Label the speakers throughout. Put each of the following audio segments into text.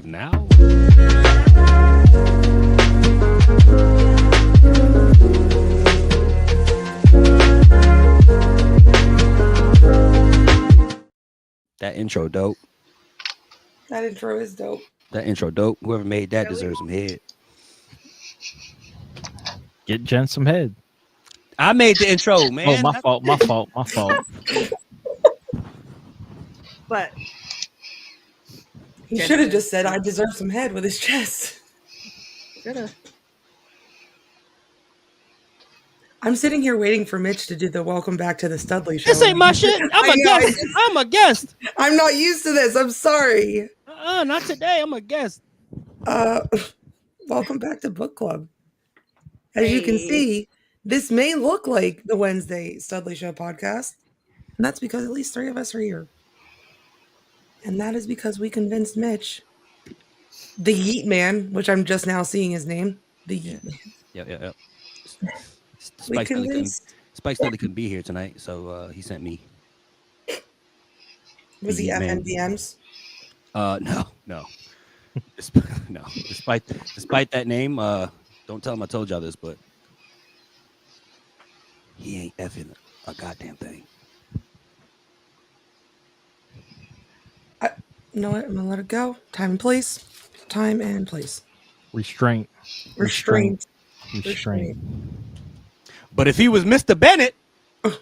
Speaker 1: now. That intro dope.
Speaker 2: That intro is dope.
Speaker 1: That intro dope. Whoever made that deserves some head.
Speaker 3: Get Jen some head.
Speaker 1: I made the intro, man.
Speaker 3: Oh, my fault. My fault. My fault.
Speaker 4: But
Speaker 2: he should have just said, "I deserve some head" with his chest.
Speaker 4: Should have.
Speaker 2: I'm sitting here waiting for Mitch to do the welcome back to the Studley show.
Speaker 1: This ain't my shit. I'm a guest. I'm a guest.
Speaker 2: I'm not used to this. I'm sorry.
Speaker 1: Not today. I'm a guest.
Speaker 2: Welcome back to book club. As you can see, this may look like the Wednesday Studley Show podcast, and that's because at least 3 of us are here. And that is because we convinced Mitch, the Yeet Man, which I'm just now seeing his name, the Yeet Man.
Speaker 1: Yep. Spike Studley couldn't be here tonight, so he sent me.
Speaker 2: Was he FNBMs?
Speaker 1: No. No. Despite that name, don't tell him I told y'all this, but he ain't effing a goddamn thing.
Speaker 2: You know what? I'm gonna let it go. Time and place. Time and place.
Speaker 3: Restraint.
Speaker 1: But if he was Mr. Bennett.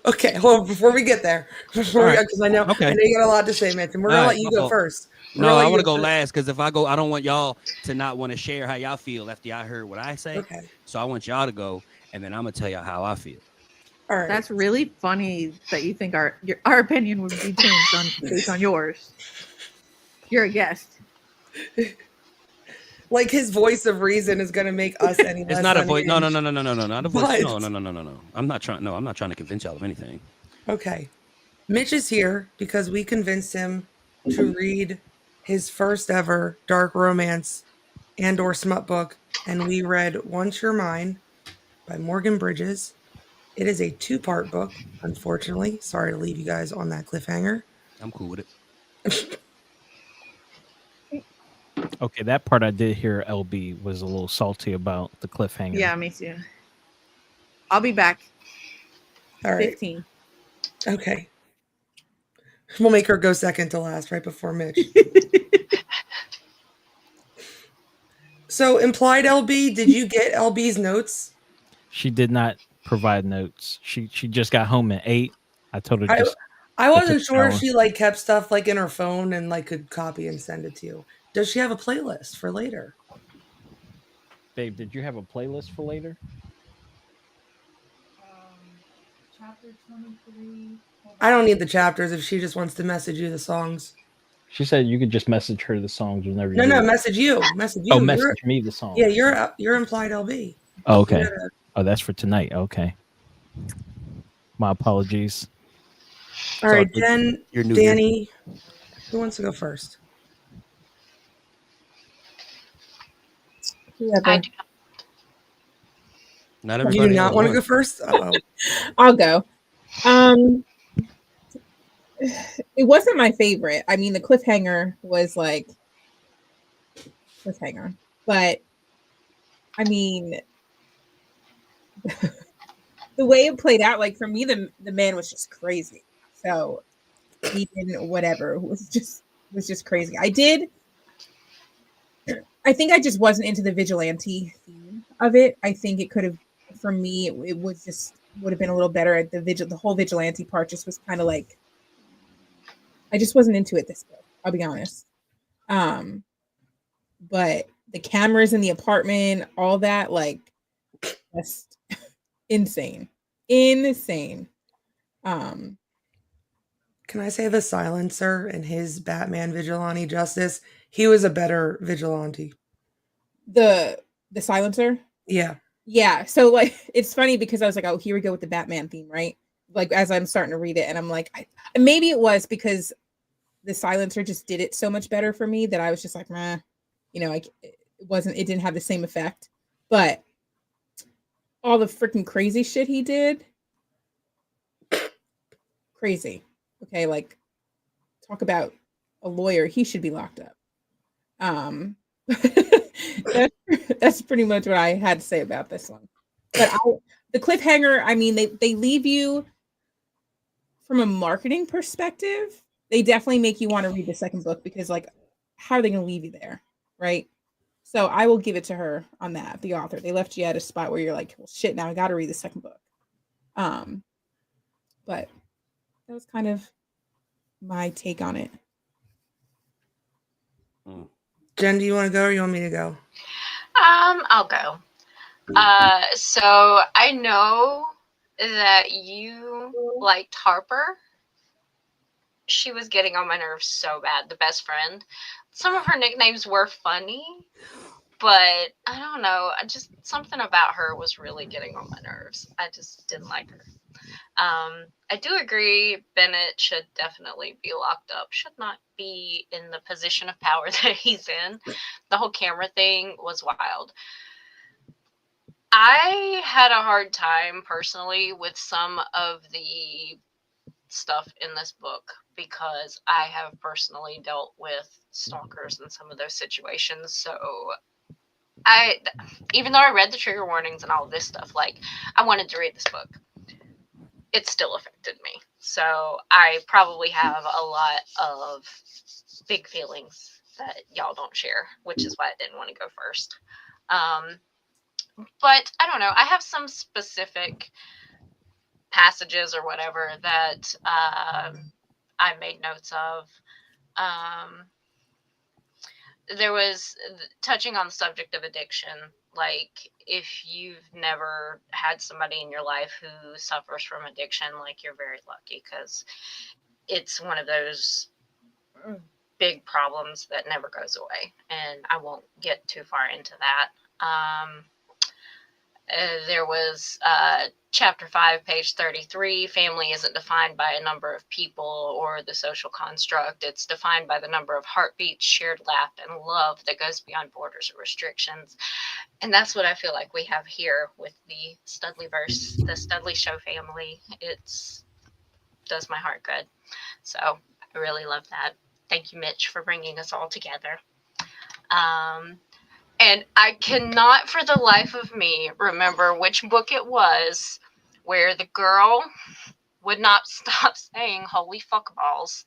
Speaker 2: Okay, hold on, before we get there. Because I know you got a lot to say, Mitch, and we're gonna let you go first.
Speaker 1: No, I want to go last because if I go, I don't want y'all to not want to share how y'all feel after y'all heard what I say.
Speaker 2: Okay.
Speaker 1: So I want y'all to go, and then I'm gonna tell y'all how I feel.
Speaker 2: All right.
Speaker 4: That's really funny that you think our opinion would be changed based on yours. You're a guest.
Speaker 2: Like his voice of reason is going to make us any less.
Speaker 1: It's not a voice. No, not a voice.
Speaker 2: But...
Speaker 1: No. I'm not trying to convince y'all of anything.
Speaker 2: Okay. Mitch is here because we convinced him to read his first ever dark romance and or smut book, and we read Once You're Mine by Morgan Bridges. It is a 2-part book, unfortunately. Sorry to leave you guys on that cliffhanger.
Speaker 1: I'm cool with it.
Speaker 3: Okay, that part I did hear LB was a little salty about the cliffhanger.
Speaker 4: Yeah, me too. I'll be back.
Speaker 2: All right.
Speaker 4: 15.
Speaker 2: Okay. We'll make her go second to last right before Mitch. So, implied LB, did you get LB's notes?
Speaker 3: She did not provide notes. She just got home at 8. I told her
Speaker 2: I wasn't sure if she like kept stuff like in her phone and like could copy and send it to you. Does she have a playlist for later?
Speaker 3: Babe, did you have a playlist for later?
Speaker 4: Chapter 23.
Speaker 2: I don't need the chapters if she just wants to message you the songs.
Speaker 3: She said you could just message her the songs whenever you
Speaker 2: No, message you. Message you.
Speaker 3: Oh, message me the song.
Speaker 2: Yeah, you're implied LB.
Speaker 3: Oh, okay. Oh, that's for tonight. Okay. My apologies.
Speaker 2: All right, Jen, Danny,
Speaker 1: here.
Speaker 2: Who wants to go first?
Speaker 5: I do.
Speaker 1: Not
Speaker 2: Do
Speaker 1: everybody.
Speaker 2: you not want to go first? Uh-oh.
Speaker 5: I'll go. It wasn't my favorite. I mean, the cliffhanger was like cliffhanger, but I mean, the way it played out, like for me, the man was just crazy. So he didn't whatever was just crazy. I think I just wasn't into the vigilante theme of it. I think it could have, for me, it would have been a little better at the whole vigilante part. Just was kind of like, I just wasn't into it this book. I'll be honest. But the cameras in the apartment, all that, like, just insane.
Speaker 2: Can I say the Silencer and his Batman vigilante justice? He was a better vigilante.
Speaker 5: The Silencer?
Speaker 2: Yeah.
Speaker 5: Yeah. So like it's funny because I was like, oh, here we go with the Batman theme, right? Like as I'm starting to read it, and I'm like, maybe it was because the Silencer just did it so much better for me that I was just like, meh, it didn't have the same effect. But all the freaking crazy shit he did, crazy. Okay, like talk about a lawyer, he should be locked up. That's pretty much what I had to say about this one. But the cliffhanger, I mean, they leave you from a marketing perspective. They definitely make you want to read the second book because, like, how are they going to leave you there, right? So I will give it to her on that. The author, they left you at a spot where you're like, well, shit, now I got to read the second book. But that was kind of my take on it.
Speaker 2: Jen, do you want to go or you want me to go?
Speaker 6: I'll go. So I know that you liked Harper. She was getting on my nerves so bad, the best friend. Some of her nicknames were funny, but I don't know. Something about her was really getting on my nerves. I just didn't like her. I do agree Bennett should definitely be locked up, should not be in the position of power that he's in. The whole camera thing was wild. I had a hard time personally with some of the stuff in this book because I have personally dealt with stalkers in some of those situations. So even though I read the trigger warnings and all this stuff, like, I wanted to read this book, it still affected me. So I probably have a lot of big feelings that y'all don't share, which is why I didn't want to go first. But I don't know. I have some specific passages or whatever that I made notes of. There was, touching on the subject of addiction, like, if you've never had somebody in your life who suffers from addiction, like, you're very lucky, because it's one of those big problems that never goes away. And I won't get too far into that. There was chapter 5, page 33, family isn't defined by a number of people or the social construct. It's defined by the number of heartbeats, shared laughter, and love that goes beyond borders or restrictions. And that's what I feel like we have here with the Studleyverse, the Studley show family. It's does my heart good. So I really love that. Thank you, Mitch, for bringing us all together. And I cannot for the life of me remember which book it was where the girl would not stop saying holy fuck balls.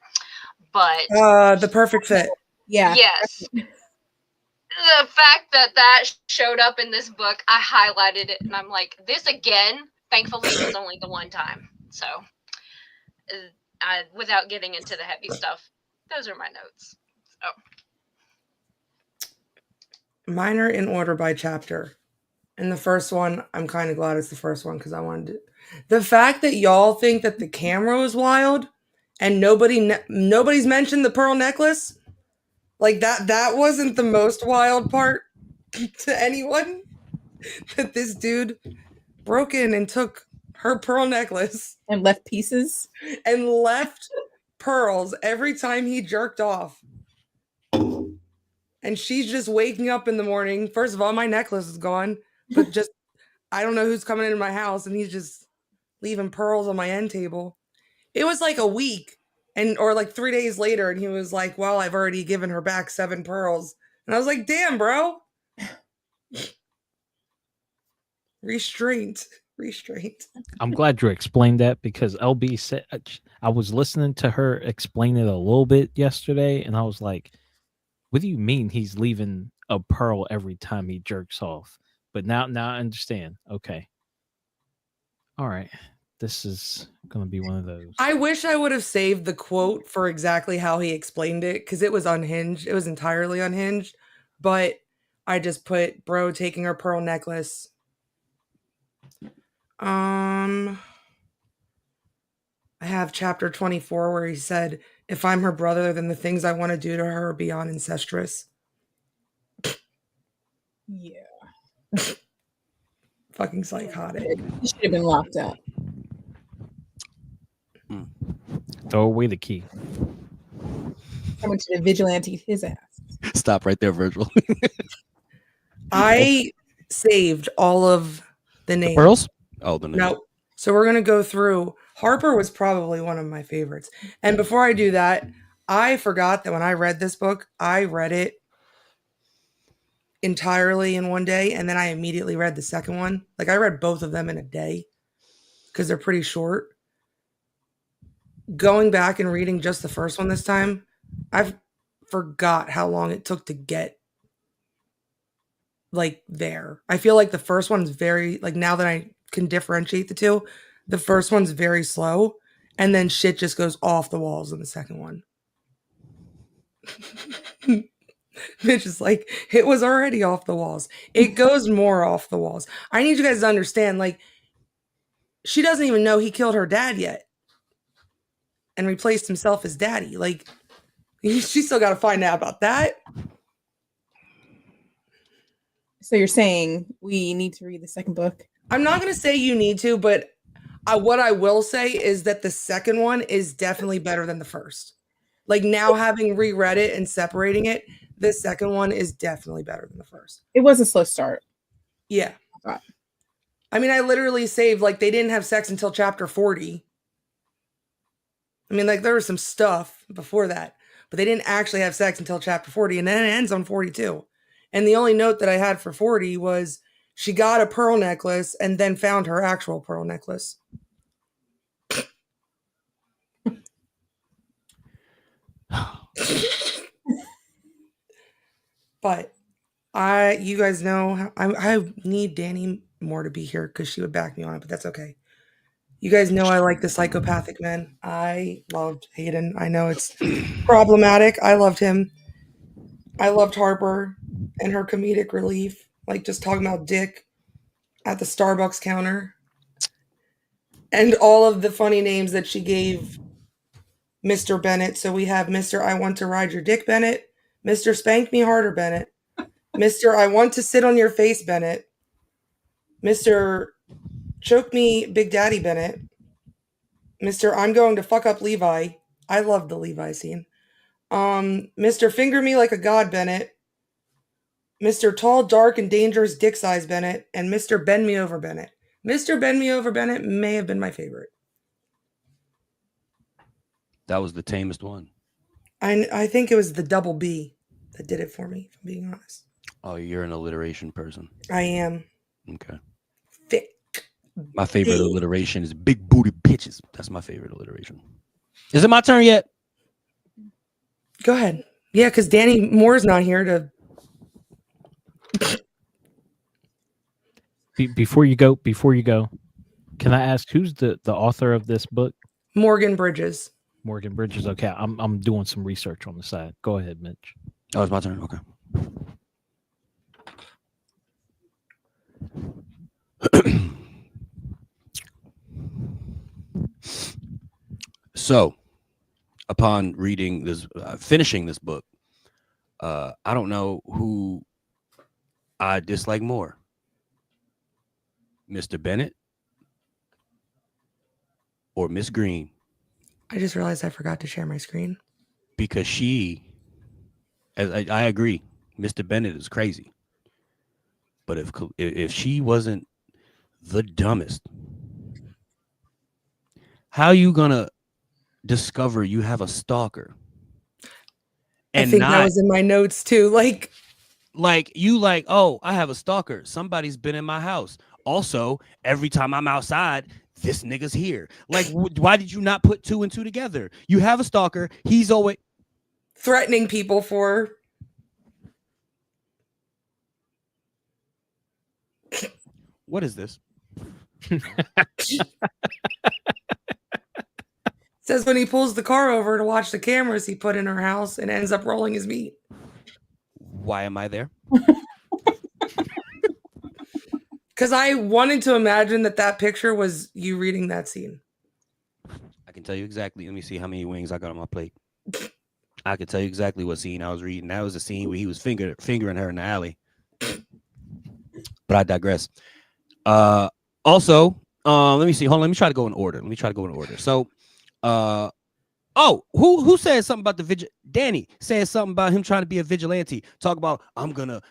Speaker 6: But
Speaker 2: The Perfect Fit.
Speaker 5: Yeah.
Speaker 6: Yes. The fact that showed up in this book, I highlighted it and I'm like, this again, thankfully it was only the one time. So without getting into the heavy stuff, those are my notes. So.
Speaker 2: Mine are in order by chapter. And the first one, I'm kind of glad it's the first one because I wanted to. The fact that y'all think that the camera was wild and nobody's mentioned the pearl necklace, like that wasn't the most wild part to anyone. That this dude broke in and took her pearl necklace
Speaker 5: and left pieces
Speaker 2: and left pearls every time he jerked off. And she's just waking up in the morning. First of all, my necklace is gone, but just, I don't know who's coming into my house, and he's just leaving pearls on my end table. It was like a week or like 3 days later, and he was like, well, I've already given her back 7 pearls. And I was like, damn, bro. Restraint.
Speaker 3: I'm glad you explained that because LB said, I was listening to her explain it a little bit yesterday, and I was like, what do you mean he's leaving a pearl every time he jerks off? But now I understand. Okay. All right. This is going to be one of those.
Speaker 2: I wish I would have saved the quote for exactly how he explained it because it was unhinged. It was entirely unhinged. But I just put bro taking her pearl necklace. I have chapter 24 where he said, if I'm her brother, then the things I want to do to her are beyond incestuous.
Speaker 5: Yeah.
Speaker 2: Fucking psychotic.
Speaker 5: He should have been locked up.
Speaker 3: Throw away the key.
Speaker 5: I went to the vigilante his ass.
Speaker 1: Stop right there, Virgil.
Speaker 2: I saved all of the names.
Speaker 3: The pearls?
Speaker 1: Oh, the names.
Speaker 2: No. So we're going to go through. Harper was probably one of my favorites. And before I do that, I forgot that when I read this book, I read it entirely in one day, and then I immediately read the second one. Like I read both of them in a day because they're pretty short. Going back and reading just the first one this time, I've forgot how long it took to get like there. I feel like the first one's very like now that I can differentiate the two, the first one's very slow, and then shit just goes off the walls in the second one. Mitch is like, it was already off the walls. It goes more off the walls. I need you guys to understand, like, she doesn't even know he killed her dad yet and replaced himself as daddy. Like, she still got to find out about that.
Speaker 5: So you're saying we need to read the second book?
Speaker 2: I'm not going to say you need to, but what I will say is that the second one is definitely better than the first. Like, now having reread it and separating it, the second one is definitely better than the first.
Speaker 5: It was a slow start.
Speaker 2: Yeah. I mean, I literally saved, like, they didn't have sex until chapter 40. I mean, like, there was some stuff before that, but they didn't actually have sex until chapter 40, and then it ends on 42. And the only note that I had for 40 was she got a pearl necklace and then found her actual pearl necklace. But you guys know, I need Danny more to be here because she would back me on it, but that's okay. You guys know I like the psychopathic men. I loved Hayden. I know it's problematic. I loved him. I loved Harper and her comedic relief, like just talking about Dick at the Starbucks counter. And all of the funny names that she gave Mr. Bennett. So we have Mr. I want to ride your dick, Bennett. Mr. Spank me harder, Bennett. Mr. I want to sit on your face, Bennett. Mr. Choke me, Big Daddy, Bennett. Mr. I'm going to fuck up Levi. I love the Levi scene. Mr. Finger me like a god, Bennett. Mr. Tall, dark, and dangerous dick size, Bennett. And Mr. Bend me over, Bennett. Mr. Bend me over, Bennett may have been my favorite.
Speaker 1: That was the tamest one.
Speaker 2: I think it was the double B that did it for me, if I'm being honest.
Speaker 1: Oh, you're an alliteration person.
Speaker 2: I am.
Speaker 1: Okay.
Speaker 2: Thick.
Speaker 1: My favorite alliteration is big booty bitches. That's my favorite alliteration. Is it my turn yet?
Speaker 2: Go ahead. Yeah, because Danny Moore's not here to.
Speaker 3: Before you go, can I ask who's the author of this book?
Speaker 2: Morgan Bridges.
Speaker 3: Morgan Bridges. Okay, I'm doing some research on the side. Go ahead, Mitch.
Speaker 1: Oh, it's my turn. Okay. So, upon reading this, finishing this book, I don't know who I dislike more, Mr. Bennett or Miss Green.
Speaker 2: I just realized I forgot to share my screen.
Speaker 1: Because I agree, Mr. Bennett is crazy. But if she wasn't the dumbest, how are you gonna discover you have a stalker?
Speaker 2: And I think that was in my notes too. Like,
Speaker 1: oh, I have a stalker. Somebody's been in my house. Also, every time I'm outside, this nigga's here. Like, why did you not put two and two together? You have a stalker. He's always
Speaker 2: threatening people for.
Speaker 1: What is this?
Speaker 2: Says when he pulls the car over to watch the cameras he put in her house and ends up rolling his meat.
Speaker 1: Why am I there?
Speaker 2: Because I wanted to imagine that picture was you reading that scene.
Speaker 1: I can tell you exactly. Let me see how many wings I got on my plate. I can tell you exactly what scene I was reading. That was the scene where he was fingering her in the alley. But I digress. Also, let me see. Hold on. Let me try to go in order. So, who said something about the Danny said something about him trying to be a vigilante. Talk about I'm gonna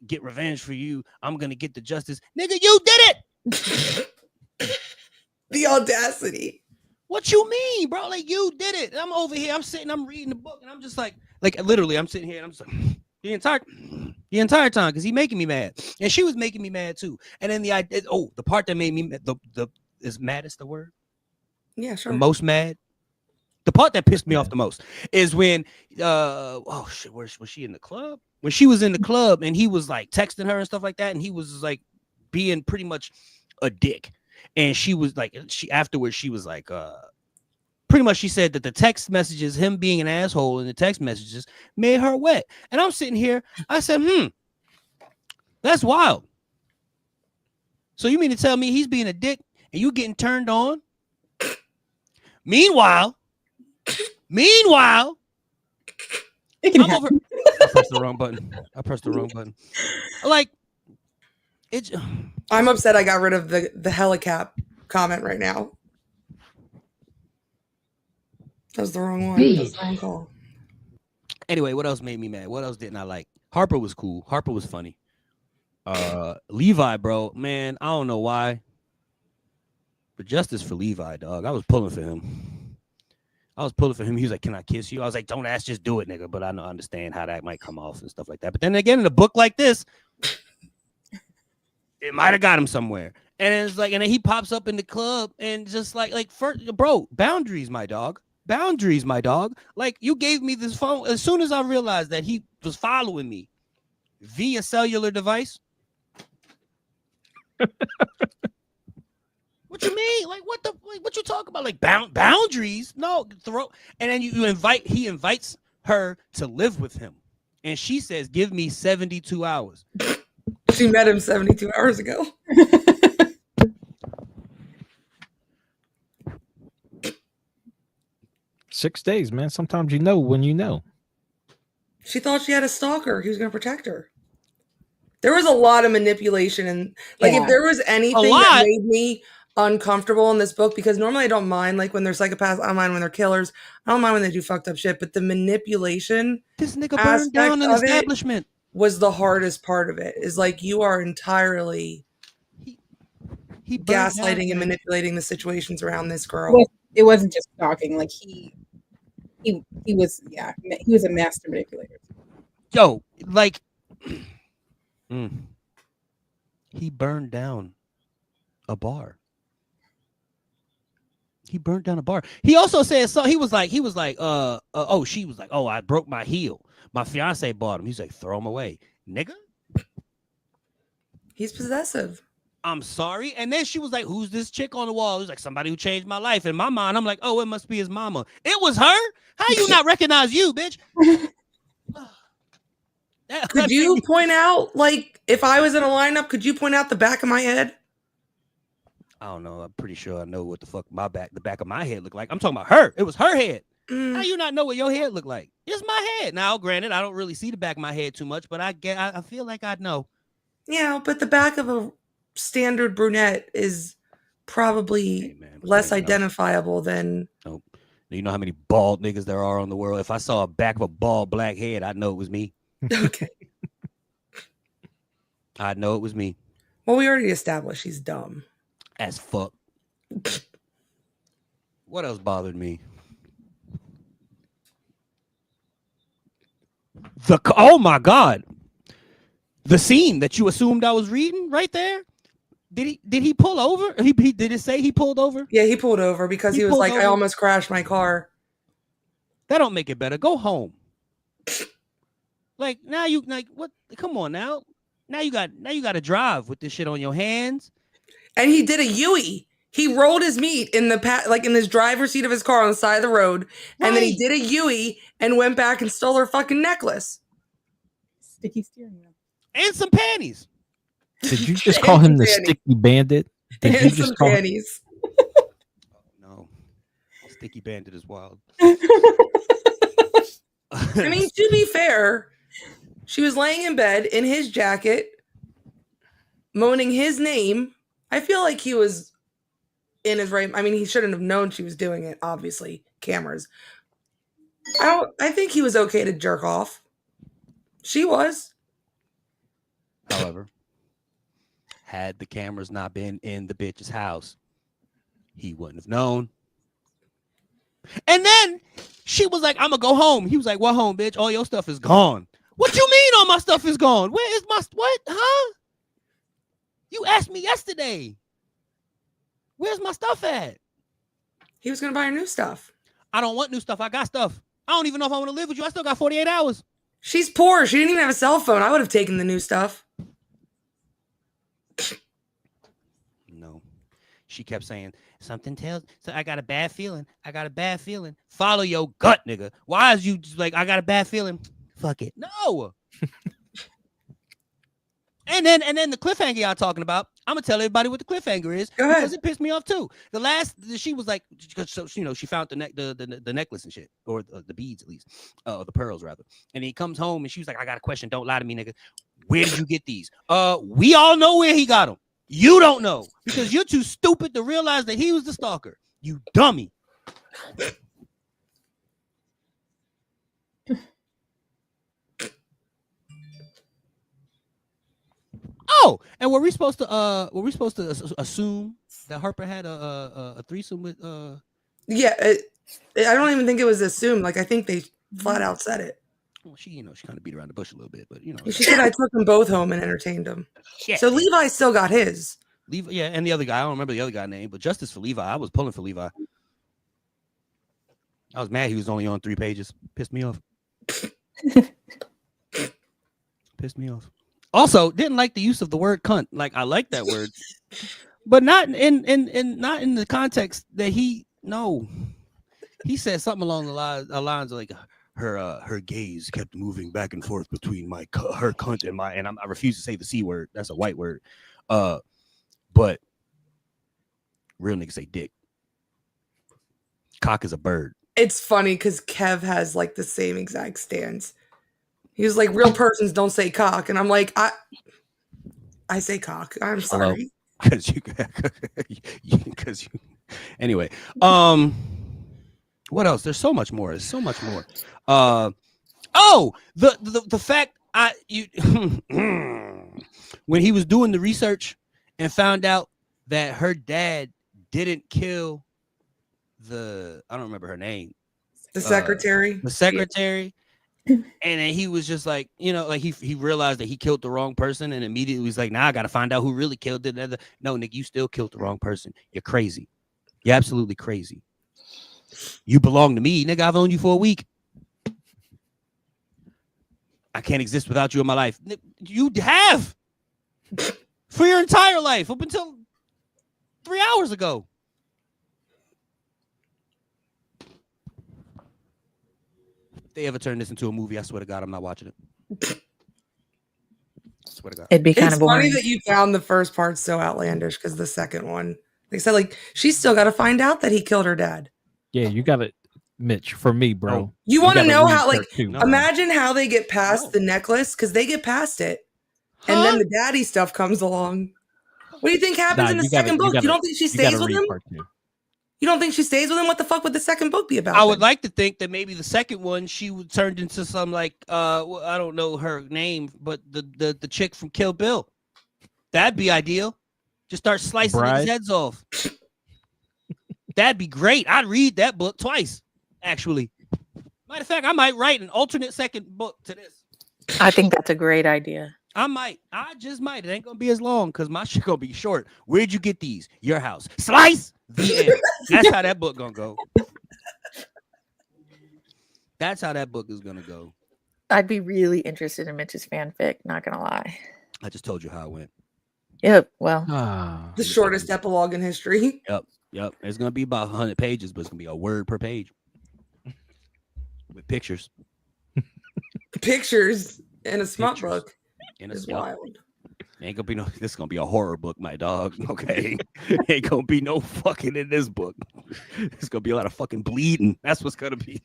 Speaker 1: get revenge for you. I'm gonna get the justice. Nigga, you did it.
Speaker 2: The audacity.
Speaker 1: What you mean, bro? Like, you did it. I'm over here. I'm reading the book, and I'm just like literally, I'm sitting here and I'm just like, the entire time because he making me mad, and she was making me mad too. And then the part that made me the is mad is the word.
Speaker 2: Yeah,
Speaker 1: The
Speaker 2: sure.
Speaker 1: most mad. The part that pissed me off the most is when oh shit, where was she in the club? When she was in the club and he was like texting her and stuff like that, and he was like being pretty much a dick. And she was like, afterwards she was like, pretty much she said that the text messages, him being an asshole in the text messages, made her wet. And I'm sitting here, I said, that's wild. So you mean to tell me he's being a dick and you getting turned on? Meanwhile,
Speaker 5: It can
Speaker 1: I'm
Speaker 5: happen.
Speaker 1: over. I pressed the wrong button. Like, it's.
Speaker 2: I'm upset I got rid of the helicap comment right now. That was the wrong one. That was the wrong call.
Speaker 1: Anyway, what else made me mad? What else didn't I like? Harper was cool. Harper was funny. Levi, bro, man, I don't know why, but justice for Levi, dog. I was pulling for him. He was like, "Can I kiss you?" I was like, "Don't ask, just do it, nigga." But I don't understand how that might come off and stuff like that. But then again, in a book like this, it might have got him somewhere. And it's like, and then he pops up in the club and just like, bro, boundaries, my dog. Boundaries, my dog. Like, you gave me this phone as soon as I realized that he was following me via cellular device. What you mean? Like, what you talk about? Like, boundaries? No, and then he invites her to live with him. And she says, give me 72 hours.
Speaker 2: She met him 72 hours ago.
Speaker 3: 6 days, man. Sometimes you know when you know.
Speaker 2: She thought she had a stalker. He was going to protect her. There was a lot of manipulation. And like, if there was anything that made me uncomfortable in this book, because normally I don't mind like when they're psychopaths, I don't mind when they're killers, I don't mind when they do fucked up shit, but the manipulation,
Speaker 1: this nigga burned down an establishment,
Speaker 2: was the hardest part of it. Is like, you are entirely he gaslighting and manipulating the situations around this girl.
Speaker 5: It wasn't just stalking. Like he was, he was a master manipulator.
Speaker 1: Yo, like he burned down a bar. He also said so. He was like, she was like, oh, I broke my heel. My fiance bought him. He's like, throw him away, nigga.
Speaker 2: He's possessive.
Speaker 1: I'm sorry. And then she was like, who's this chick on the wall? It was like, somebody who changed my life. In my mind, I'm like, oh, it must be his mama. It was her? How you not recognize you, bitch?
Speaker 2: Could you point out, like, if I was in a lineup, could you point out the back of my head?
Speaker 1: I don't know. I'm pretty sure I know what the fuck the back of my head looked like. I'm talking about her. It was her head. How you not know what your head looked like? It's my head. Now, granted, I don't really see the back of my head too much, but I feel like I'd know.
Speaker 2: Yeah, but the back of a standard brunette is probably less identifiable than.
Speaker 1: Nope. You know how many bald niggas there are on the world? If I saw a back of a bald black head, I'd know it was me.
Speaker 2: Okay.
Speaker 1: I'd know it was me.
Speaker 2: Well, we already established he's dumb.
Speaker 1: As fuck. What else bothered me? Oh my God. The scene that you assumed I was reading right there. Did he pull over? He did it say he pulled over?
Speaker 2: Yeah, he pulled over because he was like, I almost crashed my car.
Speaker 1: That don't make it better. Go home. Like, now you like what? Come on now. Now you got to drive with this shit on your hands.
Speaker 2: And he did a Yui. He rolled his meat in the in his driver's seat of his car on the side of the road, and then he did a Yui and went back and stole her fucking necklace.
Speaker 5: Sticky steering wheel.
Speaker 1: And some panties.
Speaker 3: Did you just call him the sticky bandit? Did
Speaker 2: and
Speaker 3: you just
Speaker 2: some
Speaker 3: call
Speaker 2: panties.
Speaker 1: No. Sticky bandit is wild.
Speaker 2: I mean, to be fair, she was laying in bed in his jacket, moaning his name. I feel like he was in his right. I mean, he shouldn't have known she was doing it. Obviously, cameras. I think he was okay to jerk off. She was.
Speaker 1: However, had the cameras not been in the bitch's house, he wouldn't have known. And then she was like, I'm gonna go home. He was like, what home, bitch? All your stuff is gone. What you mean all my stuff is gone? Where is my what? Huh? You asked me yesterday. Where's my stuff at?
Speaker 2: He was gonna buy her new stuff.
Speaker 1: I don't want new stuff. I got stuff. I don't even know if I want to live with you. I still got 48 hours.
Speaker 2: She's poor. She didn't even have a cell phone. I would have taken the new stuff.
Speaker 1: No. She kept saying, something tells. So I got a bad feeling. I got a bad feeling. Follow your gut, nigga. Why is you just like, I got a bad feeling? Fuck it. No. And then the cliffhanger y'all talking about, I'm gonna tell everybody what the cliffhanger is.
Speaker 2: Go ahead.
Speaker 1: Because it pissed me off too. She was like, so she found the necklace and shit, or the beads at least, the pearls rather. And he comes home and she was like, I got a question. Don't lie to me, nigga. Where did you get these? We all know where he got them. You don't know because you're too stupid to realize that he was the stalker. You dummy. Oh, and were we supposed to assume that Harper had a threesome with
Speaker 2: Yeah, I don't even think it was assumed. Like I think they flat out said it.
Speaker 1: Well, she kind of beat around the bush a little bit, but
Speaker 2: She said I took them both home and entertained them.
Speaker 1: Yeah.
Speaker 2: So Levi still got his.
Speaker 1: Levi, yeah, and the other guy, I don't remember the other guy's name, but justice for Levi. I was pulling for Levi. I was mad he was only on 3 pages. Pissed me off. Pissed me off. Also, didn't like the use of the word cunt. Like I like that word, but not in not in the context that he said something along the lines of like her gaze kept moving back and forth between her cunt and my, and I refuse to say the C word. That's a white word. But real niggas say dick. Cock is a bird.
Speaker 2: It's funny because Kev has like the same exact stance. He was like, real persons don't say cock. And I'm like, I say cock. I'm sorry.
Speaker 1: Because you anyway. What else? There's so much more. There's so much more. The fact when he was doing the research and found out that her dad didn't kill I don't remember her name.
Speaker 2: The secretary.
Speaker 1: The secretary. And then he was just like, like he realized that he killed the wrong person and immediately was like, nah, I got to find out who really killed it. No, Nick, you still killed the wrong person. You're crazy. You're absolutely crazy. You belong to me. Nigga, I've owned you for a week. I can't exist without you in my life. You have for your entire life up until 3 hours ago. If they ever turn this into a movie, I swear to God, I'm not watching it. I swear to God.
Speaker 4: It'd be kind
Speaker 2: It's
Speaker 4: of boring.
Speaker 2: funny that you found the first part so outlandish because the second one, they said like she's still got to find out that he killed her dad.
Speaker 3: Yeah, you got it, Mitch. For me, bro.
Speaker 1: Oh.
Speaker 2: You want to
Speaker 3: gotta
Speaker 2: know
Speaker 3: read
Speaker 2: how like
Speaker 3: part 2.
Speaker 1: No.
Speaker 2: imagine how they get past
Speaker 1: No.
Speaker 2: the necklace because they get past it, and then the daddy stuff comes along. What do you think happens
Speaker 3: Nah,
Speaker 2: in the
Speaker 3: you gotta-
Speaker 2: second book?
Speaker 3: you
Speaker 2: You don't
Speaker 3: gotta-
Speaker 2: think she
Speaker 3: You
Speaker 2: stays
Speaker 3: gotta
Speaker 2: with
Speaker 3: read
Speaker 2: him?
Speaker 3: part 2.
Speaker 2: You don't think she stays with him? What the fuck would the second book be about?
Speaker 1: I would
Speaker 2: then?
Speaker 1: like to think that maybe the second one turned into some like I don't know her name, but the chick from Kill Bill. That'd be ideal. Just start slicing
Speaker 3: Bride?
Speaker 1: his heads off. That'd be great. I'd read that book twice, actually. Matter of fact, I might write an alternate second book to this.
Speaker 4: I think that's a great idea.
Speaker 1: I just might. It ain't gonna be as long because my shit gonna be short. Where'd you get these? Your house. Slice. The end. That's how that book gonna go. That's how that book is gonna go.
Speaker 4: I'd be really interested in Mitch's fanfic, not gonna lie.
Speaker 1: I just told you how it went.
Speaker 4: Yep, well,
Speaker 3: Ah,
Speaker 2: The shortest epilogue in history.
Speaker 1: Yep. It's gonna be about 100 pages, but it's gonna be a word per page. With pictures.
Speaker 2: Pictures in a smut
Speaker 1: Pictures.
Speaker 2: book
Speaker 1: And
Speaker 2: is
Speaker 1: it's
Speaker 2: wild.
Speaker 1: Ain't gonna be no. This is gonna be a horror book, my dog. Okay, ain't gonna be no fucking in this book. It's gonna be a lot of fucking bleeding. That's what's gonna be.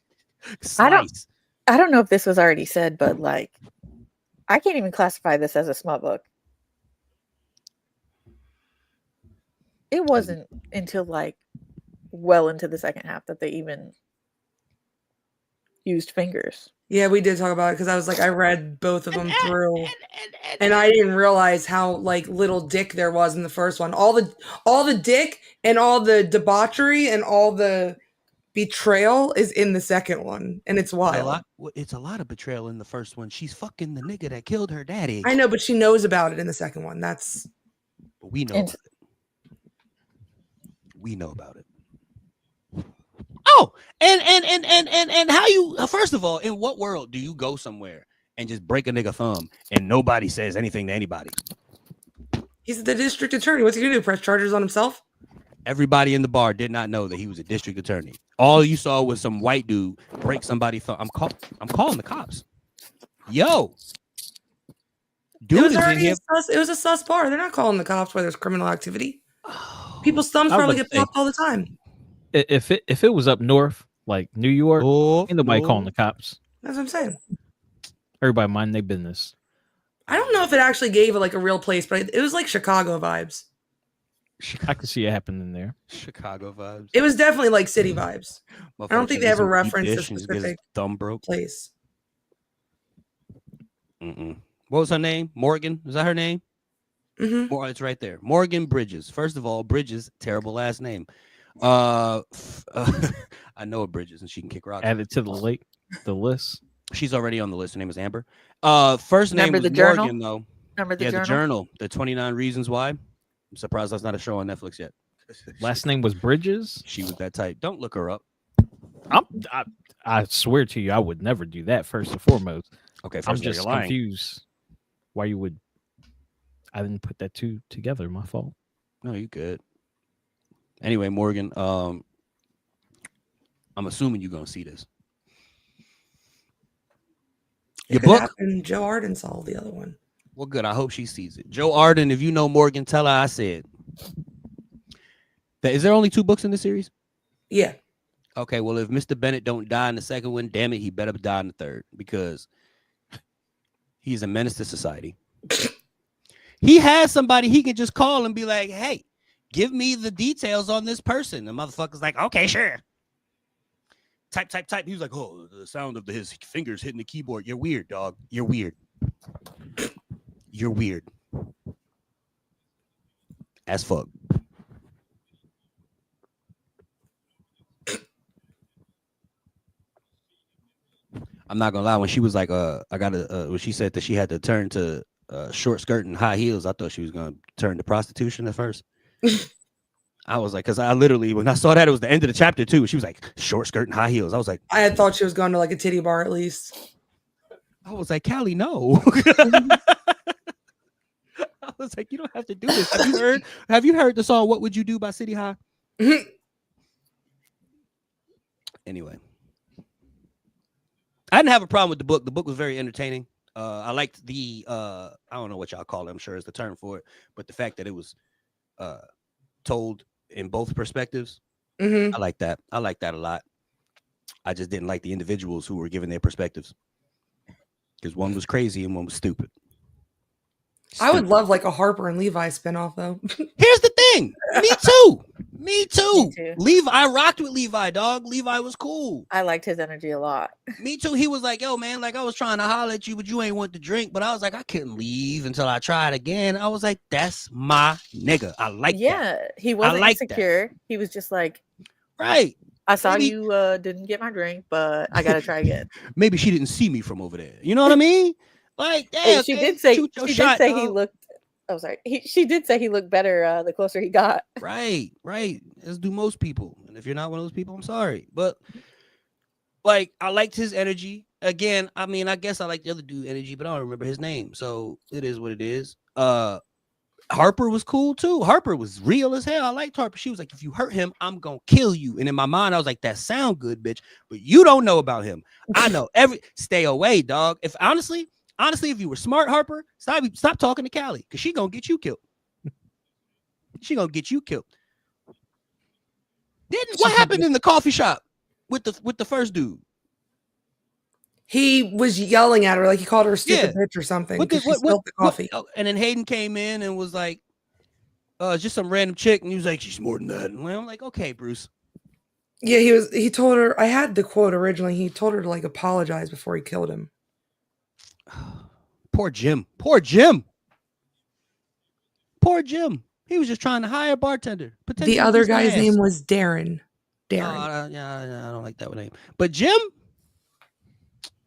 Speaker 1: Slice.
Speaker 4: I don't know if this was already said, but like, I can't even classify this as a smut book. It wasn't until like well into the second half that they even used fingers.
Speaker 2: Yeah, we did talk about it because I was like, I read both of them through, and I didn't realize how like little dick there was in the first one. All the dick and all the debauchery and all the betrayal is in the second one, and it's wild.
Speaker 1: It's a lot of betrayal in the first one. She's fucking the nigga that killed her daddy.
Speaker 2: I know, but she knows about it in the second one. That's
Speaker 1: But we know about it. We know about it. Oh, and how you first of all, in what world do you go somewhere and just break a nigga thumb and nobody says anything to anybody?
Speaker 2: he's the district attorney. What's he gonna do? Press charges on himself?
Speaker 1: Everybody in the bar did not know that he was a district attorney. All you saw was some white dude break somebody's thumb. I'm calling the cops. Yo. Dude is in here.
Speaker 2: It was a sus bar. They're not calling the cops where there's criminal activity. People's thumbs probably get popped all the time.
Speaker 3: If it was up north, like New York, ain't nobody calling the cops.
Speaker 2: That's what I'm saying.
Speaker 3: Everybody mind their business.
Speaker 2: I don't know if it actually gave it like a real place, but it was like Chicago vibes.
Speaker 3: I could see it happening there.
Speaker 1: Chicago vibes.
Speaker 2: It was definitely like city vibes. I don't think they ever referenced a specific
Speaker 1: thumb broke
Speaker 2: place.
Speaker 1: What was her name? Morgan? Is that her name?
Speaker 2: Mm-hmm.
Speaker 1: It's right there. Morgan Bridges. First of all, Bridges, terrible last name. I know a Bridges, and she can kick rocks.
Speaker 3: Add it to the list.
Speaker 1: She's already on the list. Her name is Amber. First name was Morgan, though.
Speaker 4: Remember the
Speaker 1: the
Speaker 4: journal?
Speaker 1: journal. The 29 Reasons Why. I'm surprised that's not a show on Netflix yet.
Speaker 3: Last name was Bridges.
Speaker 1: She was that type. Don't look her up.
Speaker 3: I swear to you, I would never do that. First and foremost.
Speaker 1: Okay,
Speaker 3: I'm just confused. Why you would? I didn't put that two together. My fault.
Speaker 1: No, you good. Anyway, Morgan. I'm assuming you're gonna see this. Your book.
Speaker 2: Happened. Joe Arden saw the other one.
Speaker 1: Well, good. I hope she sees it. Joe Arden, if you know Morgan, tell her I said. Is there only 2 books in the series?
Speaker 2: Yeah.
Speaker 1: Okay, well, if Mr. Bennett don't die in the second one, damn it, he better die in the third because he's a menace to society. He has somebody he can just call and be like, hey, give me the details on this person. The motherfucker's like, okay, sure. Type. He was like, oh, the sound of his fingers hitting the keyboard. You're weird, dog. You're weird. You're weird. As fuck. I'm not gonna lie. When she was like, when she said that she had to turn to short skirt and high heels, I thought she was gonna turn to prostitution at first. I was like, because I literally, when I saw that, it was the end of the chapter too. She was like, short skirt and high heels. I was like,
Speaker 2: I had thought she was going to like a titty bar at least.
Speaker 1: I was like, Callie, no. I was like, you don't have to do this. Have you heard the song "What Would You Do" by City High? Anyway, I didn't have a problem with the book. The book was very entertaining. I liked the I don't know what y'all call it. I'm sure is the term for it, but the fact that it was told in both perspectives, I like that. I like that a lot. I just didn't like the individuals who were giving their perspectives because one was crazy and one was stupid.
Speaker 2: I would love like a Harper and Levi spinoff though.
Speaker 1: Here's the thing. Me too. Me too.
Speaker 4: Me too.
Speaker 1: Levi, I rocked with Levi, dog. Levi was cool.
Speaker 4: I liked his energy a lot.
Speaker 1: Me too. He was like, yo, man, like I was trying to holler at you, but you ain't want to drink. But I was like, I couldn't leave until I tried again. I was like, that's my nigga. I like that.
Speaker 4: Yeah, he wasn't
Speaker 1: like
Speaker 4: insecure. He was just like,
Speaker 1: right.
Speaker 4: I saw
Speaker 1: Maybe-
Speaker 4: you didn't get my drink, but I gotta try again.
Speaker 1: Maybe she didn't see me from over there. You know what I mean? Like, yeah,
Speaker 4: And she did say he
Speaker 1: he
Speaker 4: looked. Oh, sorry. She did say he looked better the closer he got.
Speaker 1: Right. As do most people. And if you're not one of those people, I'm sorry. But like, I liked his energy. Again, I mean, I guess I like the other dude energy, but I don't remember his name. So it is what it is. Harper was cool too. Harper was real as hell. I liked Harper. She was like, if you hurt him, I'm gonna kill you. And in my mind, I was like, that sound good, bitch. But you don't know about him. I know stay away, dog. If honestly, if you were smart, Harper, stop talking to Callie, because she gonna get you killed. She gonna get you killed. What happened in the coffee shop with the first dude?
Speaker 2: He was yelling at her like he called her a stupid bitch or something because she spilled the coffee.
Speaker 1: And then Hayden came in and was like, just some random chick, and he was like, she's more than that. And I'm like, okay, Bruce.
Speaker 2: Yeah, he told her, I had the quote originally, he told her to like apologize before he killed him.
Speaker 1: Poor Jim. He was just trying to hire a bartender.
Speaker 2: The other guy's name was Darren Darren.
Speaker 1: Yeah, I don't like that name. But Jim,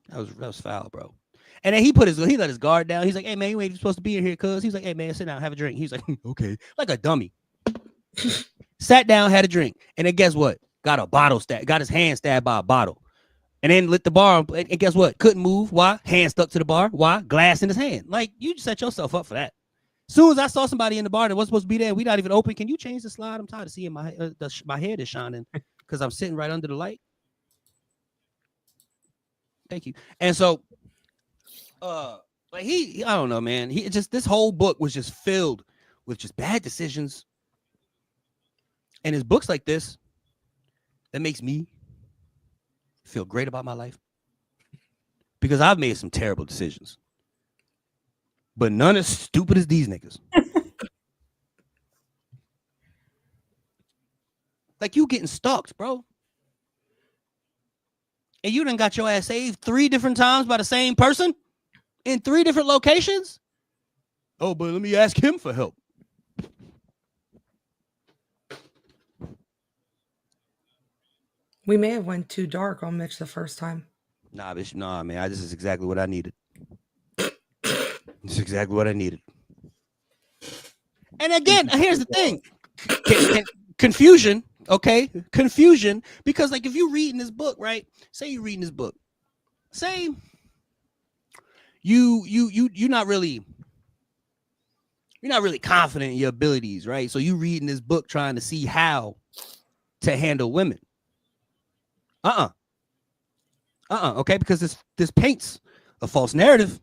Speaker 1: that was foul, bro. And then he let his guard down. He's like, "Hey man, you ain't supposed to be in here, cuz." He's like, "Hey man, sit down, have a drink." He's like, "Okay," like a dummy. Sat down, had a drink, and then guess what? Got his hand stabbed by a bottle, and then lit the bar. And guess what? Couldn't move. Why? Hand stuck to the bar. Why? Glass in his hand. Like you just set yourself up for that. Soon as I saw somebody in the bar that wasn't supposed to be there, we not even open. Can you change the slide? I'm tired of seeing my head is shining because I'm sitting right under the light. Thank you. And so, like I don't know, man. He just this whole book was just filled with just bad decisions. And his books like this, that makes me feel great about my life because I've made some terrible decisions, but none as stupid as these niggas. Like you getting stalked, bro. And you done got your ass saved 3 different times by the same person in 3 different locations. Oh, but let me ask him for help.
Speaker 2: We may have went too dark on Mitch the first time.
Speaker 1: Nah, bitch, nah, man. This is exactly what I needed. This is exactly what I needed. And again, here's the thing. Confusion, okay? Confusion, because like if you read in this book, right? Say you're reading this book. Say you're not really confident in your abilities, right? So you reading this book trying to see how to handle women. Okay, because this paints a false narrative.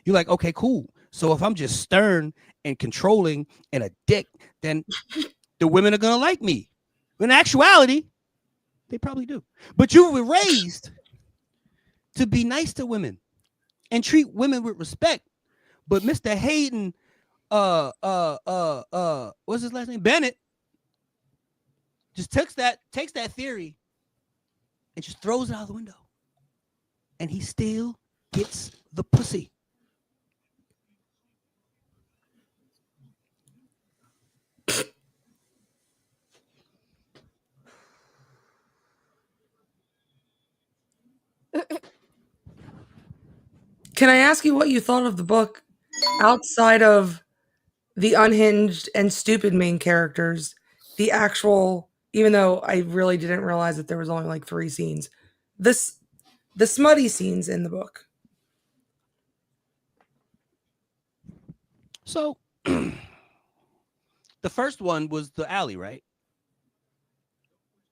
Speaker 1: You're like, okay, cool. So if I'm just stern and controlling and a dick, then the women are gonna like me. In actuality, they probably do. But you were raised to be nice to women and treat women with respect. But Mr. Hayden, what's his last name? Bennett, just takes that theory and just throws it out the window. And he still gets the pussy.
Speaker 2: Can I ask you what you thought of the book outside of the unhinged and stupid main characters? The actual, even though I really didn't realize that there was only like 3 scenes, the smutty scenes in the book.
Speaker 1: So the first one was the alley, right?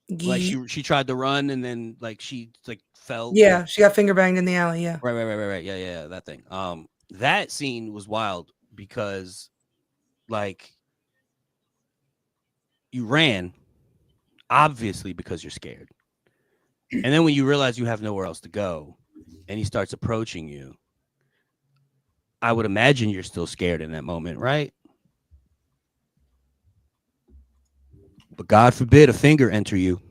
Speaker 1: Like she tried to run and then like she like fell.
Speaker 2: Yeah, she got finger banged in the alley. Yeah.
Speaker 1: Right. Yeah, that thing. That scene was wild because like you ran obviously because you're scared. And then when you realize you have nowhere else to go and he starts approaching you, I would imagine you're still scared in that moment, right? But God forbid a finger enter you.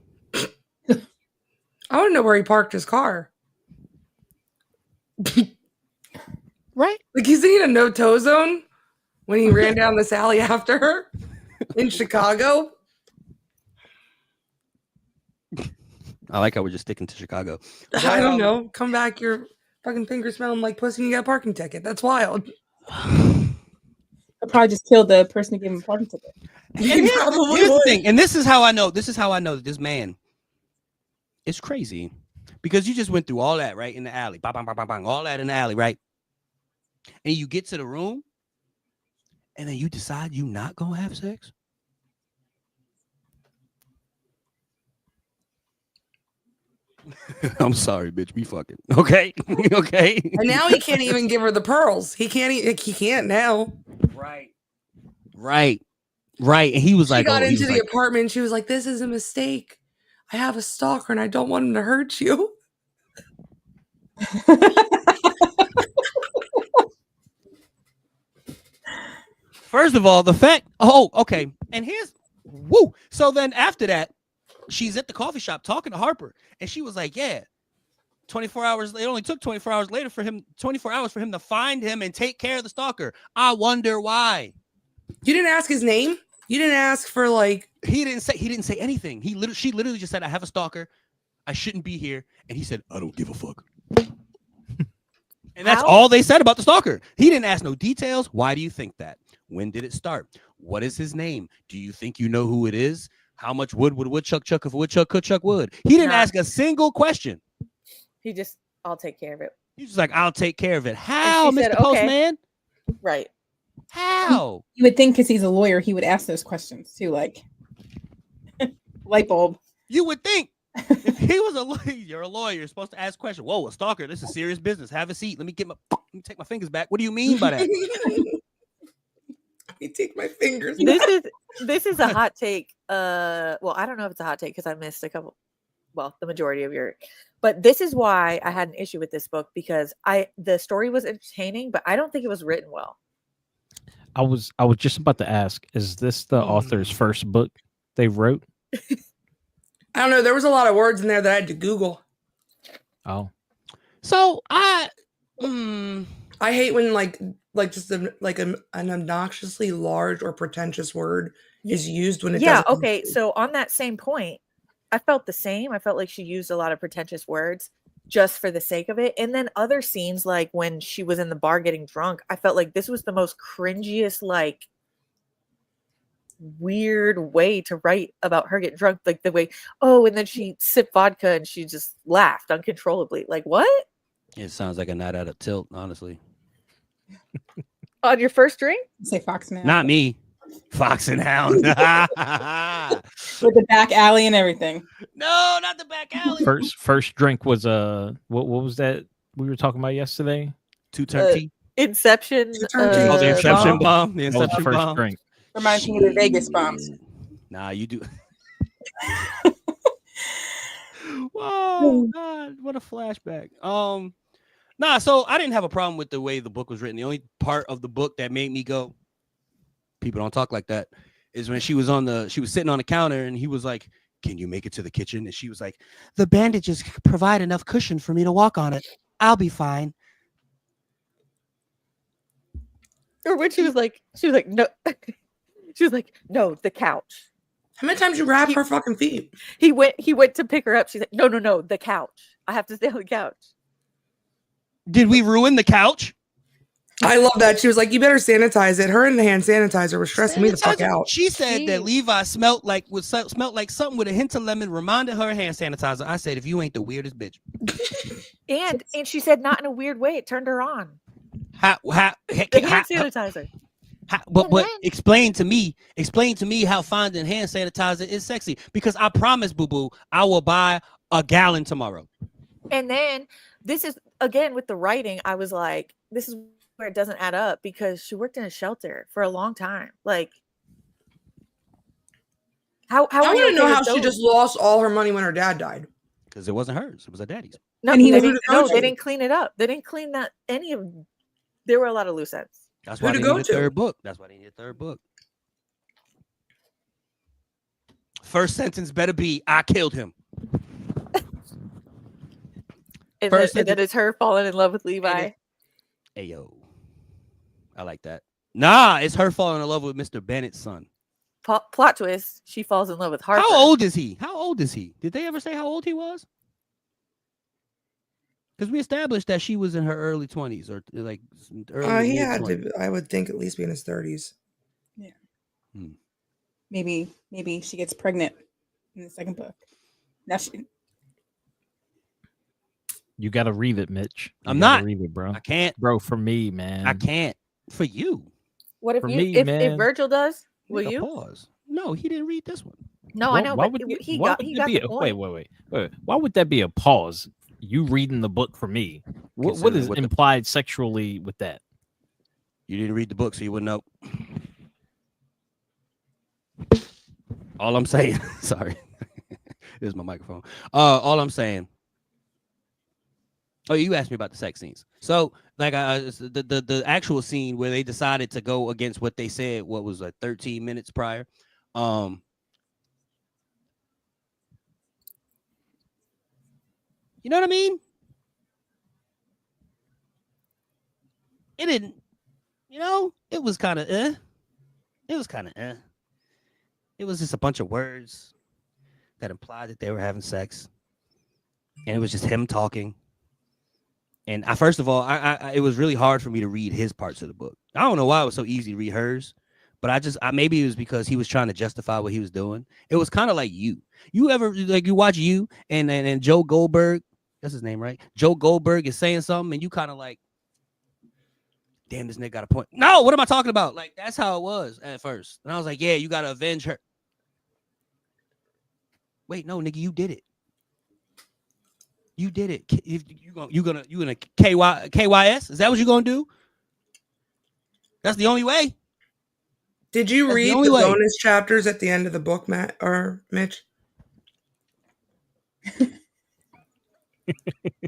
Speaker 2: I want to know where he parked his car.
Speaker 1: Right?
Speaker 2: Like he's in a no-tow zone when he ran down this alley after her in Chicago.
Speaker 1: I like how we're just sticking to Chicago.
Speaker 2: I don't know. Come back, your fucking finger smelling like pussy and you got a parking ticket. That's wild.
Speaker 5: I'll probably just kill the person who gave him a parking ticket.
Speaker 1: And here's the thing, and this is how I know that this man is crazy. Because you just went through all that, right? In the alley. Bang, bang, bang, bang, bang, all that in the alley, right? And you get to the room, and then you decide you're not gonna have sex. I'm sorry, bitch. We fucking okay. Okay.
Speaker 2: And now he can't even give her the pearls. He can't now.
Speaker 1: Right. And he was like,
Speaker 2: she got into the apartment. She was like, "This is a mistake. I have a stalker, and I don't want him to hurt you."
Speaker 1: First of all, the fact. Oh, okay. And here's woo. So then after that, she's at the coffee shop talking to Harper, and she was like, "Yeah, 24 hours. It only took 24 hours later for him. 24 hours for him to find him and take care of the stalker. I wonder why."
Speaker 2: You didn't ask his name? You didn't ask for like.
Speaker 1: He didn't say anything. She literally just said, I have a stalker. I shouldn't be here. And he said, I don't give a fuck. And that's all they said about the stalker. He didn't ask no details. Why do you think that? When did it start? What is his name? Do you think you know who it is? How much wood would woodchuck chuck if a woodchuck could chuck wood? He didn't ask a single question.
Speaker 7: He just, I'll take care of it.
Speaker 1: He's just like, I'll take care of it. How, Mr.
Speaker 7: Said,
Speaker 1: Postman?
Speaker 7: Right.
Speaker 1: How?
Speaker 5: You would think because he's a lawyer, he would ask those questions too, like light bulb.
Speaker 1: You would think. If he was a lawyer, you're a lawyer. You're supposed to ask questions. Whoa, a stalker. This is serious business. Have a seat. Let me take my fingers back. What do you mean by that?
Speaker 2: Let me take my fingers
Speaker 7: back. This is a hot take. Well, I don't know if it's a hot take because I missed the majority of your. But this is why I had an issue with this book, because the story was entertaining, but I don't think it was written well.
Speaker 3: I was just about to ask, is this the author's first book they wrote?
Speaker 2: I don't know. There was a lot of words in there that I had to Google.
Speaker 3: Oh.
Speaker 1: So I
Speaker 2: hate when like just an obnoxiously large or pretentious word is used when it doesn't.
Speaker 7: Okay. So on that same point, I felt the same. I felt like she used a lot of pretentious words just for the sake of it. And then other scenes, like when she was in the bar getting drunk, I felt like this was the most cringiest, like weird way to write about her getting drunk. Like the way, and then she sipped vodka and she just laughed uncontrollably. Like, what?
Speaker 1: It sounds like a night out of tilt, honestly.
Speaker 7: On your first drink?
Speaker 5: Say Fox and Hound.
Speaker 1: Not me. Fox and Hound.
Speaker 5: With the back alley and everything.
Speaker 1: No, not the back alley.
Speaker 3: First drink was what was that we were talking about yesterday?
Speaker 1: Two-turn
Speaker 7: Inception.
Speaker 1: The Inception bomb. The Inception
Speaker 3: first
Speaker 1: bomb.
Speaker 3: drink.
Speaker 5: Reminds me of the Vegas bombs.
Speaker 1: Nah, you do. Whoa, God, what a flashback. Nah, so I didn't have a problem with the way the book was written. The only part of the book that made me go, people don't talk like that, is when she was sitting on the counter and he was like, can you make it to the kitchen? And she was like, the bandages provide enough cushion for me to walk on it. I'll be fine.
Speaker 7: Or when she was like, no. She was like, no, the couch.
Speaker 2: How many times you grab her fucking feet?
Speaker 7: He went to pick her up. She's like, no, the couch. I have to stay on the couch.
Speaker 1: Did we ruin the couch?
Speaker 2: I love that. She was like, you better sanitize it. Her and the hand sanitizer was stressing me the fuck out.
Speaker 1: She said that Levi smelled like something with a hint of lemon, reminded her of hand sanitizer. I said, if you ain't the weirdest bitch.
Speaker 7: And she said not in a weird way. It turned her on.
Speaker 1: The
Speaker 7: hand sanitizer.
Speaker 1: But explain to me how finding hand sanitizer is sexy, because I promise, boo boo, I will buy a gallon tomorrow.
Speaker 7: And then this is again with the writing. I was like, this is where it doesn't add up, because she worked in a shelter for a long time. Like, how I
Speaker 2: want to know how she just lost all her money when her dad died.
Speaker 1: Because it wasn't hers; it was her daddy's.
Speaker 7: No, they didn't clean it up. They didn't clean that any of. There were a lot of loose ends.
Speaker 1: That's why they need a third book. That's why they need a third book. First sentence better be, I killed him.
Speaker 7: And then it's her falling in love with Levi.
Speaker 1: Hey, yo. I like that. Nah, it's her falling in love with Mr. Bennett's son.
Speaker 7: Plot twist, she falls in love with Harper.
Speaker 1: How old is he? Did they ever say how old he was? Because we established that she was in her early 20s or like early.
Speaker 2: He had to, I would think, at least be in his 30s.
Speaker 5: Yeah. Maybe she gets pregnant in the second book. Now
Speaker 3: you got to read it, Mitch.
Speaker 1: I'm not.
Speaker 3: Read it, bro.
Speaker 1: I can't.
Speaker 3: Bro, for me, man.
Speaker 1: I can't. For you.
Speaker 7: What if if Virgil does? Will you?
Speaker 1: Pause. No, he didn't read this one.
Speaker 7: No, I know, but he got the point.
Speaker 3: Wait. Why would that be a pause? You reading the book for me. What is implied sexually with that?
Speaker 1: You didn't read the book, so you wouldn't know. All I'm saying, sorry, this is my microphone. All I'm saying. Oh, you asked me about the sex scenes. So, like, the actual scene where they decided to go against what they said, what was 13 minutes prior. You know what I mean? It didn't, it was kind of It was kind of It was just a bunch of words that implied that they were having sex, and it was just him talking. And I, first of all, it was really hard for me to read his parts of the book. I don't know why it was so easy to read hers, but I maybe it was because he was trying to justify what he was doing. It was kind of like you. You ever like you watch you and Joe Goldberg, that's his name, right? Joe Goldberg is saying something, and you kind of like, damn, this nigga got a point. No, what am I talking about? Like that's how it was at first, and I was like, yeah, you gotta avenge her. Wait, no, nigga, you did it. You did it. If you gonna KYS? Is that what you gonna do? That's the only way.
Speaker 2: Did you
Speaker 1: That's the
Speaker 2: read
Speaker 1: only
Speaker 2: the
Speaker 1: way.
Speaker 2: bonus chapters at the end of the book, Matt or Mitch?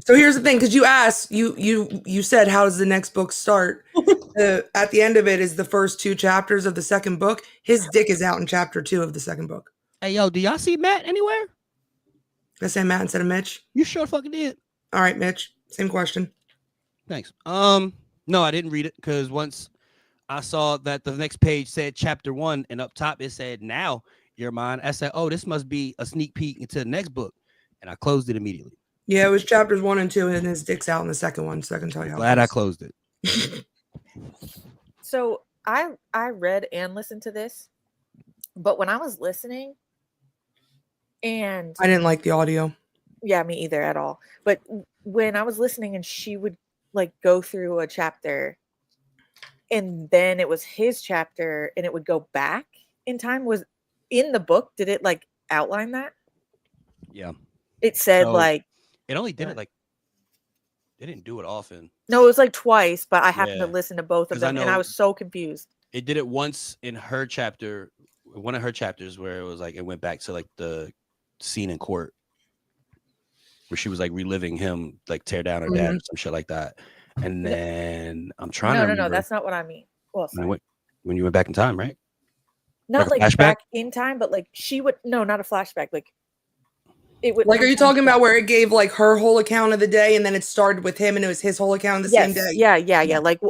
Speaker 2: So here's the thing, because you asked, you said, how does the next book start? At the end of it is the first 2 chapters of the second book. His dick is out in chapter 2 of the second book.
Speaker 1: Hey, yo, do y'all see Matt anywhere?
Speaker 2: Did I say Matt instead of Mitch?
Speaker 1: You sure fucking did.
Speaker 2: All right, Mitch. Same question.
Speaker 1: Thanks. No, I didn't read it because once I saw that the next page said chapter 1 and up top it said now you're mine, I said, oh, this must be a sneak peek into the next book, and I closed it immediately.
Speaker 2: Yeah, it was chapters 1 and 2, and his dick's out in the second one, so I can tell you how.
Speaker 1: Glad I closed it.
Speaker 7: So I read and listened to this, but when I was listening, and
Speaker 2: I didn't like the audio.
Speaker 7: yeah, me either at all. But when I was listening, and she would like go through a chapter, and then it was his chapter, and it would go back in time. Was in the book? Did it like outline that?
Speaker 1: Yeah.
Speaker 7: It said
Speaker 1: So,
Speaker 7: like
Speaker 1: it only did it like they didn't do it often.
Speaker 7: no, it was like twice, but I happened to
Speaker 1: Yeah.
Speaker 7: listen to both of
Speaker 1: 'Cause I
Speaker 7: them, and I
Speaker 1: know-
Speaker 7: was so confused.
Speaker 1: It did it once in her chapter, one of her chapters where it was like it went back to like the scene in court where she was like reliving him like tear down her dad or some shit like that. And then I'm trying to
Speaker 7: No,
Speaker 1: remember
Speaker 7: that's not what I mean. Well, sorry.
Speaker 1: when you went back in time, right?
Speaker 7: Not
Speaker 1: like
Speaker 7: like
Speaker 1: a flashback?
Speaker 7: back in time, but like she would not a flashback. Like it would.
Speaker 2: Like, are you talking about where it gave like her whole account of the day, and then it started with him, and it was his whole account of the same day?
Speaker 7: Yeah. Like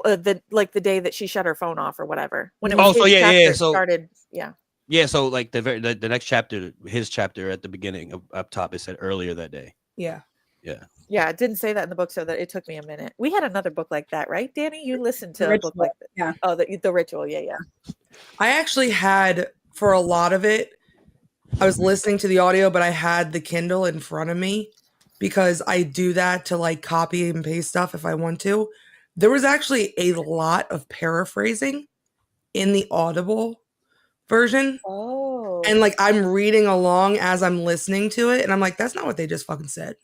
Speaker 7: the day that she shut her phone off or whatever. When it was
Speaker 1: so
Speaker 7: his
Speaker 1: yeah,
Speaker 7: chapter,
Speaker 1: yeah.
Speaker 7: it
Speaker 1: So
Speaker 7: started. Yeah.
Speaker 1: yeah, so like the next chapter, his chapter at the beginning up top, it said earlier that day.
Speaker 2: Yeah.
Speaker 1: Yeah.
Speaker 7: Yeah, it didn't say that in the book, so that it took me a minute. We had another book like that, right, Danny? You listened to
Speaker 5: The
Speaker 7: a book
Speaker 5: Ritual,
Speaker 7: like that.
Speaker 5: yeah.
Speaker 7: Oh, the ritual. Yeah.
Speaker 2: I actually had, for a lot of it, I was listening to the audio, but I had the Kindle in front of me because I do that to like copy and paste stuff if I want to. There was actually a lot of paraphrasing in the Audible version.
Speaker 7: Oh.
Speaker 2: And like I'm reading along as I'm listening to it, and I'm like, that's not what they just fucking said.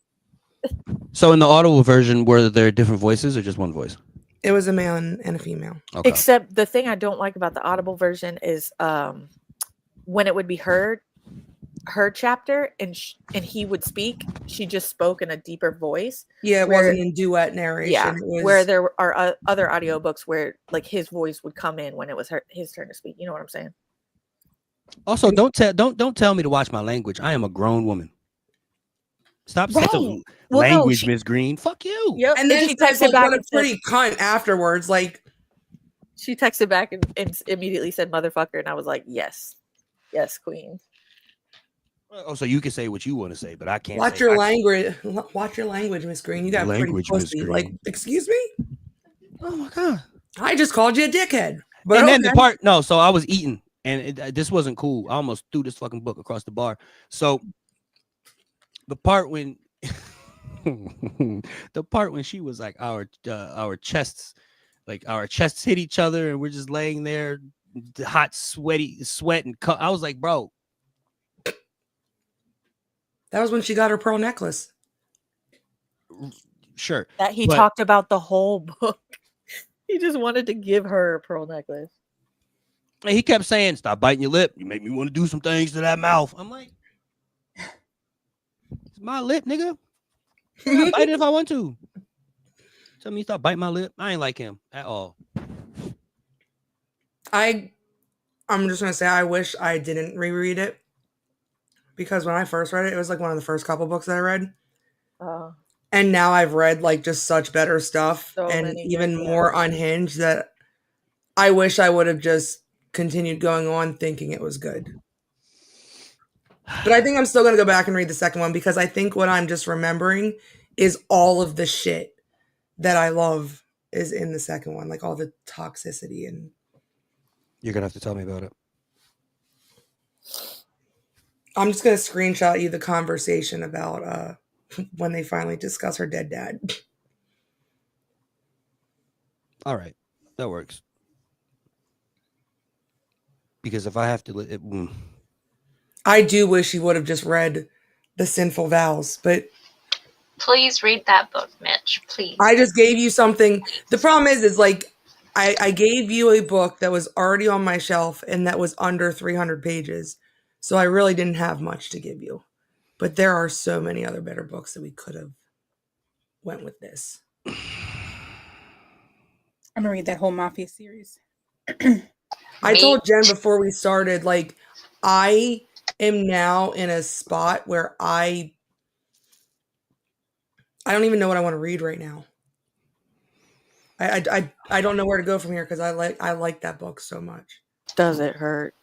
Speaker 1: So in the Audible version, were there different voices or just one voice?
Speaker 2: It was a male and a female.
Speaker 1: Okay.
Speaker 7: Except the thing I don't like about the Audible version is when it would be her chapter and he would speak, she just spoke in a deeper voice.
Speaker 2: Yeah, it wasn't in duet narration.
Speaker 7: Yeah,
Speaker 2: It was,
Speaker 7: where there are other audiobooks where like his voice would come in when it was his turn to speak. You know what I'm saying?
Speaker 1: Also, don't tell me to watch my language. I am a grown woman. Stop
Speaker 7: Right.
Speaker 1: saying
Speaker 7: Well, no,
Speaker 1: language,
Speaker 7: she-
Speaker 1: Miss Green. Fuck you.
Speaker 7: Yep.
Speaker 2: and then
Speaker 7: she
Speaker 2: she says
Speaker 7: texted
Speaker 2: like,
Speaker 7: back
Speaker 2: what a
Speaker 7: and said,
Speaker 2: pretty cunt afterwards. Like,
Speaker 7: she texted back and immediately said motherfucker, and I was like, yes, queen.
Speaker 1: Oh, so you can say what you want to say, but I can't.
Speaker 2: watch your language. Watch your language, Miss Green. You got pretty
Speaker 1: Language, Miss
Speaker 2: pussy.
Speaker 1: Green.
Speaker 2: Like, excuse me?
Speaker 1: Oh my god.
Speaker 2: I just called you a dickhead. But
Speaker 1: And then the
Speaker 2: okay.
Speaker 1: part, no, so I was eating and this wasn't cool. I almost threw this fucking book across the bar. So the part when she was like our chests hit each other and we're just laying there, hot, sweat and I was like, bro.
Speaker 2: That was when she got her pearl necklace.
Speaker 1: Sure.
Speaker 7: That he
Speaker 1: But-
Speaker 7: talked about the whole book. He just wanted to give her a pearl necklace.
Speaker 1: And he kept saying, stop biting your lip. You make me want to do some things to that mouth. I'm like, it's my lip, nigga. I'll bite it if I want to. Tell me stop biting my lip. I ain't like him at all.
Speaker 2: I'm just gonna say I wish I didn't reread it because when I first read it, it was like one of the first couple books that I read. And now I've read like just such better stuff
Speaker 7: So
Speaker 2: and
Speaker 7: many
Speaker 2: even
Speaker 7: good,
Speaker 2: more unhinged that I wish I would have just continued going on thinking it was good. But I think I'm still going to go back and read the second one because I think what I'm just remembering is all of the shit that I love is in the second one, like all the toxicity. And
Speaker 1: You're gonna have to tell me about it.
Speaker 2: I'm just going to screenshot you the conversation about when they finally discuss her dead dad.
Speaker 1: All right, that works. Because if I have to,
Speaker 2: I do wish you would have just read The Sinful Vows, but
Speaker 6: Please read that book, Mitch. Please.
Speaker 2: I just gave you something. The problem is like I gave you a book that was already on my shelf and that was under 300 pages. So I really didn't have much to give you. But there are so many other better books that we could have went with this.
Speaker 5: I'm gonna read that whole Mafia series.
Speaker 2: I told Jen before we started, like, I am now in a spot where I don't even know what I want to read right now. I don't know where to go from here because I like that book so much.
Speaker 7: Does it hurt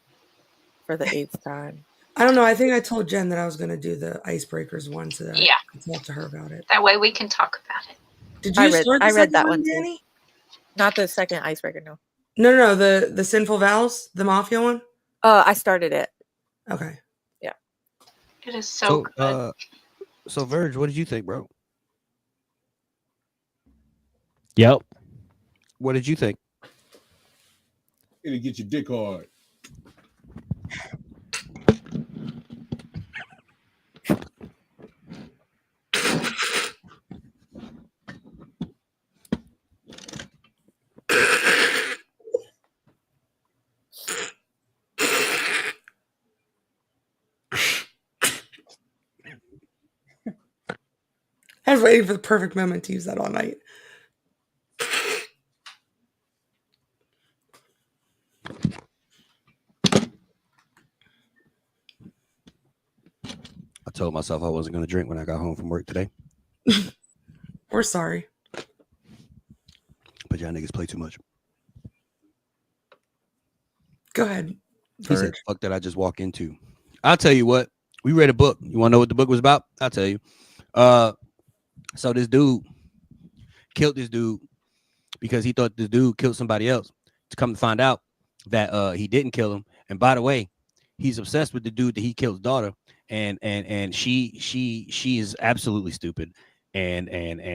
Speaker 7: for the 8th time?
Speaker 2: I don't know. I think I told Jen that I was going to do the Icebreakers one so that
Speaker 6: Yeah.
Speaker 2: I could talk to her about it.
Speaker 6: That way we can talk about it.
Speaker 2: Did you start the
Speaker 7: I read
Speaker 2: second
Speaker 7: that one too.
Speaker 2: Danny?
Speaker 7: Not the second icebreaker, no.
Speaker 2: No, the Sinful Vows, the Mafia one?
Speaker 7: I started it.
Speaker 2: Okay.
Speaker 6: It is so good.
Speaker 1: So Verge, what did you think, bro?
Speaker 3: Yep.
Speaker 1: What did you think?
Speaker 8: It'll get your dick hard.
Speaker 2: I was waiting for the perfect moment to use that all night.
Speaker 1: I told myself I wasn't going to drink when I got home from work today,
Speaker 2: We're sorry.
Speaker 1: but y'all niggas play too much.
Speaker 2: Go ahead.
Speaker 1: He said,
Speaker 2: Verge.
Speaker 1: "Fuck that! I just walk into." I'll tell you what. We read a book. You want to know what the book was about? I'll tell you. So this dude killed this dude because he thought this dude killed somebody else. To come to find out that he didn't kill him. And by the way, he's obsessed with the dude that he killed his daughter. And she is absolutely stupid. And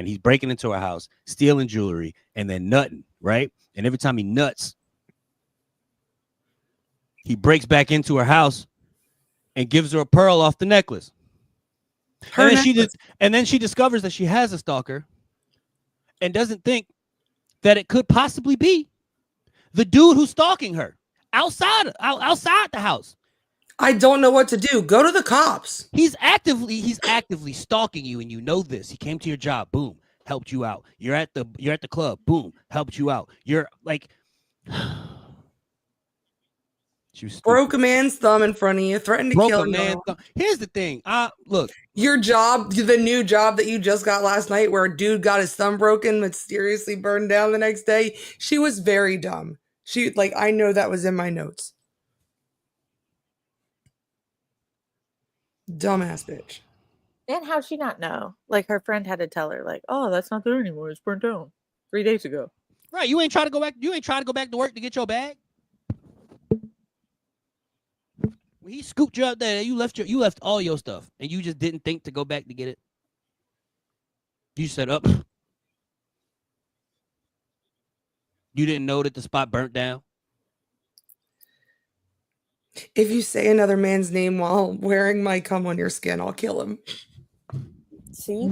Speaker 1: he's breaking into her house, stealing jewelry, and then nutting, right? And every time he nuts, he breaks back into her house and gives her a pearl off the necklace. And then she discovers that she has a stalker and doesn't think that it could possibly be the dude who's stalking her outside the house.
Speaker 2: I don't know what to do. Go to the cops.
Speaker 1: He's actively stalking you, and you know this. He came to your job, boom, helped you out. You're at the club, boom, helped you out. You're like she was
Speaker 2: Broke a man's thumb in front of you, threatened to kill him.
Speaker 1: Here's the thing. Look,
Speaker 2: your job, the new job that you just got last night, where a dude got his thumb broken, mysteriously burned down the next day. She was very dumb. I know that was in my notes. Dumbass bitch.
Speaker 7: And how'd she not know? Like, her friend had to tell her, like, oh, that's not there anymore. It's burnt down 3 days ago.
Speaker 1: right? You ain't trying to go back. You ain't trying to go back to work to get your bag. When he scooped you out there, you left all your stuff, and you just didn't think to go back to get it. You set up. You didn't know that the spot burnt down.
Speaker 2: If you say another man's name while wearing my cum on your skin, I'll kill him.
Speaker 7: See?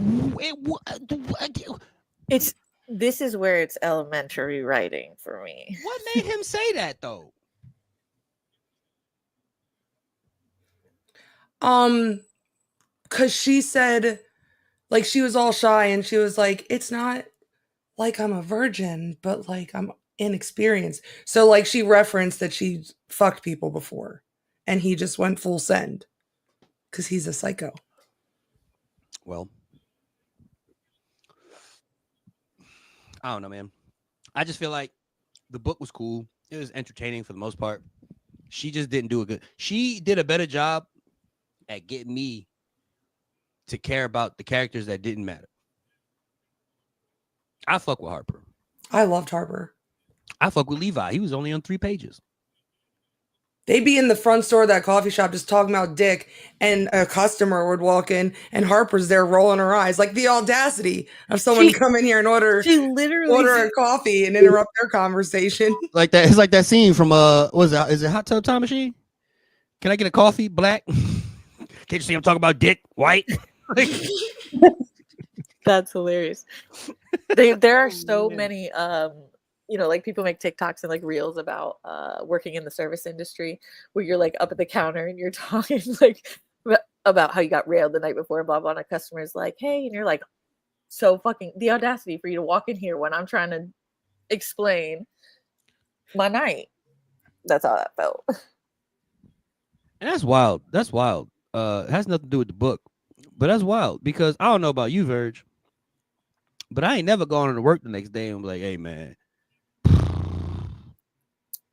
Speaker 7: This is where it's elementary writing for me.
Speaker 1: What made him say that though?
Speaker 2: Because she said, like, she was all shy and she was like, it's not like I'm a virgin, but like I'm inexperienced. So like she referenced that she fucked people before and he just went full send because he's a psycho.
Speaker 1: Well, I don't know, man. I just feel like the book was cool. It was entertaining for the most part. She just didn't do a good. She did a better job at getting me to care about the characters that didn't matter. I fuck with Harper.
Speaker 2: I loved Harper.
Speaker 1: I fuck with Levi. He was only on 3 pages.
Speaker 2: They'd be in the front store of that coffee shop just talking about dick, and a customer would walk in, and Harper's there rolling her eyes. Like the audacity of someone to come in here and order a coffee and interrupt their conversation.
Speaker 1: Like that. It's like that scene from is it Hot Tub Time Machine? Can I get a coffee, black? Can't you see I'm talking about dick, white?
Speaker 7: That's hilarious. There are so many like people make TikToks and like reels about working in the service industry where you're like up at the counter and you're talking like about how you got railed the night before and blah blah, and a customer's like, hey, and you're like, so fucking the audacity for you to walk in here when I'm trying to explain my night. That's how that felt.
Speaker 1: And that's wild. That's wild. It has nothing to do with the book, but that's wild because I don't know about you, Verge, but I ain't never gone to work the next day and be like, hey man,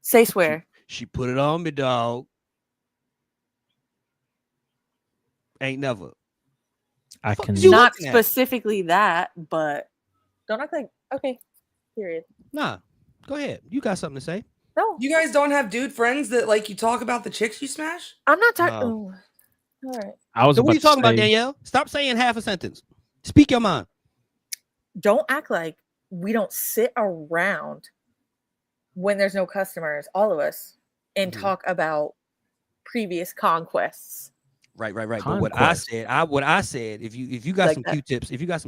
Speaker 7: Say swear.
Speaker 1: she put it on me, dog. Ain't never.
Speaker 3: I
Speaker 1: Fuck
Speaker 3: can
Speaker 1: is you
Speaker 7: Not
Speaker 1: looking at?
Speaker 7: specifically that, but don't act like okay. Period.
Speaker 1: Nah, go ahead. You got something to say?
Speaker 7: No,
Speaker 2: You guys don't have dude friends that like you talk about the chicks you smash?
Speaker 7: I'm not talking.
Speaker 1: No.
Speaker 7: All right.
Speaker 3: I was
Speaker 1: So what are you
Speaker 3: about to
Speaker 1: talking about,
Speaker 3: say-
Speaker 1: Danielle? Stop saying half a sentence. Speak your mind.
Speaker 7: Don't act like we don't sit around when there's no customers, all of us, and
Speaker 1: Mhm.
Speaker 7: talk about previous conquests.
Speaker 1: Right. But what I
Speaker 3: Conquest.
Speaker 1: said, if you got
Speaker 7: Like
Speaker 1: some
Speaker 7: that.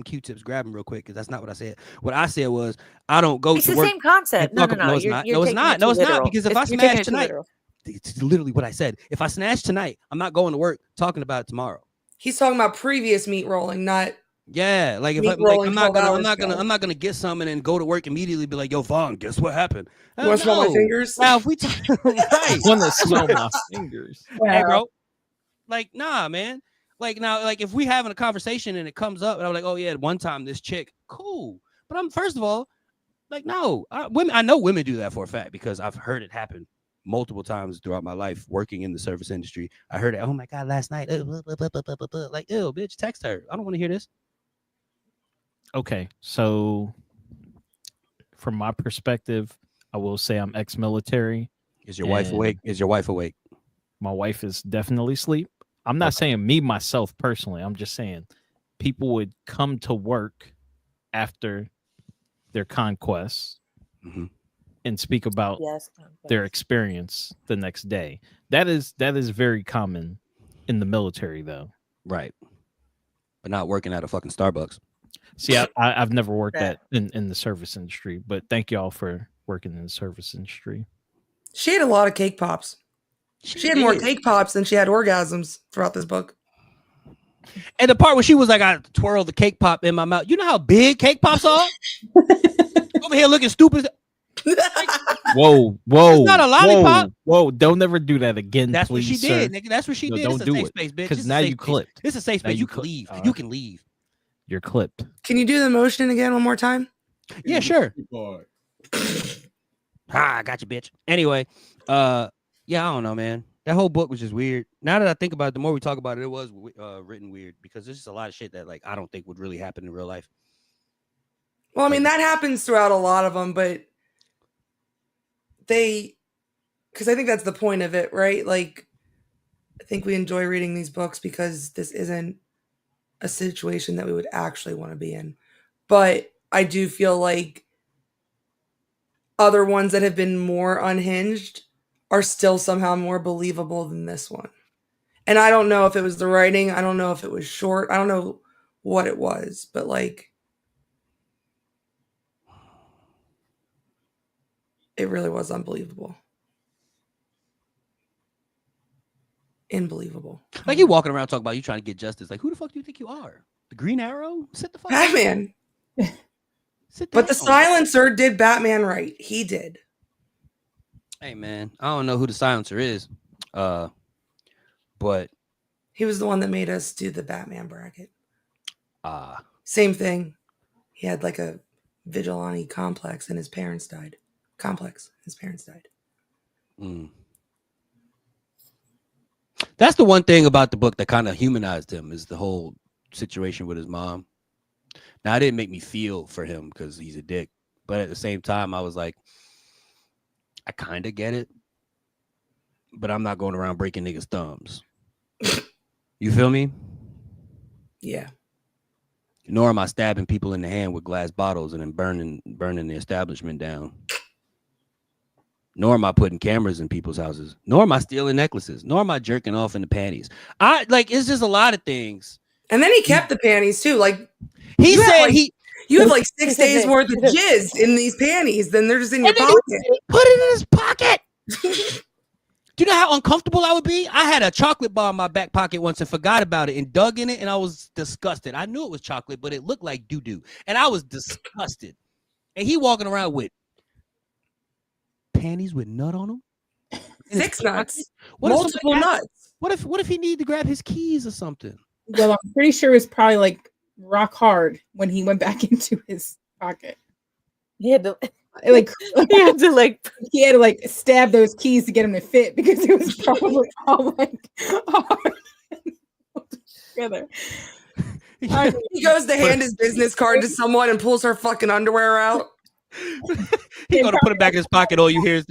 Speaker 1: Q-tips, grab them real quick because that's not what I said. What I said was I don't go
Speaker 7: It's
Speaker 1: to
Speaker 7: the
Speaker 1: work.
Speaker 7: same concept.
Speaker 1: and
Speaker 7: No,
Speaker 1: talk-
Speaker 7: no.
Speaker 1: no, it's
Speaker 7: You're
Speaker 1: not.
Speaker 7: you're
Speaker 1: No, it's
Speaker 7: taking
Speaker 1: not.
Speaker 7: it
Speaker 1: No,
Speaker 7: too
Speaker 1: it's not.
Speaker 7: literal.
Speaker 1: Because if I
Speaker 7: You're taking
Speaker 1: smash
Speaker 7: it too
Speaker 1: tonight,
Speaker 7: literal.
Speaker 1: it's literally what I said. If I snatch tonight, I'm not going to work talking about it tomorrow.
Speaker 2: He's talking about previous meat rolling, not
Speaker 1: Yeah, like if
Speaker 2: meat
Speaker 1: I'm
Speaker 2: rolling 12 hours
Speaker 1: I'm
Speaker 2: ago.
Speaker 1: not gonna get some and then go to work immediately. Be like, yo, Vaughn, guess what happened?
Speaker 2: You want to smell my
Speaker 1: No.
Speaker 2: fingers?
Speaker 1: Now if we talk, right,
Speaker 3: want to smell my fingers.
Speaker 1: hey, bro, like, nah, man. Like now, like if we having a conversation and it comes up and I'm like, oh yeah, one time this chick, cool. But I'm first of all, like, no, women. I know women do that for a fact because I've heard it happen multiple times throughout my life working in the service industry. I heard it. Oh my god, last night, like, ew, bitch, text her. I don't want to hear this.
Speaker 3: Okay, so from my perspective, I will say I'm ex-military.
Speaker 1: Is your wife
Speaker 3: And-
Speaker 1: awake? Is your wife awake?
Speaker 3: My wife is definitely asleep. I'm not saying me myself personally. I'm just saying people would come to work after their conquests
Speaker 1: Mhm.
Speaker 3: and speak about
Speaker 7: Yes.
Speaker 3: their experience the next day. That is very common in the military, though.
Speaker 1: Right. But not working at a fucking Starbucks.
Speaker 3: See, I've never worked
Speaker 7: Yeah.
Speaker 3: in the service industry, but thank y'all for working in the service industry.
Speaker 2: She had a lot of cake pops. She had more
Speaker 1: did.
Speaker 2: cake pops than she had orgasms throughout this book.
Speaker 1: And the part where she was like, I twirled the cake pop in my mouth. You know how big cake pops are? Over here looking stupid.
Speaker 3: Whoa!
Speaker 1: It's not a lollipop.
Speaker 3: Whoa! Don't ever do that again,
Speaker 1: That's
Speaker 3: please,
Speaker 1: what she
Speaker 3: sir.
Speaker 1: did, nigga. That's what she
Speaker 3: No,
Speaker 1: did.
Speaker 3: don't
Speaker 1: It's a
Speaker 3: do
Speaker 1: safe
Speaker 3: it,
Speaker 1: space, bitch.
Speaker 3: because
Speaker 1: It's a
Speaker 3: now
Speaker 1: safe
Speaker 3: you
Speaker 1: space.
Speaker 3: clipped.
Speaker 1: It's a safe
Speaker 3: Now
Speaker 1: space.
Speaker 3: you
Speaker 1: You can
Speaker 3: clip-
Speaker 1: leave.
Speaker 3: all
Speaker 1: You
Speaker 3: right.
Speaker 1: can leave.
Speaker 3: You're clipped.
Speaker 2: Can you do the motion again one more time?
Speaker 1: Yeah, sure.
Speaker 8: Card.
Speaker 1: I got you, bitch. Anyway, yeah, I don't know, man. That whole book was just weird. Now that I think about it, the more we talk about it, it was written weird because there's just a lot of shit that like I don't think would really happen in real life.
Speaker 2: Well, I mean, that happens throughout a lot of them, but because I think that's the point of it, right? Like, I think we enjoy reading these books because this isn't a situation that we would actually want to be in. But I do feel like other ones that have been more unhinged are still somehow more believable than this one. And I don't know if it was the writing. I don't know if it was short. I don't know what it was, but like, it really was unbelievable. Unbelievable.
Speaker 1: Like you walking around talking about you trying to get justice. Like who the fuck do you think you are? The Green Arrow? Sit the fuck down.
Speaker 2: Batman.
Speaker 1: Sit
Speaker 2: But the
Speaker 1: down.
Speaker 2: silencer did Batman right. He did.
Speaker 1: Hey man, I don't know who the silencer is. But
Speaker 2: He was the one that made us do the Batman bracket.
Speaker 1: uh
Speaker 2: Same thing. He had like a vigilante complex and his parents died. His parents died.
Speaker 1: Thank That's the one thing about the book that kind of humanized him is the whole situation with his mom. Now, it didn't make me feel for him because he's a dick, but at the same time, I was like, I kind of get it, but I'm not going around breaking niggas' thumbs. You feel me?
Speaker 2: Yeah.
Speaker 1: Nor am I stabbing people in the hand with glass bottles and then burning the establishment down. Nor am I putting cameras in people's houses. Nor am I stealing necklaces. Nor am I jerking off in the panties. It's just a lot of things.
Speaker 2: And then he kept the panties too. Like
Speaker 1: He
Speaker 2: you have,
Speaker 1: said
Speaker 2: like,
Speaker 1: he
Speaker 2: you have like 6 days worth of jizz in these panties. Then they're just in your pocket.
Speaker 1: Put it in his pocket. Do you know how uncomfortable I would be? I had a chocolate bar in my back pocket once and forgot about it and dug in it, and I was disgusted. I knew it was chocolate, but it looked like doo-doo, and I was disgusted. And he walking around with panties with nut on them?
Speaker 2: 6 nuts.
Speaker 1: What
Speaker 2: Multiple nuts.
Speaker 1: What if he needed to grab his keys or something?
Speaker 5: Well, I'm pretty sure it was probably like rock hard when he went back into his pocket.
Speaker 7: He had to
Speaker 5: Like
Speaker 7: he had to like
Speaker 5: stab those keys to get them to fit because it was probably all like hard together.
Speaker 2: He goes to hand his business card to someone and pulls her fucking underwear out.
Speaker 1: He gonna put it back in his pocket. All you hear is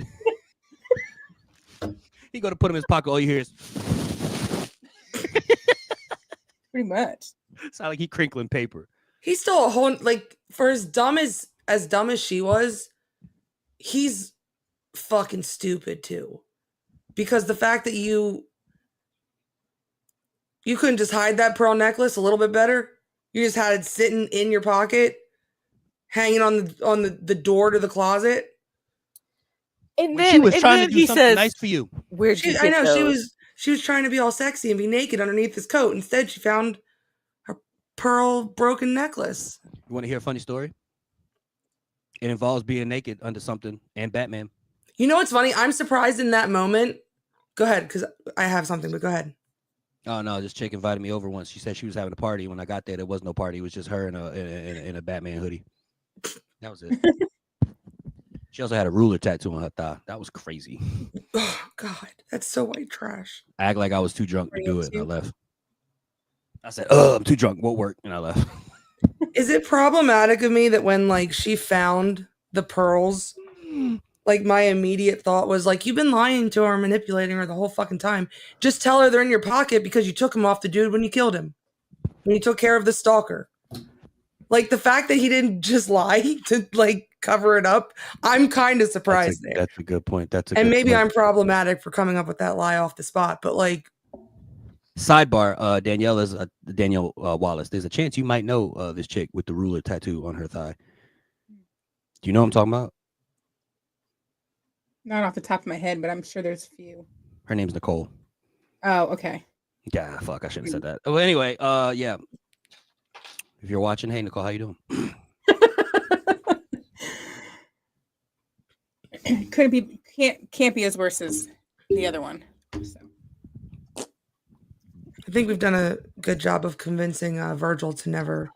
Speaker 1: he gonna put him in his pocket. All you hear is
Speaker 5: Pretty much.
Speaker 1: sound like he crinkling paper.
Speaker 2: He's still a whole like for as dumb as she was, he's fucking stupid too. Because the fact that you couldn't just hide that pearl necklace a little bit better. You just had it sitting in your pocket, hanging on the door to the closet.
Speaker 7: And
Speaker 1: When
Speaker 7: then
Speaker 1: she was trying
Speaker 7: then
Speaker 1: to do
Speaker 7: he
Speaker 1: something
Speaker 7: says,
Speaker 1: nice for you.
Speaker 7: "Where'd you
Speaker 2: I
Speaker 7: get
Speaker 2: know
Speaker 7: those?"
Speaker 2: she was trying to be all sexy and be naked underneath his coat. Instead, she found her pearl broken necklace.
Speaker 1: You want to hear a funny story? It involves being naked under something and Batman.
Speaker 2: You know what's funny? I'm surprised in that moment. Go ahead, because I have something, but go ahead.
Speaker 1: Oh no, this chick invited me over once. She said she was having a party. When I got there was no party. It was just her in a Batman hoodie. That was it. She also had a ruler tattoo on her thigh. That was crazy.
Speaker 2: Oh God, that's so white trash.
Speaker 1: I act like I was too drunk to do it, and I left. I said, "Oh, I'm too drunk. Won't work," and I left.
Speaker 2: Is it problematic of me that when like she found the pearls, like my immediate thought was like, you've been lying to her, manipulating her the whole fucking time. Just tell her they're in your pocket because you took them off the dude when you killed him. When you took care of the stalker. Like the fact that he didn't just lie to like cover it up, I'm kind of surprised there.
Speaker 1: That's a good point.
Speaker 2: And maybe I'm problematic for coming up with that lie off the spot, but like
Speaker 1: sidebar. Danielle Wallace. There's a chance you might know this chick with the ruler tattoo on her thigh. Do you know what I'm talking about?
Speaker 5: Not off the top of my head, but I'm sure there's a few.
Speaker 1: Her name's Nicole.
Speaker 5: Oh, okay.
Speaker 1: Yeah, fuck. I shouldn't have said that. Oh, anyway, yeah. If you're watching, hey Nicole, how you doing?
Speaker 5: Can't be as worse as the other one. So.
Speaker 2: I think we've done a good job of convincing Virgil to never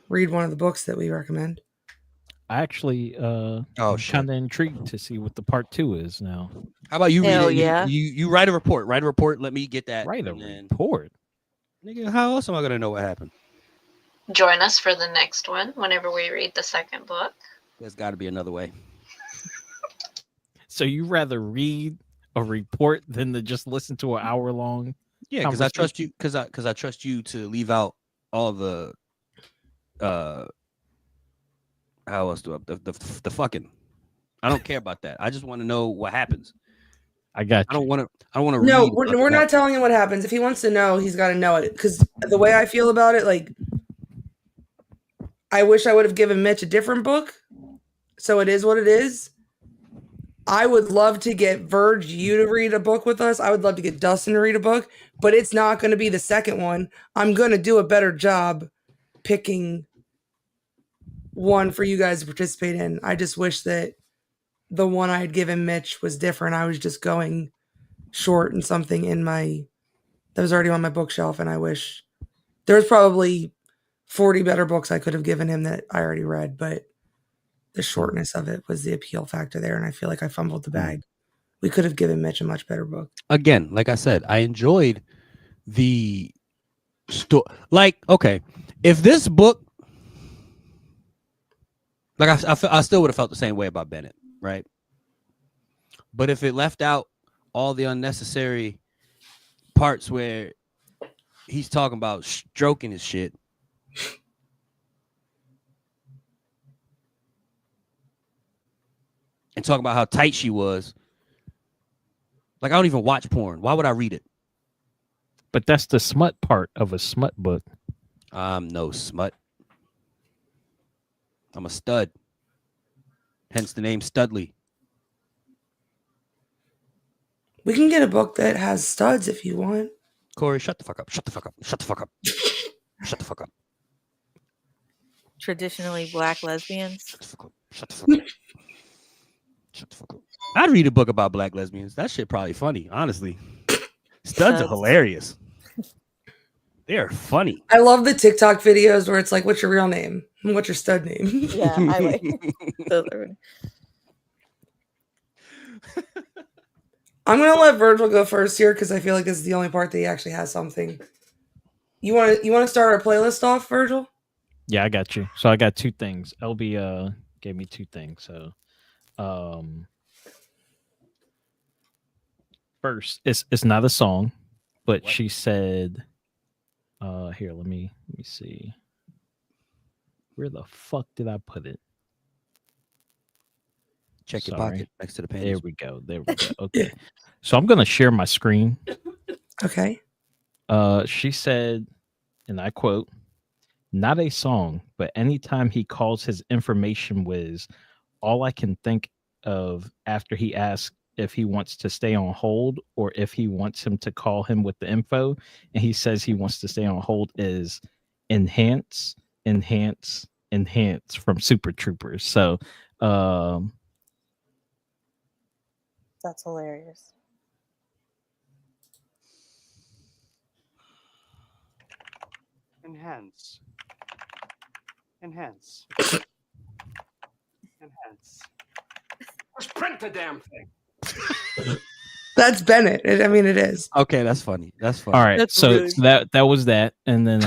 Speaker 2: read one of the books that we recommend.
Speaker 3: I actually kind of intrigued to see what the part 2 is now.
Speaker 1: How about you read
Speaker 7: Hell
Speaker 1: it?
Speaker 7: yeah.
Speaker 1: You write a report. Write a report. Let me get that.
Speaker 3: Write a
Speaker 1: and
Speaker 3: report.
Speaker 1: Nigga, how else am I gonna know what happened?
Speaker 6: Join us for the next one whenever we read the second book.
Speaker 1: There's got to be another way.
Speaker 3: So you rather read a report than to just listen to an hour long?
Speaker 1: Yeah, because I trust you. Because I trust you to leave out all the how else do I the fucking. I don't care about that. I just want to know what happens.
Speaker 3: I got you.
Speaker 1: I don't want to.
Speaker 2: No, we're not telling him what happens. If he wants to know, he's got to know it. Because the way I feel about it, like, I wish I would have given Mitch a different book. So it is what it is. I would love to get Verge, you to read a book with us. I would love to get Dustin to read a book, but it's not going to be the second one. I'm going to do a better job picking one for you guys to participate in. I just wish that the one I had given Mitch was different. I was just going short and something that was already on my bookshelf, and I wish there was probably 40 better books I could have given him that I already read, but the shortness of it was the appeal factor there, and I feel like I fumbled the bag. We could have given Mitch a much better book.
Speaker 1: Again, like I said, I enjoyed the story. Like, okay, if this book, like I still would have felt the same way about Bennett, right? But if it left out all the unnecessary parts where he's talking about stroking his shit, and talking about how tight she was, like I don't even watch porn. Why would I read it?
Speaker 3: But that's the smut part of a smut book.
Speaker 1: I'm no smut. I'm a stud. Hence the name Studley.
Speaker 2: We can get a book that has studs if you want.
Speaker 1: Corey, shut the fuck up. Shut the fuck up. Shut the fuck up. Shut the fuck up.
Speaker 7: Traditionally black lesbians.
Speaker 1: Shut the fuck up. Shut the fuck up. Shut the fuck up. I'd read a book about black lesbians. That shit probably funny, honestly. Studs are hilarious. They are funny.
Speaker 2: I love the TikTok videos where it's like, what's your real name? What's your stud name?
Speaker 7: Yeah, I like those are...
Speaker 2: I'm gonna let Virgil go first here because I feel like this is the only part that he actually has something. You want to start our playlist off, Virgil?
Speaker 3: Yeah, I got you. So I got two things. LB gave me two things. So first, it's not a song, but she said here, let me see. Where the fuck did I put it?
Speaker 1: Check your
Speaker 3: Sorry.
Speaker 1: pocket next to the
Speaker 3: There
Speaker 1: panties.
Speaker 3: we go. There we go. Okay. So I'm gonna share my screen.
Speaker 2: Okay.
Speaker 3: She said, and I quote, "Not a song, but anytime he calls his information whiz, all I can think of after he asks if he wants to stay on hold or if he wants him to call him with the info, and he says he wants to stay on hold is enhance, enhance, enhance from Super Troopers." So
Speaker 7: That's hilarious.
Speaker 9: Enhance. Enhance. Enhance. Just print the damn thing.
Speaker 2: That's Bennett. I mean, it is.
Speaker 1: Okay, that's funny. That's funny.
Speaker 3: all right,
Speaker 7: That's
Speaker 3: so
Speaker 7: really-
Speaker 3: that was that, and then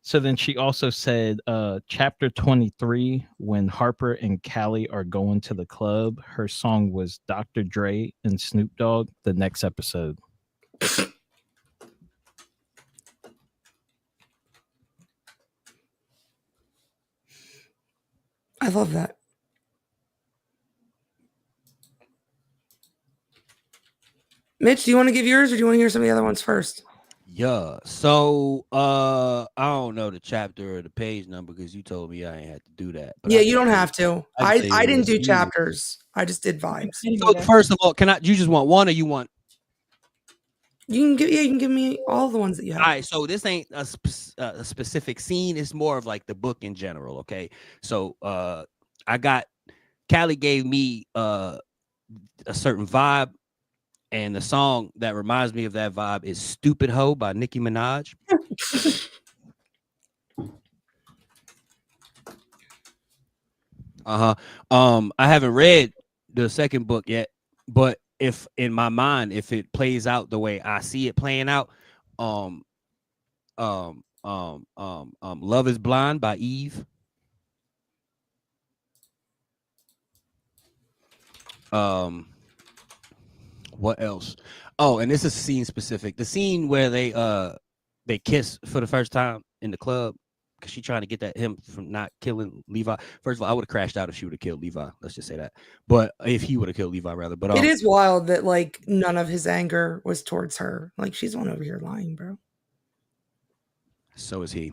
Speaker 3: so then she also said chapter 23, when Harper and Callie are going to the club, her song was Dr. Dre and Snoop Dogg, the next episode.
Speaker 2: I love that. Mitch, do you want to give yours or do you want to hear some of the other ones first?
Speaker 1: Yeah. So I don't know the chapter or the page number because you told me I ain't had to do that. But
Speaker 2: Yeah,
Speaker 1: I
Speaker 2: you
Speaker 1: can
Speaker 2: don't
Speaker 1: tell
Speaker 2: have to.
Speaker 1: I can tell
Speaker 2: I
Speaker 1: you
Speaker 2: didn't
Speaker 1: what
Speaker 2: do
Speaker 1: it is.
Speaker 2: chapters. I just did vibes.
Speaker 5: I didn't
Speaker 1: So
Speaker 5: either.
Speaker 1: first of all, you just want one or you want?
Speaker 2: You can give me all the ones that you
Speaker 1: All
Speaker 2: have.
Speaker 1: right. So this ain't a specific scene. It's more of like the book in general. Okay. So I got Callie gave me a certain vibe. And the song that reminds me of that vibe is Stupid Ho by Nicki Minaj. I haven't read the second book yet, but if in my mind, if it plays out the way I see it playing out, Love is Blind by Eve. What else? Oh, and this is scene specific. The scene where they kiss for the first time in the club because she's trying to get him from not killing Levi. First of all, I would have crashed out if she would have killed Levi. Let's just say that. But if he would have killed Levi, rather. But
Speaker 2: It is wild that like none of his anger was towards her. Like she's the one over here lying, bro.
Speaker 1: So is he.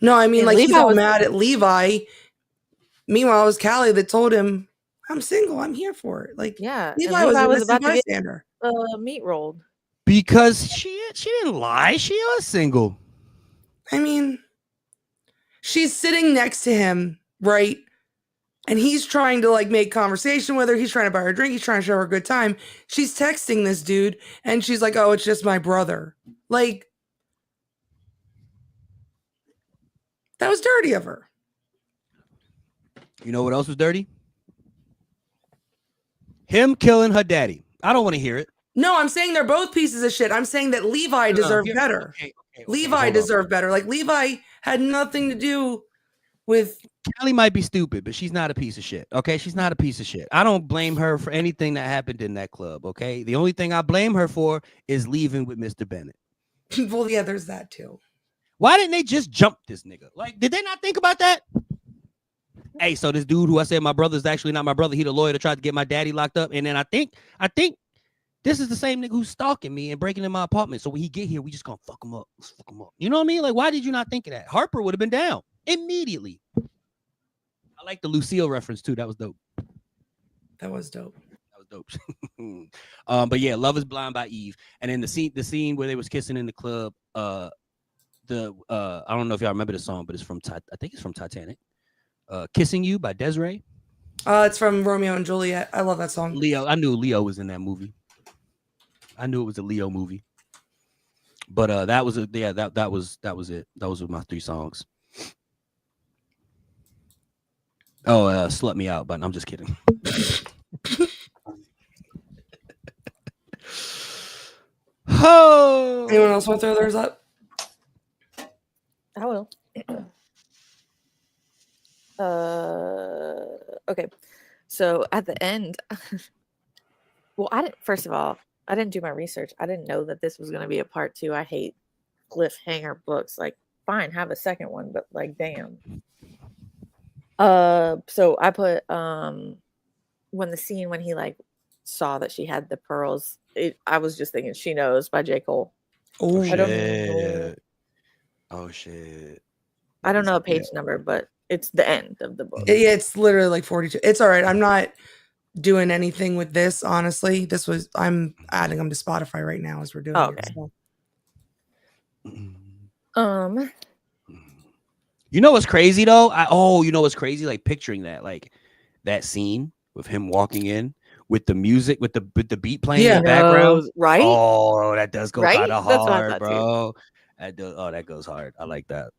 Speaker 2: No, I mean
Speaker 7: And
Speaker 2: like he's
Speaker 7: Levi
Speaker 2: all
Speaker 7: was-
Speaker 2: mad at Levi. Meanwhile, it was Callie that told him, "I'm single. I'm here for it." Like
Speaker 7: Yeah, and
Speaker 2: Levi was
Speaker 7: about to get
Speaker 2: bystander.
Speaker 7: meat rolled.
Speaker 1: Because she didn't lie. She was single.
Speaker 2: I mean, she's sitting next to him, right? And he's trying to like make conversation with her. He's trying to buy her a drink. He's trying to show her a good time. She's texting this dude, and she's like, "Oh, it's just my brother." Like, that was dirty of her.
Speaker 1: You know what else was dirty? Him killing her daddy. I don't want to hear it.
Speaker 2: No, I'm saying they're both pieces of shit. I'm saying that Levi deserved better. Levi deserved better. Like Levi had nothing to do with.
Speaker 1: Callie might be stupid, but she's not a piece of shit. Okay, she's not a piece of shit. I don't blame her for anything that happened in that club. Okay, the only thing I blame her for is leaving with Mr. Bennett.
Speaker 2: Well, yeah, there's that too.
Speaker 1: Why didn't they just jump this nigga? Like, did they not think about that? Hey, so this dude who I said my brother's actually not my brother. He the lawyer that tried to get my daddy locked up, and then I think this is the same nigga who's stalking me and breaking in my apartment. So when he get here, we just gonna fuck him up. Let's fuck him up. You know what I mean? Like, why did you not think of that? Harper would have been down immediately. I like the Lucille reference too. That was dope.
Speaker 2: That was dope.
Speaker 1: But yeah, Love Is Blind by Eve. And then the scene where they was kissing in the club, I don't know if y'all remember the song, but it's from I think it's from Titanic. Kissing You by Desiree.
Speaker 2: It's from Romeo and Juliet. I love that song.
Speaker 1: Leo. I knew Leo was in that movie. I knew it was a Leo movie. But that was it. Those were my 3 songs. Oh, Slut Me Out, but I'm just kidding. Oh,
Speaker 2: anyone else want to throw theirs up?
Speaker 7: I will. Okay. So at the end, well, first of all, I didn't do my research. I didn't know that this was going to be a part 2. I hate cliffhanger books. Like, fine, have a second one, but like, damn. So I put when he like saw that she had the pearls, I was just thinking She Knows by J. Cole.
Speaker 2: Oh,
Speaker 7: I don't know.
Speaker 1: Oh shit.
Speaker 7: I don't know a page number, but it's the end of the book.
Speaker 2: Yeah, it's literally like 42. It's all right. I'm not doing anything with this, honestly. I'm adding them to Spotify right now as we're doing it.
Speaker 7: So.
Speaker 1: You know what's crazy though? You know what's crazy? Like picturing that scene with him walking in with the music, with the beat playing in the background,
Speaker 7: right?
Speaker 1: Oh, that does go kind of hard, bro.
Speaker 7: Too.
Speaker 1: That goes hard. I like that.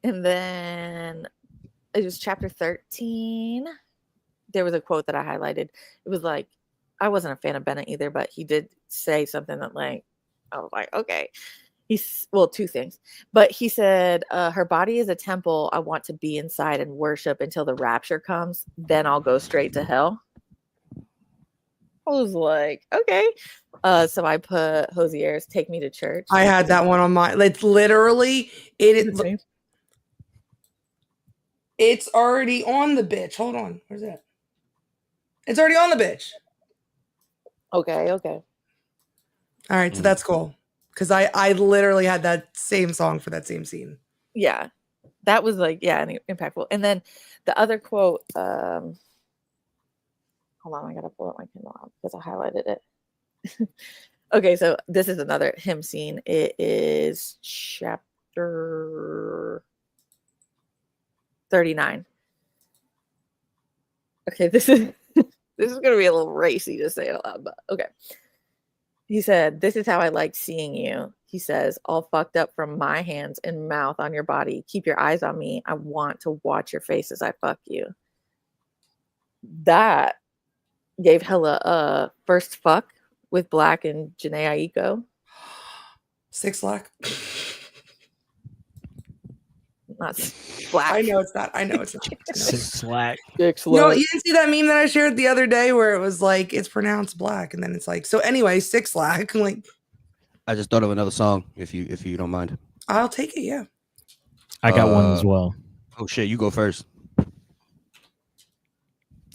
Speaker 7: And then it was chapter 13. There was a quote that I highlighted. It was like, I wasn't a fan of Bennett either, but he did say something that like, I was like, okay. Two things, but he said, her body is a temple. I want to be inside and worship until the rapture comes. Then I'll go straight to hell. I was like, okay. So I put Hosier's Take Me to Church.
Speaker 2: I had that one on my, it's literally, it's already on the bitch. Hold on. Where's that? It's already on the bitch.
Speaker 7: Okay.
Speaker 2: All right. So that's cool. Because I literally had that same song for that same scene.
Speaker 7: Yeah. That was like, impactful. And then the other quote, hold on, I gotta pull up my Kindle out because I highlighted it. Okay, so this is another hymn scene. It is chapter 39. Okay, this is gonna be a little racy to say it out loud, but okay. He said, "This is how I like seeing you." He says, "All fucked up from my hands and mouth on your body. Keep your eyes on me. I want to watch your face as I fuck you." That gave Hella a first fuck with Black and Janae Aiko.
Speaker 2: 6 Lack.
Speaker 7: Not Black.
Speaker 2: I know it's not.
Speaker 3: 6 Lack.
Speaker 2: No, you didn't see that meme that I shared the other day where it was like it's pronounced black, and then it's like, so anyway, 6 Lack. Like,
Speaker 1: I just thought of another song. If you don't mind,
Speaker 2: I'll take it. Yeah,
Speaker 3: I got one as well.
Speaker 1: Oh shit, you go first.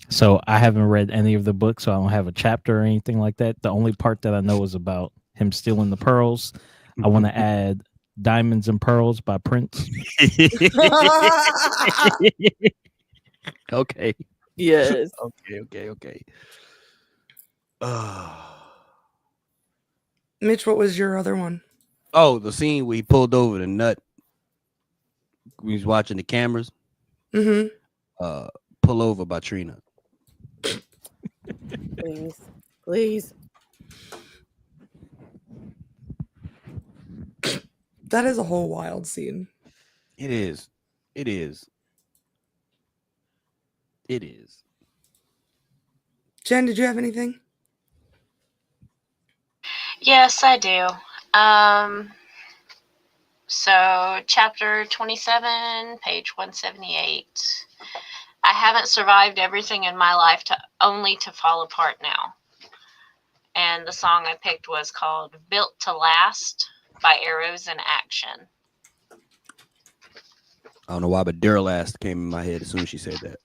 Speaker 3: So I haven't read any of the books, so I don't have a chapter or anything like that. The only part that I know is about him stealing the pearls. I want to add Diamonds and Pearls by Prince.
Speaker 1: Okay.
Speaker 7: Yes.
Speaker 1: Okay.
Speaker 2: Mitch, what was your other one?
Speaker 1: Oh, the scene where he pulled over the nut. We was watching the cameras.
Speaker 2: Mm-hmm.
Speaker 1: Pull Over by Trina.
Speaker 7: Please.
Speaker 2: That is a whole wild scene.
Speaker 1: It is.
Speaker 2: Jen, did you have anything?
Speaker 6: Yes, I do. So chapter 27, page 178. I haven't survived everything in my life only to fall apart now. And the song I picked was called Built to Last by Arrows in Action.
Speaker 1: I don't know why, but Duralast came in my head as soon as she said that.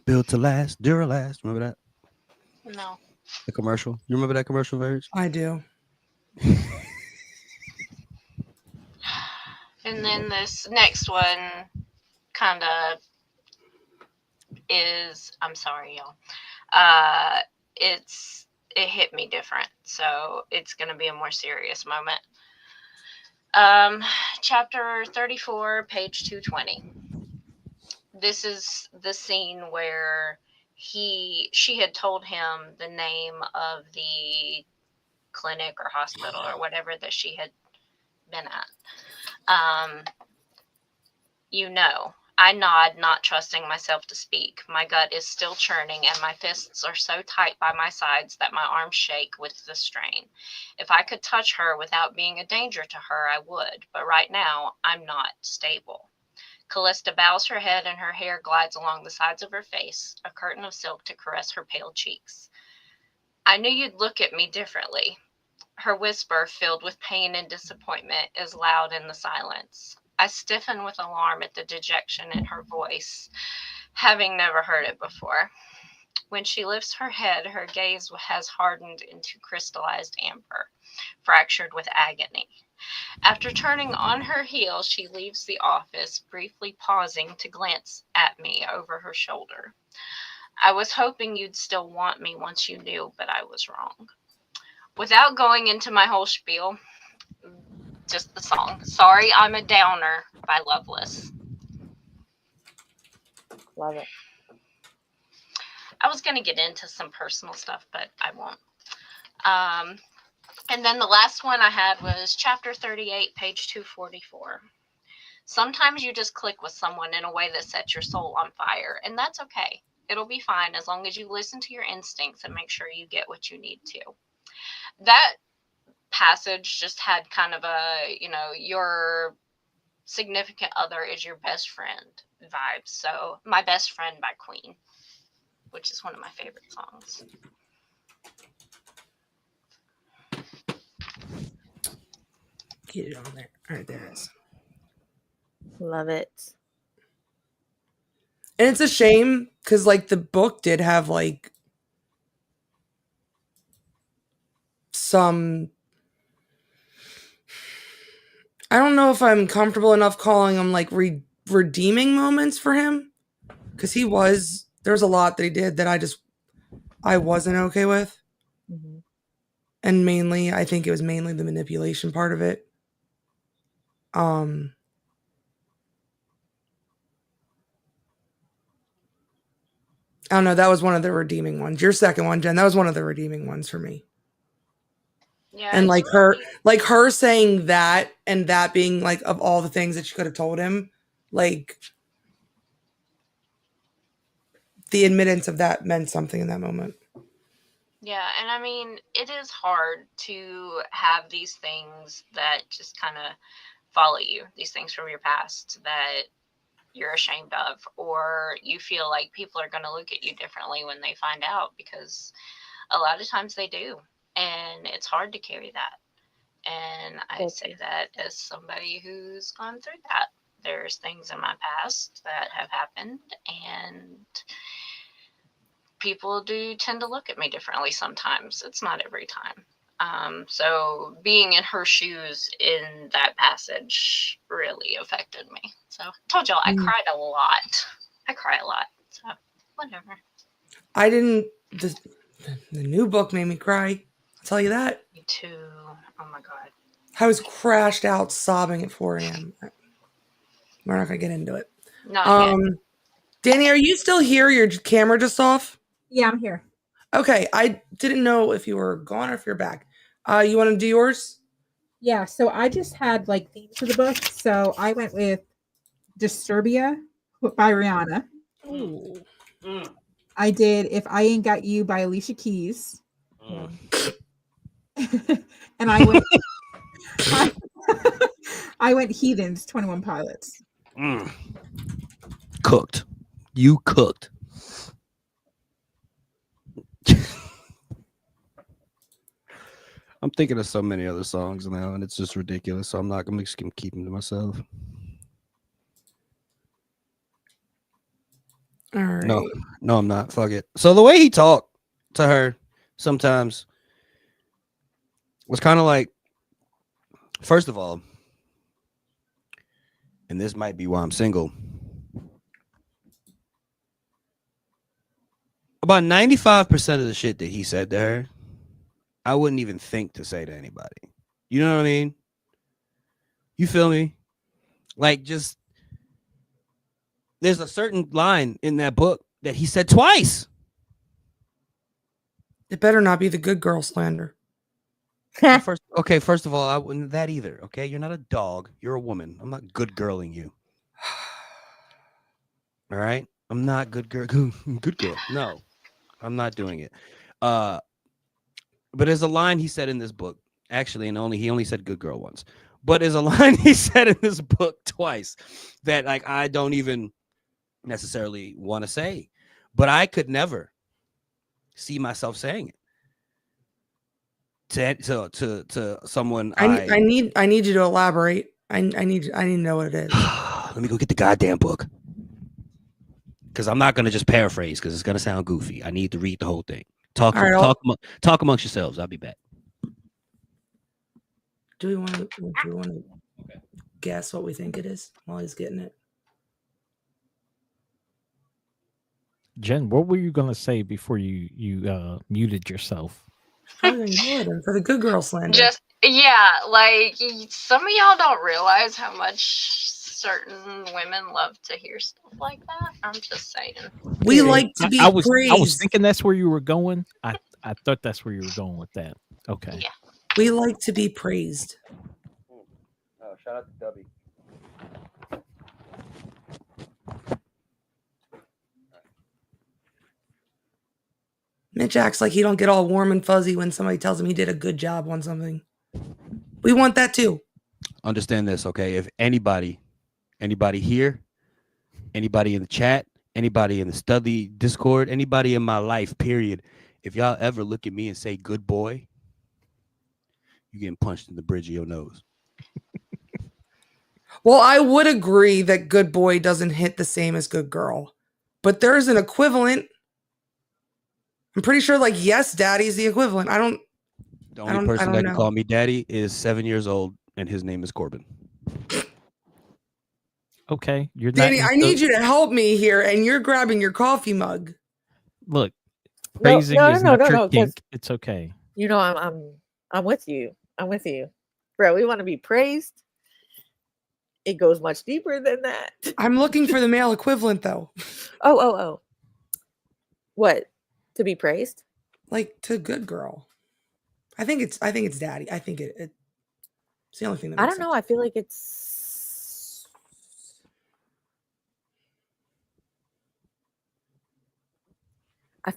Speaker 1: Built to last, Duralast. Remember that?
Speaker 6: No.
Speaker 1: The commercial. You remember that commercial, Verge?
Speaker 2: I do.
Speaker 6: And then this next one kind of is, I'm sorry, y'all. It hit me different, so it's going to be a more serious moment. Chapter 34, page 220. This is the scene where she had told him the name of the clinic or hospital or whatever that she had been at. I nod, not trusting myself to speak. My gut is still churning, and my fists are so tight by my sides that my arms shake with the strain. If I could touch her without being a danger to her, I would, but right now, I'm not stable. Callista bows her head and her hair glides along the sides of her face, a curtain of silk to caress her pale cheeks. I knew you'd look at me differently. Her whisper, filled with pain and disappointment, is loud in the silence. I stiffen with alarm at the dejection in her voice, having never heard it before. When she lifts her head, her gaze has hardened into crystallized amber, fractured with agony. After turning on her heel, she leaves the office, briefly pausing to glance at me over her shoulder. I was hoping you'd still want me once you knew, but I was wrong. Without going into my whole spiel, just the song. Sorry, I'm a Downer by Loveless.
Speaker 7: Love it.
Speaker 6: I was going to get into some personal stuff, but I won't. And then the last one I had was chapter 38, page 244. Sometimes you just click with someone in a way that sets your soul on fire, and that's okay. It'll be fine as long as you listen to your instincts and make sure you get what you need to. That passage just had kind of a, your significant other is your best friend vibe. So My Best Friend by Queen, which is one of my favorite songs.
Speaker 2: Get it on there. All right, there it is.
Speaker 7: Love it.
Speaker 2: And it's a shame because, like, the book did have, like, some... I don't know if I'm comfortable enough calling them, like, redeeming moments for him. Because there's a lot that he did that I wasn't okay with.
Speaker 7: Mm-hmm.
Speaker 2: And I think it was mainly the manipulation part of it. I don't know. That was one of the redeeming ones. Your second one, Jen, that was one of the redeeming ones for me.
Speaker 6: Yeah,
Speaker 2: And her saying that, and that being like of all the things that she could have told him, like the admittance of that meant something in that moment.
Speaker 6: Yeah, and I mean, it is hard to have these things that just kind of follow you, these things from your past that you're ashamed of, or you feel like people are going to look at you differently when they find out, because a lot of times they do, and it's hard to carry that. And I say that as somebody who's gone through that. There's things in my past that have happened, and people do tend to look at me differently sometimes. It's not every time. So being in her shoes in that passage really affected me. So I told y'all I cried a lot. I cry a lot. So whatever.
Speaker 2: I didn't. The new book made me cry. I'll tell you that.
Speaker 6: Me too. Oh my God.
Speaker 2: I was crashed out sobbing at 4 a.m. We're not gonna get into it.
Speaker 6: Not yet.
Speaker 2: Danny, are you still here? Your camera just off?
Speaker 5: Yeah, I'm here.
Speaker 2: Okay, I didn't know if you were gone or if you're back. You want to do yours?
Speaker 5: Yeah, so I just had like themes for the book. So I went with Disturbia by Rihanna.
Speaker 2: Ooh.
Speaker 5: I did If I Ain't Got You by Alicia Keys. And I went I went Heathens, 21 Pilots.
Speaker 1: Cooked. You cooked. I'm thinking of so many other songs now, and it's just ridiculous. So I'm just gonna keep them to myself.
Speaker 2: All right.
Speaker 1: No, I'm not. Fuck it. So the way he talked to her sometimes was kind of like, first of all, and this might be why I'm single. About 95% of the shit that he said to her, I wouldn't even think to say to anybody. You know what I mean? You feel me? Like, just there's a certain line in that book that he said twice.
Speaker 2: It better not be the good girl slander.
Speaker 1: First of all, I wouldn't that either. Okay, you're not a dog. You're a woman. I'm not good girling you. All right, I'm not good girl. Good girl. No, I'm not doing it. But there's a line he said in this book, actually, and he only said good girl once. But there's a line he said in this book twice that like I don't even necessarily want to say, but I could never see myself saying it to someone.
Speaker 2: I need you to elaborate. I need to know what it is.
Speaker 1: Let me go get the goddamn book, because I'm not gonna just paraphrase because it's gonna sound goofy. I need to read the whole thing. Talk amongst yourselves. I'll be back.
Speaker 2: Do we want to guess what we think it is while he's getting it?
Speaker 3: Jen, what were you gonna say before you muted yourself?
Speaker 2: Probably for the good girl slander.
Speaker 6: Just like some of y'all don't realize how much certain women love to hear stuff like that. I'm just saying.
Speaker 2: We like to be praised.
Speaker 3: I was thinking that's where you were going. I thought that's where you were going with that. Okay.
Speaker 6: Yeah.
Speaker 2: We like to be praised.
Speaker 1: Oh, shout out to Dubby.
Speaker 2: Mitch acts like he don't get all warm and fuzzy when somebody tells him he did a good job on something. We want that too.
Speaker 1: Understand this, okay? If anybody here, anybody in the chat, anybody in the Studley Discord, anybody in my life, period, if y'all ever look at me and say good boy, you're getting punched in the bridge of your nose.
Speaker 2: Well, I would agree that good boy doesn't hit the same as good girl, but there's an equivalent. I'm pretty sure, like, yes, daddy's the equivalent.
Speaker 1: The only person that can call me daddy is 7 years old, and his name is Corbin.
Speaker 3: Okay, you're
Speaker 2: Danny, I need you to help me here, and you're grabbing your coffee mug.
Speaker 3: Look, praising is not your kink. It's okay.
Speaker 7: You know, I'm with you. I'm with you, bro. We want to be praised. It goes much deeper than that.
Speaker 2: I'm looking for the male equivalent, though.
Speaker 7: Oh. What? To be praised?
Speaker 2: Like to good girl. I think it's daddy. I think it's the only thing that
Speaker 7: I don't know. I feel like it's I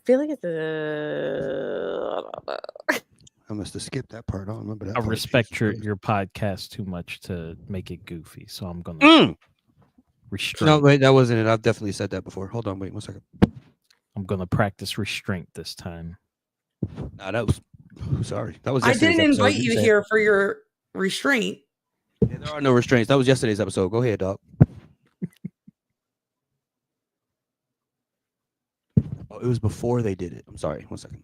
Speaker 1: must have skipped that part. I don't remember that.
Speaker 3: I respect your podcast too much to make it goofy, so I'm gonna restrain.
Speaker 1: No, wait, that wasn't it. I've definitely said that before. Hold on, wait 1 second.
Speaker 3: I'm gonna practice restraint this time.
Speaker 1: Nah, that was sorry. That was.
Speaker 2: I didn't invite you here for your restraint.
Speaker 1: Yeah, there are no restraints. That was yesterday's episode. Go ahead, dog. Oh, it was before they did it. I'm sorry. 1 second.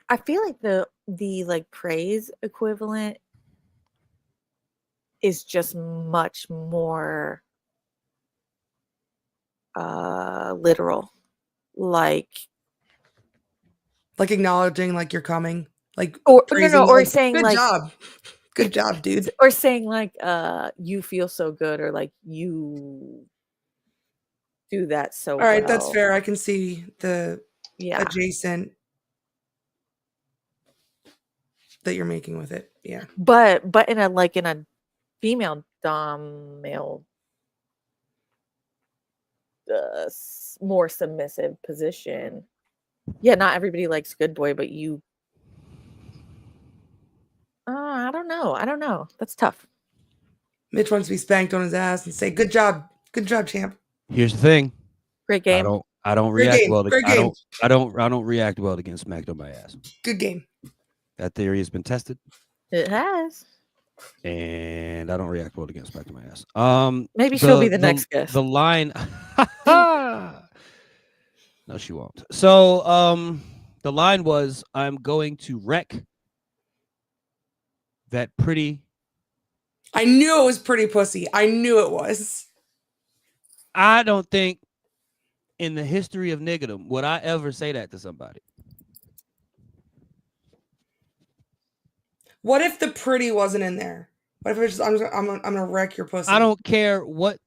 Speaker 7: I feel like the like praise equivalent is just much more literal, like
Speaker 2: acknowledging like you're coming, like
Speaker 7: or
Speaker 2: like,
Speaker 7: saying like
Speaker 2: good job, dude,
Speaker 7: or saying like you feel so good, or like you do that so
Speaker 2: all right,
Speaker 7: well.
Speaker 2: that's fair. I can see the adjacent that you're making with it. Yeah,
Speaker 7: but in a female dom male more submissive position. Yeah, not everybody likes good boy, but you. I don't know. That's tough.
Speaker 2: Mitch wants to be spanked on his ass and say, "Good job, champ."
Speaker 1: Here's the thing.
Speaker 7: Great game.
Speaker 1: I don't
Speaker 2: Great
Speaker 1: react
Speaker 2: game.
Speaker 1: well.
Speaker 2: Great game.
Speaker 1: I don't react well to getting smacked on my ass.
Speaker 2: Good game.
Speaker 1: That theory has been tested,
Speaker 7: It has.
Speaker 1: and I don't react well to getting smacked on my ass.
Speaker 7: Maybe she'll be the next guest.
Speaker 1: The line. No, she won't. So, the line was, "I'm going to wreck that pretty."
Speaker 2: I knew it was pretty pussy. I knew it was.
Speaker 1: I don't think in the history of niggerdom would I ever say that to somebody.
Speaker 2: What if the pretty wasn't in there? What if it's just, I'm gonna wreck your pussy?
Speaker 1: I don't care what.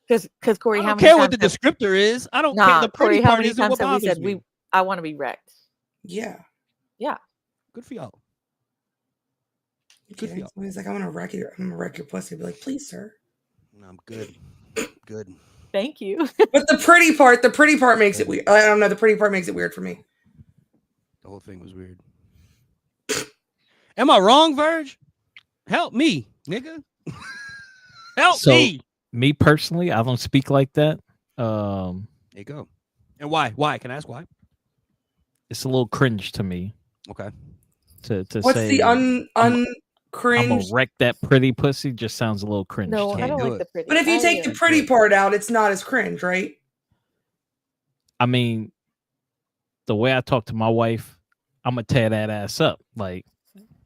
Speaker 7: Because Corey,
Speaker 1: I
Speaker 7: how
Speaker 1: don't
Speaker 7: many
Speaker 1: care what the
Speaker 7: times
Speaker 1: descriptor is. I don't care.
Speaker 7: Nah,
Speaker 1: The pretty
Speaker 7: Corey, how
Speaker 1: part
Speaker 7: many
Speaker 1: isn't
Speaker 7: times
Speaker 1: what
Speaker 7: have we
Speaker 1: bothers
Speaker 7: said
Speaker 1: me.
Speaker 7: I want to be wrecked?
Speaker 2: Yeah.
Speaker 1: Good for y'all. Good
Speaker 2: Okay.
Speaker 1: for y'all.
Speaker 2: Somebody's like, I'm gonna wreck your pussy. I'd be like, please, sir.
Speaker 1: No, I'm good. Good.
Speaker 7: Thank you.
Speaker 2: But the pretty part makes it weird. I don't know. The pretty part makes it weird for me.
Speaker 1: The whole thing was weird. Am I wrong, Verge? Help me, nigga. Help me.
Speaker 3: Me personally, I don't speak like that.
Speaker 1: There you go. And why? Why? Can I ask why?
Speaker 3: It's a little cringe to me.
Speaker 1: Okay.
Speaker 2: What's
Speaker 1: say
Speaker 2: the
Speaker 3: I'm
Speaker 2: cringe?
Speaker 3: gonna wreck that pretty pussy. Just sounds a little cringe.
Speaker 7: No,
Speaker 3: to
Speaker 7: I
Speaker 3: me.
Speaker 7: don't
Speaker 1: do
Speaker 7: like
Speaker 1: it.
Speaker 7: the pretty.
Speaker 2: But if you take the pretty part out, it's not as cringe, right?
Speaker 3: I mean, the way I talk to my wife, I'm gonna tear that ass up. Like,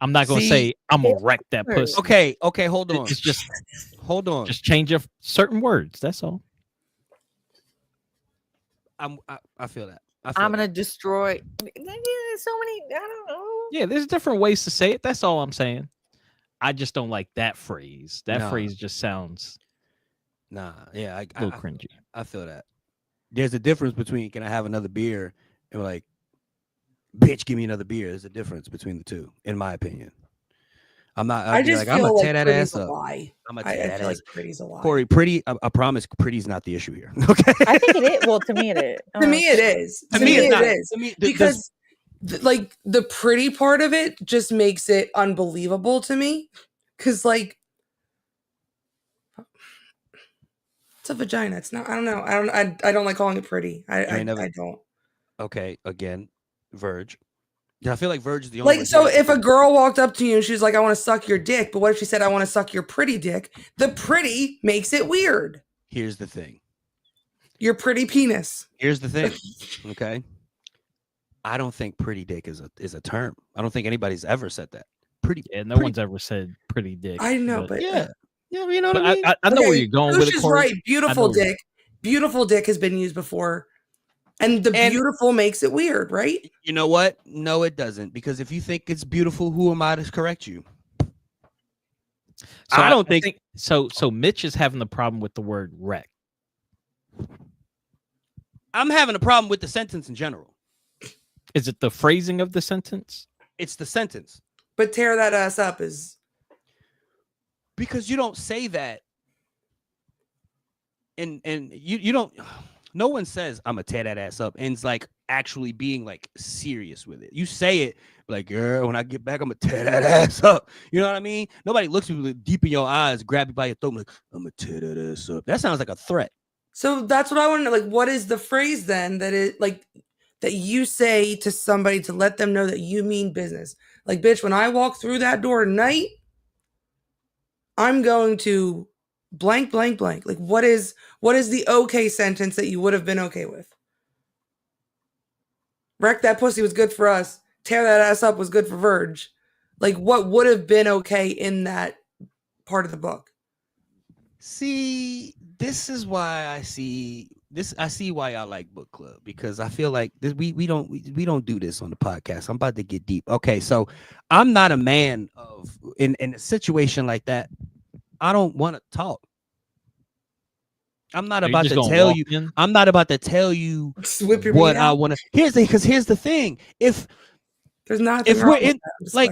Speaker 3: I'm not gonna
Speaker 1: See,
Speaker 3: say I'm gonna wreck that
Speaker 7: Sure.
Speaker 3: pussy.
Speaker 1: Okay, hold on.
Speaker 3: It's just
Speaker 1: Hold on.
Speaker 3: just change of certain words. That's all.
Speaker 1: I feel that.
Speaker 7: I'm gonna destroy. So many. I don't know.
Speaker 3: Yeah, there's different ways to say it. That's all I'm saying. I just don't like that phrase. That
Speaker 1: Nah.
Speaker 3: phrase just sounds
Speaker 1: Nah, yeah,
Speaker 3: a little cringy.
Speaker 1: I feel that. There's a difference between can I have another beer and like, bitch, give me another beer. There's a difference between the two, in my opinion. I'm not.
Speaker 2: I just
Speaker 1: I'm
Speaker 2: feel
Speaker 1: gonna
Speaker 2: like
Speaker 1: tear that
Speaker 2: pretty's
Speaker 1: ass
Speaker 2: a
Speaker 1: up.
Speaker 2: lie.
Speaker 1: I'm gonna
Speaker 2: I
Speaker 1: tear that
Speaker 2: feel like
Speaker 1: ass.
Speaker 2: pretty's a lie.
Speaker 1: Corey, pretty. I promise, pretty's not the issue here. Okay.
Speaker 7: I think it is. Well, to me, it is.
Speaker 2: To me, it is.
Speaker 1: To me, it's
Speaker 2: it
Speaker 1: not.
Speaker 2: is.
Speaker 1: To me,
Speaker 2: Because like the pretty part of it just makes it unbelievable to me. Because like it's a vagina. It's not. I don't know. I don't like calling it pretty. I don't.
Speaker 1: Okay, again, Verge. I feel like Verge is the only
Speaker 2: Like,
Speaker 1: one
Speaker 2: so
Speaker 1: here.
Speaker 2: if a girl walked up to you and she's like, I want to suck your dick, but what if she said, I want to suck your pretty dick? The pretty makes it weird.
Speaker 1: Here's the thing.
Speaker 2: Your pretty penis.
Speaker 1: Here's the thing. Okay. I don't think pretty dick is a term. I don't think anybody's ever said that. Pretty.
Speaker 3: Yeah, no
Speaker 1: pretty-
Speaker 3: one's ever said pretty dick.
Speaker 2: I know, but
Speaker 1: Yeah. Yeah, you know what
Speaker 3: but
Speaker 1: I mean?
Speaker 3: I know where
Speaker 2: Okay,
Speaker 3: you're going with it,
Speaker 2: Kush is
Speaker 3: Corey.
Speaker 2: right. Beautiful
Speaker 3: know.
Speaker 2: dick. Beautiful dick has been used before. And the
Speaker 1: And-
Speaker 2: beautiful makes it weird, right?
Speaker 1: You know what? No, it doesn't. Because if you think it's beautiful, who am I to correct you?
Speaker 3: So
Speaker 1: I don't think-
Speaker 3: so. So Mitch is having the problem with the word wreck.
Speaker 1: I'm having a problem with the sentence in general.
Speaker 3: Is it the phrasing of the sentence?
Speaker 1: It's the sentence.
Speaker 2: But tear that ass up is
Speaker 1: Because you don't say that. And you don't. No one says I'm gonna tear that ass up, and it's like actually being like serious with it. You say it like, girl, when I get back, I'm gonna tear that ass up. You know what I mean? Nobody looks at you deep in your eyes, grab you by your throat, like, I'm gonna tear that ass up. That sounds like a threat.
Speaker 2: so that's what I want to know. Like, what is the phrase then that it like that you say to somebody to let them know that you mean business? Like, bitch, when I walk through that door tonight, I'm going to blank, blank, blank. Like, what is the okay sentence that you would have been okay with? Wreck that pussy was good for us. Tear that ass up was good for Verge. Like, what would have been okay in that part of the book?
Speaker 1: See, this is why I see this. I see why I like book club, because I feel like this, we don't do this on the podcast. I'm about to get deep. Okay, so I'm not a man of in a situation like that. I don't want to talk. I'm not
Speaker 3: Are you
Speaker 1: about
Speaker 3: just
Speaker 1: to
Speaker 3: gonna
Speaker 1: tell
Speaker 3: walk
Speaker 1: you.
Speaker 3: in?
Speaker 1: I'm not about to tell you
Speaker 2: Just whip your
Speaker 1: what
Speaker 2: meat
Speaker 1: I
Speaker 2: out.
Speaker 1: want to. Here's the thing. If
Speaker 2: There's nothing
Speaker 1: if
Speaker 2: wrong
Speaker 1: we're
Speaker 2: with
Speaker 1: in
Speaker 2: that. I'm just
Speaker 1: like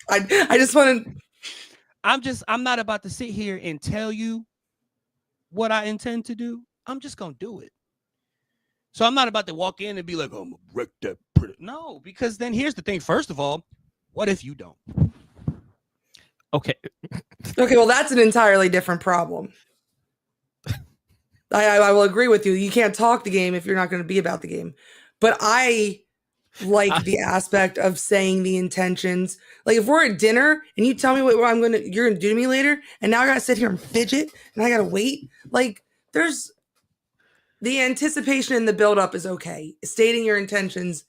Speaker 2: clarifying. I just want to.
Speaker 1: I'm not about to sit here and tell you what I intend to do. I'm just gonna do it. So I'm not about to walk in and be like, oh, I'm gonna wreck that pretty. No, because then here's the thing. First of all, what if you don't?
Speaker 3: Okay.
Speaker 2: Okay, well, that's an entirely different problem. I will agree with you. You can't talk the game if you're not going to be about the game. But I like the aspect of saying the intentions. Like if we're at dinner and you tell me what you're gonna do to me later, and now I gotta sit here and fidget and I gotta wait. Like there's the anticipation and the buildup is okay. Stating your intentions.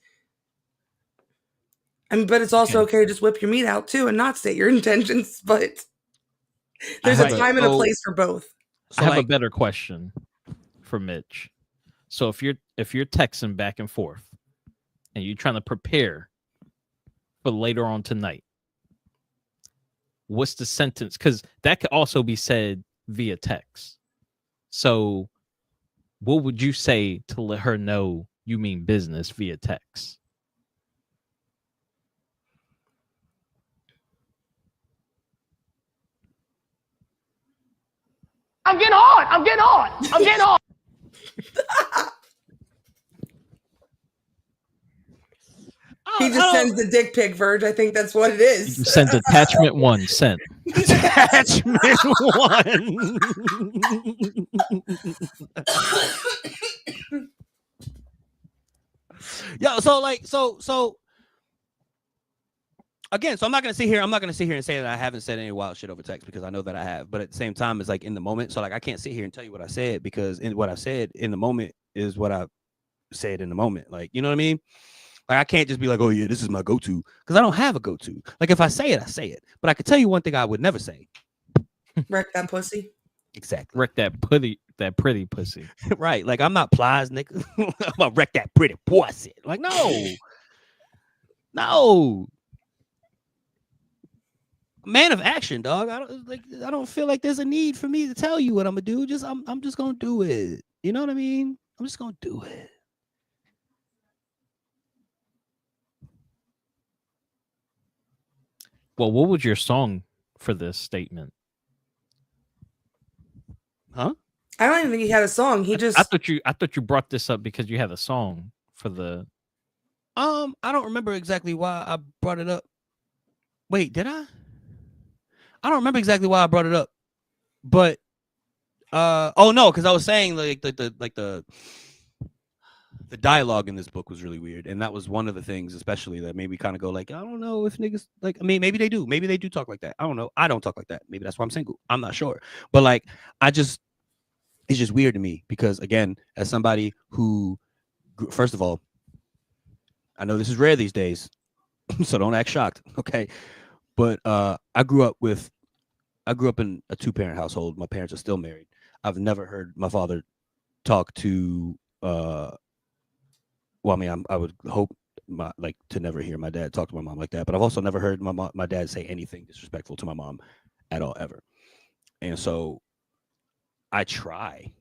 Speaker 2: I mean, but it's also okay to just whip your meat out too and not state your intentions. But there's a time and a place for both.
Speaker 3: I have a better question for Mitch. So if you're texting back and forth and you're trying to prepare for later on tonight, what's the sentence? Because that could also be said via text. So what would you say to let her know you mean business via text?
Speaker 9: I'm getting hot. I'm getting hot. I'm getting hot.
Speaker 2: He just sends the dick pic, Verge. I think that's what it is.
Speaker 3: You send attachment 1 sent.
Speaker 1: Attachment 1. Yo, so again, so I'm not gonna sit here and say that I haven't said any wild shit over text because I know that I have, but at the same time, it's like in the moment. So like I can't sit here and tell you what I said because what I said in the moment is what I said in the moment. Like, you know what I mean? Like I can't just be like, oh yeah, this is my go-to, because I don't have a go-to. Like if I say it, I say it. But I could tell you one thing I would never say.
Speaker 2: Wreck that pussy.
Speaker 1: Exactly.
Speaker 3: Wreck that pretty pussy.
Speaker 1: Right. Like I'm not Plies, nigga. I'm gonna wreck that pretty pussy. Like, no. Man of action, dog. I don't feel like there's a need for me to tell you what I'm gonna do. I'm just gonna do it. You know what I mean? I'm just gonna do it.
Speaker 3: Well, what was your song for this statement?
Speaker 1: Huh?
Speaker 2: I don't even think he had a song. He just
Speaker 3: I thought you brought this up because you have a song for the
Speaker 1: I don't remember exactly why I brought it up. Wait, did I? I don't remember exactly why I brought it up. But oh no, because I was saying like the dialogue in this book was really weird, and that was one of the things especially that made me kind of go like, I don't know if niggas like, I mean, maybe they do talk like that. I don't know. I don't talk like that. Maybe that's why I'm single. I'm not sure. But like it's just weird to me because again, as somebody who, first of all, I know this is rare these days, so don't act shocked, okay? But I grew up in a 2-parent household. My parents are still married. I've never heard my father talk to well, I mean, I would hope to never hear my dad talk to my mom like that. But I've also never heard my dad say anything disrespectful to my mom at all, ever. And so I try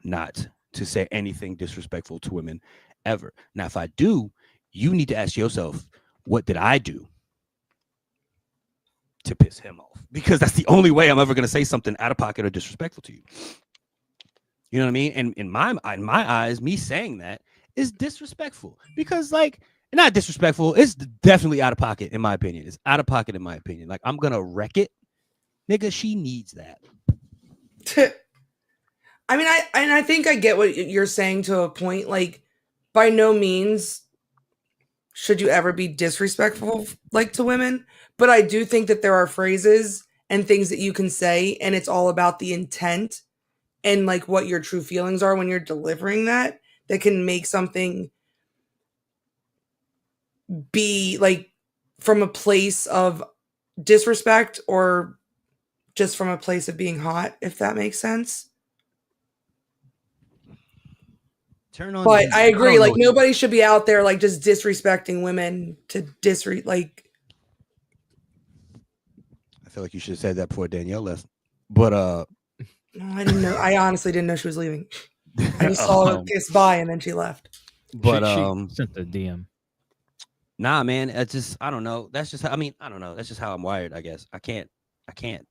Speaker 1: not to say anything disrespectful to women ever. Now, if I do, you need to ask yourself, what did I do to piss him off? Because that's the only way I'm ever going to say something out of pocket or disrespectful to you. You know what I mean? And in my eyes, me saying that is disrespectful because, like, not disrespectful. It's definitely out of pocket, in my opinion. It's out of pocket, in my opinion. Like, I'm going to wreck it. Nigga, she needs that.
Speaker 2: I mean, I think I get what you're saying to a point. Like, by no means should you ever be disrespectful, like, to women. But I do think that there are phrases and things that you can say, and it's all about the intent and, like, what your true feelings are when you're delivering that can make something be, like, from a place of disrespect or just from a place of being hot, if that makes sense. But I agree, like, nobody should be out there, like, just disrespecting women to like.
Speaker 1: I feel like you should have said that before Danielle left. But
Speaker 2: no, I didn't know. I honestly didn't know she was leaving. I just saw her kiss bye and then she left.
Speaker 3: But she sent the DM.
Speaker 1: Nah, man, it's just, I don't know. That's just how, I mean, I don't know. That's just how I'm wired, I guess. I can't I can't.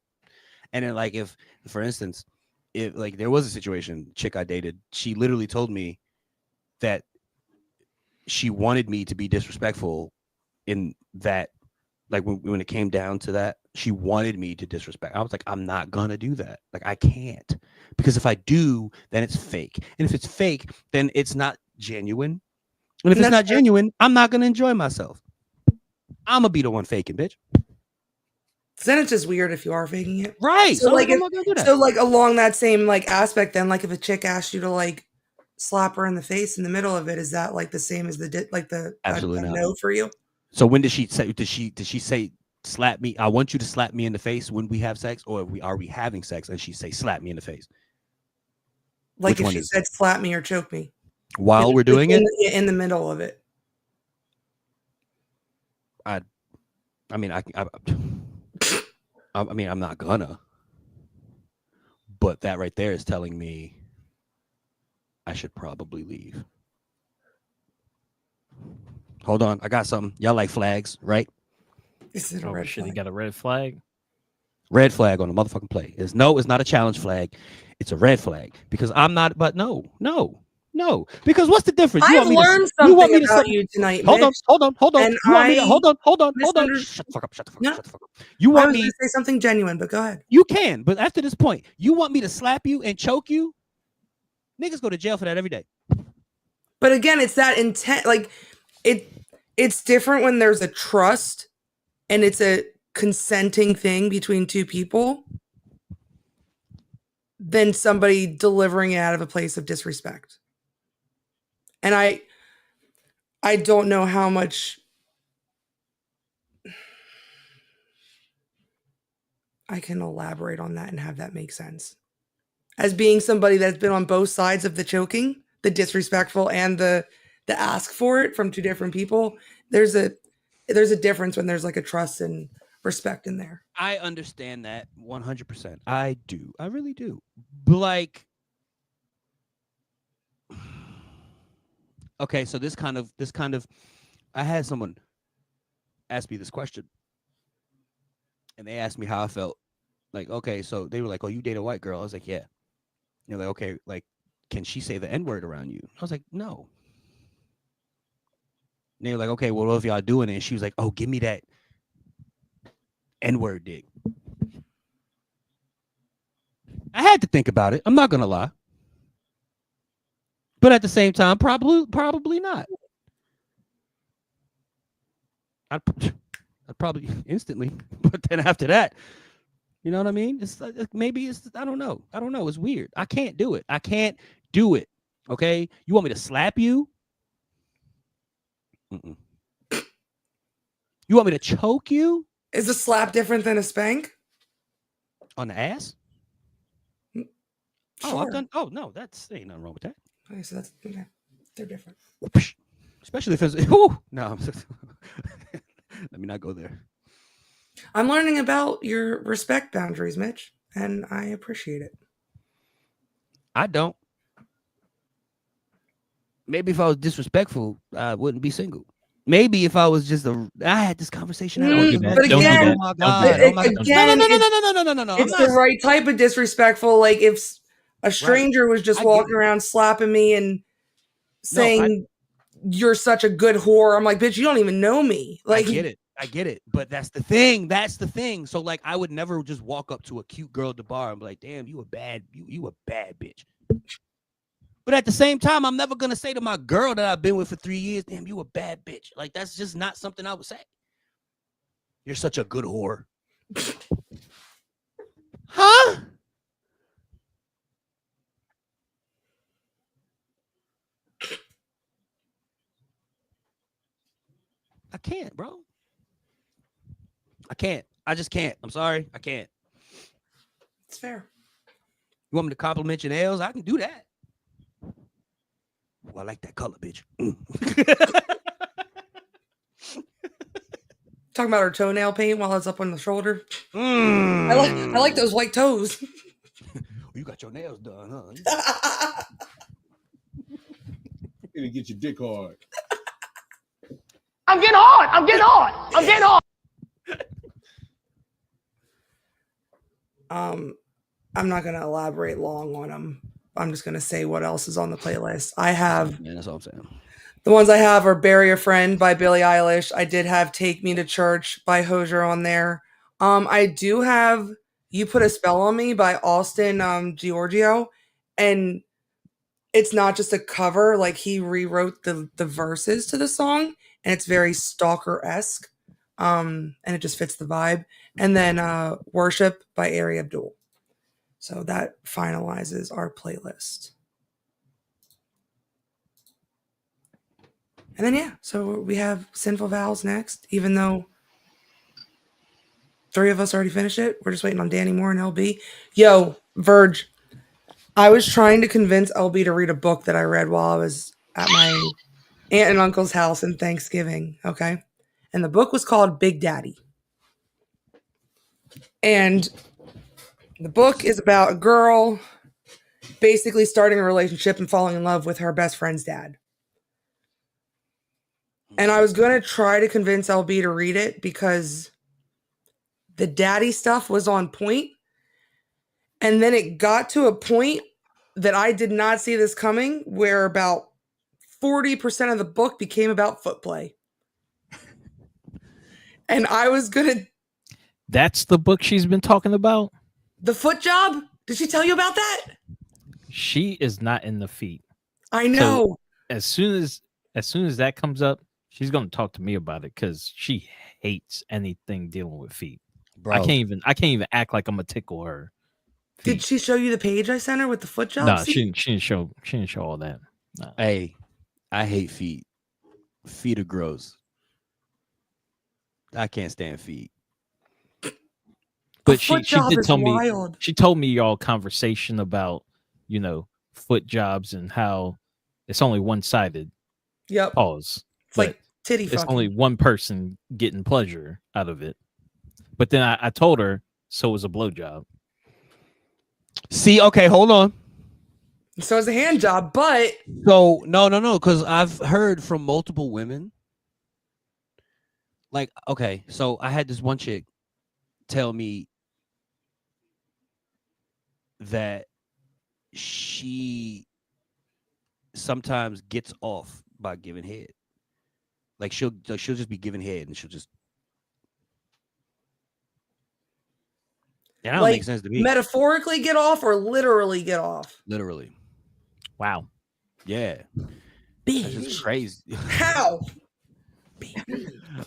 Speaker 1: And then like if, for instance, if like there was a situation, chick I dated, she literally told me that she wanted me to be disrespectful in that, like when it came down to that, she wanted me to disrespect. I was like, I'm not gonna do that. Like I can't, because if I do, then it's fake. And if it's fake, then it's not genuine. And if it's not genuine, I'm not gonna enjoy myself. I'm gonna be the one faking, bitch.
Speaker 2: Then it's just weird if you are faking it.
Speaker 1: Right.
Speaker 2: So, like,
Speaker 1: I'm not gonna do that.
Speaker 2: so like along that same like aspect, then like if a chick asked you to like slap her in the face in the middle of it, is that like the same as the
Speaker 1: Absolutely not.
Speaker 2: no for you?
Speaker 1: So when did she say? Did she say slap me? I want you to slap me in the face when we have sex, or are we having sex? And she say slap me in the face.
Speaker 2: Like
Speaker 1: Which
Speaker 2: if
Speaker 1: one
Speaker 2: she
Speaker 1: is
Speaker 2: said slap me or choke me
Speaker 1: while we're doing it
Speaker 2: in the middle of it.
Speaker 1: I mean, I mean, I'm not gonna. But that right there is telling me I should probably leave. Hold on, I got something. Y'all like flags, right?
Speaker 2: Is it a
Speaker 3: Oh
Speaker 2: red
Speaker 3: shit!
Speaker 2: flag?
Speaker 3: He got a red flag.
Speaker 1: Red flag on the motherfucking play. It's not a challenge flag. It's a red flag because I'm not. But no. Because what's the difference?
Speaker 2: I've learned something about you tonight,
Speaker 1: Hold on.
Speaker 2: Mitch.
Speaker 1: You want me to hold on.
Speaker 2: misunderstood-
Speaker 1: Shut the fuck up. Shut
Speaker 2: No.
Speaker 1: the fuck up. You
Speaker 2: I
Speaker 1: want
Speaker 2: was
Speaker 1: me?
Speaker 2: going to say something genuine, but go ahead.
Speaker 1: You can, but after this point, you want me to slap you and choke you? Niggas go to jail for that every day.
Speaker 2: But again, it's that intent. Like it's different when there's a trust and it's a consenting thing between two people than somebody delivering it out of a place of disrespect. And I don't know how much I can elaborate on that and have that make sense. As being somebody that's been on both sides of the choking, the disrespectful and the ask for it from two different people, there's a difference when there's like a trust and respect in there.
Speaker 1: I understand that 100%. I do. I really do. But like, okay, so this kind of, I had someone ask me this question, and they asked me how I felt. Like, okay, so they were like, "Oh, you date a white girl?" I was like, "Yeah." They're like, "Okay, like, can she say the N-word around you?" I was like, "No." And they were like, "Okay, well, what if y'all doing it?" And she was like, "Oh, give me that N-word dick." I had to think about it. I'm not gonna lie, but at the same time, probably not. I'd probably instantly, but then after that, you know what I mean? It's like, maybe it's, I don't know. It's weird. I can't do it. Okay, you want me to slap you? Mm-mm. You want me to choke you
Speaker 2: Is a slap different than a spank?
Speaker 1: on the ass? Oh,
Speaker 2: Sure.
Speaker 1: I've done. Oh no, ain't nothing wrong with that.
Speaker 2: Okay, so that's okay. They're different.
Speaker 1: Especially if it's no. Let me not go there.
Speaker 2: I'm learning about your respect boundaries, Mitch, and I appreciate it.
Speaker 1: I don't. Maybe if I was disrespectful, I wouldn't be single. Maybe if I was I had this conversation.
Speaker 3: Don't do that.
Speaker 2: But
Speaker 3: Don't do
Speaker 2: again,
Speaker 3: that.
Speaker 1: Oh my
Speaker 3: Don't do
Speaker 1: god!
Speaker 3: that.
Speaker 1: Oh my god!
Speaker 2: again,
Speaker 1: No!
Speaker 2: it's the right type of disrespectful. Like if a stranger was just
Speaker 1: I get
Speaker 2: walking
Speaker 1: it.
Speaker 2: around slapping me and saying you're such a good whore, I'm like, bitch, you don't even know me. Like,
Speaker 1: I get it. But that's the thing. So like, I would never just walk up to a cute girl at the bar and be like, "Damn, you a bad bitch." But at the same time, I'm never gonna say to my girl that I've been with for 3 years, "Damn, you a bad bitch." Like that's just not something I would say. You're such a good whore. Huh? I can't, bro. I can't. I just can't. I'm sorry. I can't.
Speaker 2: it's fair.
Speaker 1: You want me to compliment your nails? I can do that. Oh, I like that color, bitch.
Speaker 2: Talking about her toenail paint while it's up on the shoulder.
Speaker 1: Mm.
Speaker 2: I like those white toes.
Speaker 1: You got your nails done, huh?
Speaker 8: It'll get your dick hard.
Speaker 9: I'm getting hard. I'm getting hard. I'm getting hard.
Speaker 2: I'm not going to elaborate long on them. I'm just going to say what else is on the playlist. I have
Speaker 1: Man, that's all I'm saying.
Speaker 2: the ones I have are "Bury a Friend" by Billie Eilish. I did have "Take Me to Church" by Hozier on there. I do have "You Put a Spell on Me" by Austin Giorgio, and it's not just a cover. Like he rewrote the verses to the song, and it's very stalker-esque. And it just fits the vibe. And then "Worship" by Ari Abdul. So that finalizes our playlist. And then yeah, so we have "Sinful Vows" next, even though 3 of us already finished it. We're just waiting on Danny Moore and LB. Yo, Verge, I was trying to convince LB to read a book that I read while I was at my aunt and uncle's house in Thanksgiving, okay? And the book was called Big Daddy. And the book is about a girl basically starting a relationship and falling in love with her best friend's dad. And I was going to try to convince LB to read it because the daddy stuff was on point. And then it got to a point that I did not see this coming, where about 40% of the book became about foot play. And I was going to...
Speaker 3: That's the book she's been talking about?
Speaker 2: The foot job? Did she tell you about that?
Speaker 3: She is not in the feet.
Speaker 2: I know.
Speaker 3: So as soon as that comes up, she's going to talk to me about it because she hates anything dealing with feet.
Speaker 1: Bro.
Speaker 3: I can't even act like I'm gonna tickle her.
Speaker 2: Did she show you the page I sent her with the foot job?
Speaker 3: No, she didn't show all that. No.
Speaker 1: Hey, I hate feet. Feet are gross. I can't stand feet.
Speaker 3: But she did tell me,
Speaker 2: wild.
Speaker 3: she told me y'all conversation about, foot jobs and how it's only one-sided.
Speaker 2: Yep.
Speaker 3: Pause.
Speaker 2: It's like titty
Speaker 3: it's
Speaker 2: fucking.
Speaker 3: only one person getting pleasure out of it. But then I told her so was a blowjob.
Speaker 1: See, okay, hold on.
Speaker 2: So it's a hand job, but
Speaker 1: no, because I've heard from multiple women. Like, okay, so I had this one chick tell me that she sometimes gets off by giving head. Like she'll just be giving head and she'll just. That don't make sense to me.
Speaker 2: Metaphorically get off or literally get off?
Speaker 1: Literally.
Speaker 3: Wow.
Speaker 1: Yeah. That's just crazy.
Speaker 2: How?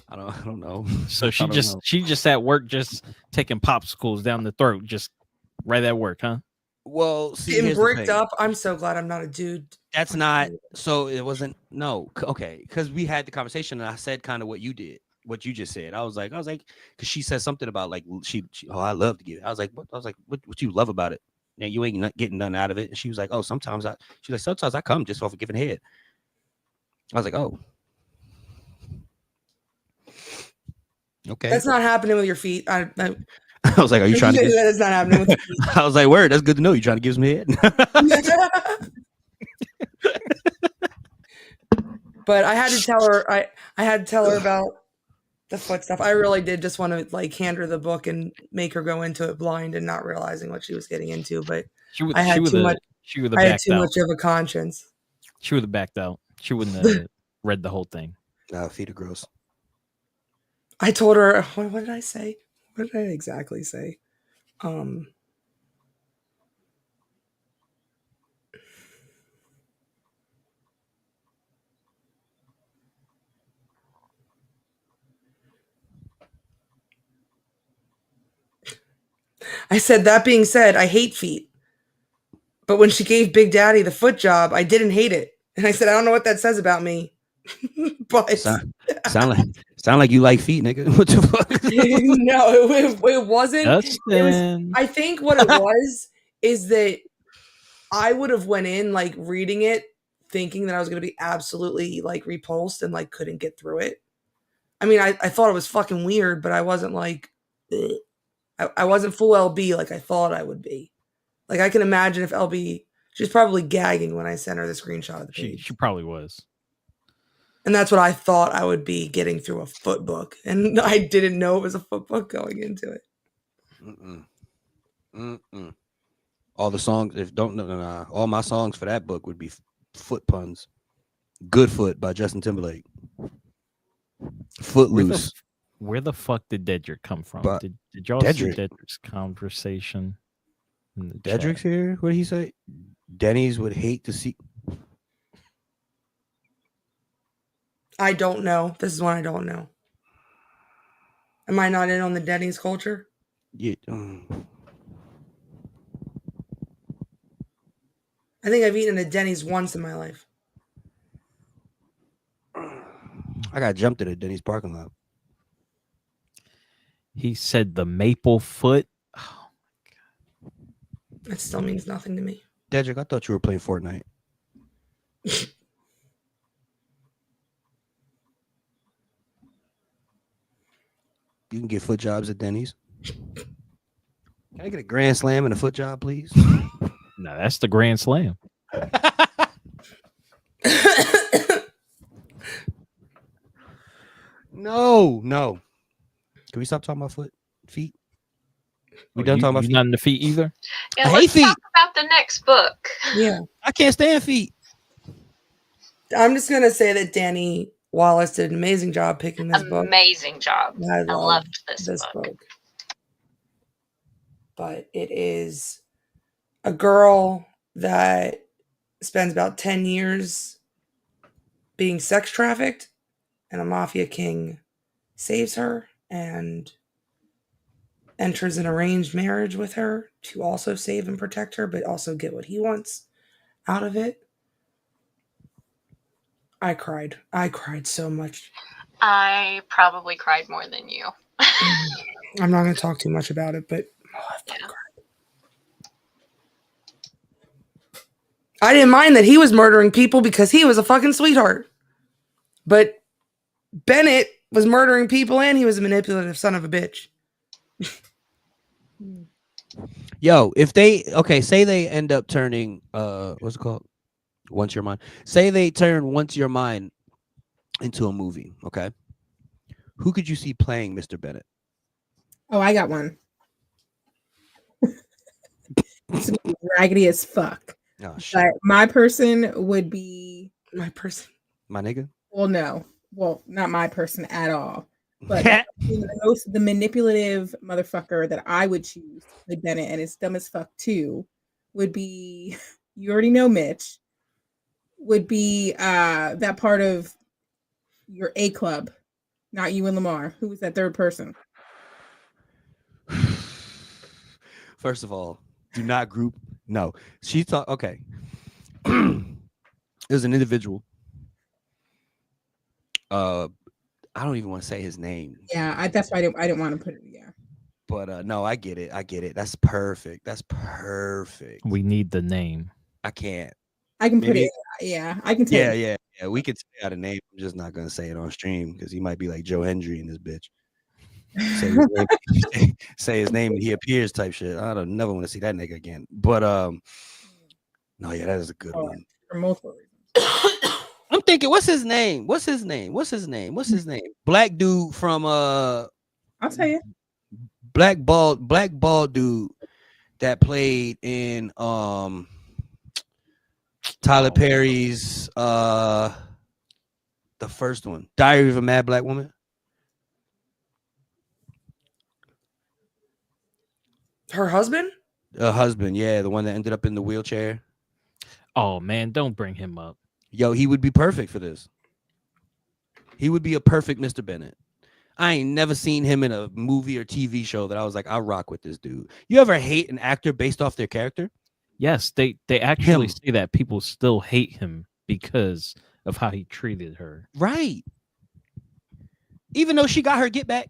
Speaker 1: I don't know.
Speaker 3: So she just at work just taking popsicles down the throat, just right at work, huh?
Speaker 1: Well, see,
Speaker 2: getting bricked up. I'm so glad I'm not a dude.
Speaker 1: That's not. So it wasn't. No. Okay. Because we had the conversation and I said kind of what you did. What you just said. I was like, because she said something about like she I love to give it. I was like, what you love about it? And you ain't getting none out of it. And she was like, oh, sometimes I come just off of giving head. I was like, oh, okay.
Speaker 2: That's not happening with your feet. I
Speaker 1: was like, are you trying to?
Speaker 2: That's not happening with your feet.
Speaker 1: I was like, word. That's good to know. You trying to give some head?
Speaker 2: But I had to tell her. I had to tell her about the foot stuff. I really did just want to like hand her the book and make her go into it blind and not realizing what she was getting into. But I had too much of a conscience.
Speaker 3: She would have backed out. She wouldn't have read the whole thing.
Speaker 1: Feet are gross.
Speaker 2: I told her, what did I say? What did I exactly say? I said, that being said, I hate feet. But when she gave Big Daddy the foot job, I didn't hate it. And I said, I don't know what that says about me. But
Speaker 1: sound like you like feet, nigga. What the fuck?
Speaker 2: No, it wasn't. I think what it was is that I would have went in like reading it, thinking that I was going to be absolutely like repulsed and like couldn't get through it. I mean, I thought it was fucking weird, but I wasn't like, I wasn't full LB like I thought I would be. Like I can imagine if LB, she's probably gagging when I sent her the screenshot of the page.
Speaker 3: She probably was.
Speaker 2: And that's what I thought I would be getting through a foot book. And I didn't know it was a foot book going into it.
Speaker 1: Mm-mm. All the songs, if don't know, nah, all my songs for that book would be foot puns. Good Foot by Justin Timberlake. Footloose.
Speaker 3: Where the fuck did Dedrick come from?
Speaker 1: But
Speaker 3: Did y'all see
Speaker 1: Dedrick.
Speaker 3: Dedrick's conversation in the chat?
Speaker 1: Dedrick's here. What did he say? Denny's would hate to see.
Speaker 2: I don't know. This is one I don't know. Am I not in on the Denny's culture?
Speaker 1: Yeah.
Speaker 2: I think I've eaten at Denny's once in my life.
Speaker 1: I got jumped at a Denny's parking lot.
Speaker 3: He said the maple foot. Oh,
Speaker 2: It still means nothing to me.
Speaker 1: Dedrick, I thought you were playing Fortnite. You can get foot jobs at Denny's. Can I get a grand slam and a foot job, please?
Speaker 3: no, that's the Grand Slam.
Speaker 1: No. Can we stop talking about feet? We done talking about feet?
Speaker 3: Not in the feet either?
Speaker 6: Yeah,
Speaker 1: I
Speaker 6: let's
Speaker 1: hate feet.
Speaker 6: talk about the next book.
Speaker 2: Yeah.
Speaker 1: I can't stand feet.
Speaker 2: I'm just going to say that Danny Wallace did an amazing job picking this book.
Speaker 6: Amazing job. I loved this book.
Speaker 2: But it is a girl that spends about 10 years being sex trafficked, and a mafia king saves her and enters an arranged marriage with her to also save and protect her, but also get what he wants out of it. I cried so much.
Speaker 6: I probably cried more than you.
Speaker 2: I'm not going to talk too much about it, but I fucking cried. I didn't mind that he was murdering people because he was a fucking sweetheart. But Bennett was murdering people and he was a manipulative son of a bitch.
Speaker 1: Yo, if they say they end up turning what's it called? Once Your Mind. Say they turn Once Your Mind into a movie, okay? Who could you see playing Mr. Bennett?
Speaker 5: Oh, I got one. It's raggedy as fuck.
Speaker 1: Oh, shit.
Speaker 5: But my person would be
Speaker 2: my person.
Speaker 1: My nigga?
Speaker 5: Well, no. Well, not my person at all. But the manipulative motherfucker that I would choose with Bennett, and it's dumb as fuck too, would be, you already know Mitch, would be that part of your A club, not you and Lamar. Who was that third person?
Speaker 1: First of all, do not group. No. She thought, okay. It was an individual. I don't even want to say his name.
Speaker 5: Yeah, that's why I didn't want to put it. Yeah.
Speaker 1: But no, I get it. That's perfect.
Speaker 3: We need the name.
Speaker 1: I can't.
Speaker 5: I can put it. Yeah, I can tell.
Speaker 1: Yeah. We could say out a name. I'm just not gonna say it on stream because he might be like Joe Hendry in this bitch. Say his name and he appears type shit. I don't never want to see that nigga again. But no, yeah, that is a good one.
Speaker 5: For multiple reasons.
Speaker 1: I'm thinking, what's his name? Black dude from
Speaker 5: I'll tell you.
Speaker 1: Black bald dude that played in Tyler Perry's the first one, Diary of a Mad Black Woman.
Speaker 2: Her husband?
Speaker 1: Husband, yeah, the one that ended up in the wheelchair.
Speaker 3: Oh man, don't bring him up.
Speaker 1: Yo, he would be perfect for this. He would be a perfect Mr. Bennett. I ain't never seen him in a movie or TV show that I was like, I rock with this dude. You ever hate an actor based off their character?
Speaker 3: Yes, they actually say that people still hate him because of how he treated her.
Speaker 1: Right. Even though she got her get back,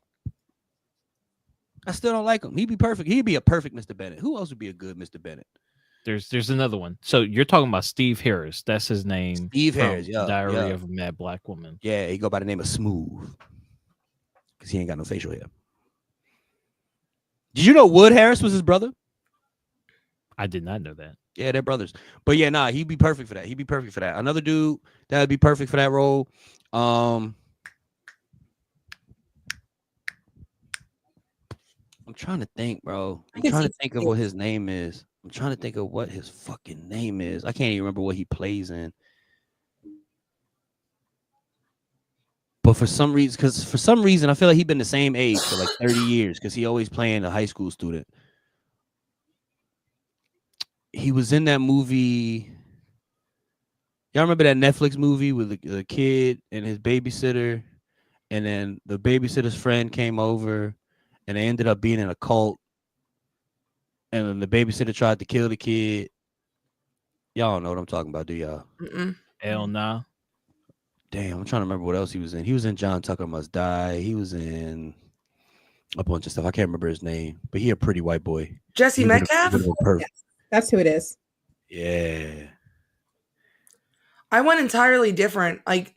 Speaker 1: I still don't like him. He'd be perfect. He'd be a perfect Mr. Bennett. Who else would be a good Mr. Bennett?
Speaker 3: There's another one. So you're talking about Steve Harris. That's his name.
Speaker 1: Steve Harris, yeah.
Speaker 3: Diary of a Mad Black Woman.
Speaker 1: Yeah, he go by the name of Smooth. Because he ain't got no facial hair. Did you know Wood Harris was his brother?
Speaker 3: I did not know that.
Speaker 1: Yeah, they're brothers. But yeah, nah, he'd be perfect for that. Another dude that would be perfect for that role. I'm trying to think, bro.
Speaker 5: I
Speaker 1: I'm
Speaker 5: can
Speaker 1: trying to
Speaker 5: see
Speaker 1: think of what his name is. I'm trying to think of what his fucking name is. I can't even remember what he plays in. But for some reason, I feel like he's been the same age for like 30 years because he always playing a high school student. He was in that movie. Y'all remember that Netflix movie with the kid and his babysitter? And then the babysitter's friend came over and they ended up being in a cult. And then the babysitter tried to kill the kid. Y'all don't know what I'm talking about, do y'all?
Speaker 2: Mm-mm.
Speaker 3: Hell nah.
Speaker 1: Damn, I'm trying to remember what else he was in. He was in John Tucker Must Die. He was in a bunch of stuff. I can't remember his name, but he a pretty white boy.
Speaker 2: Jesse
Speaker 1: He was in
Speaker 2: Metcalf?
Speaker 1: a bit of a perv.
Speaker 5: That's who it is.
Speaker 1: Yeah.
Speaker 2: I went entirely different. Like,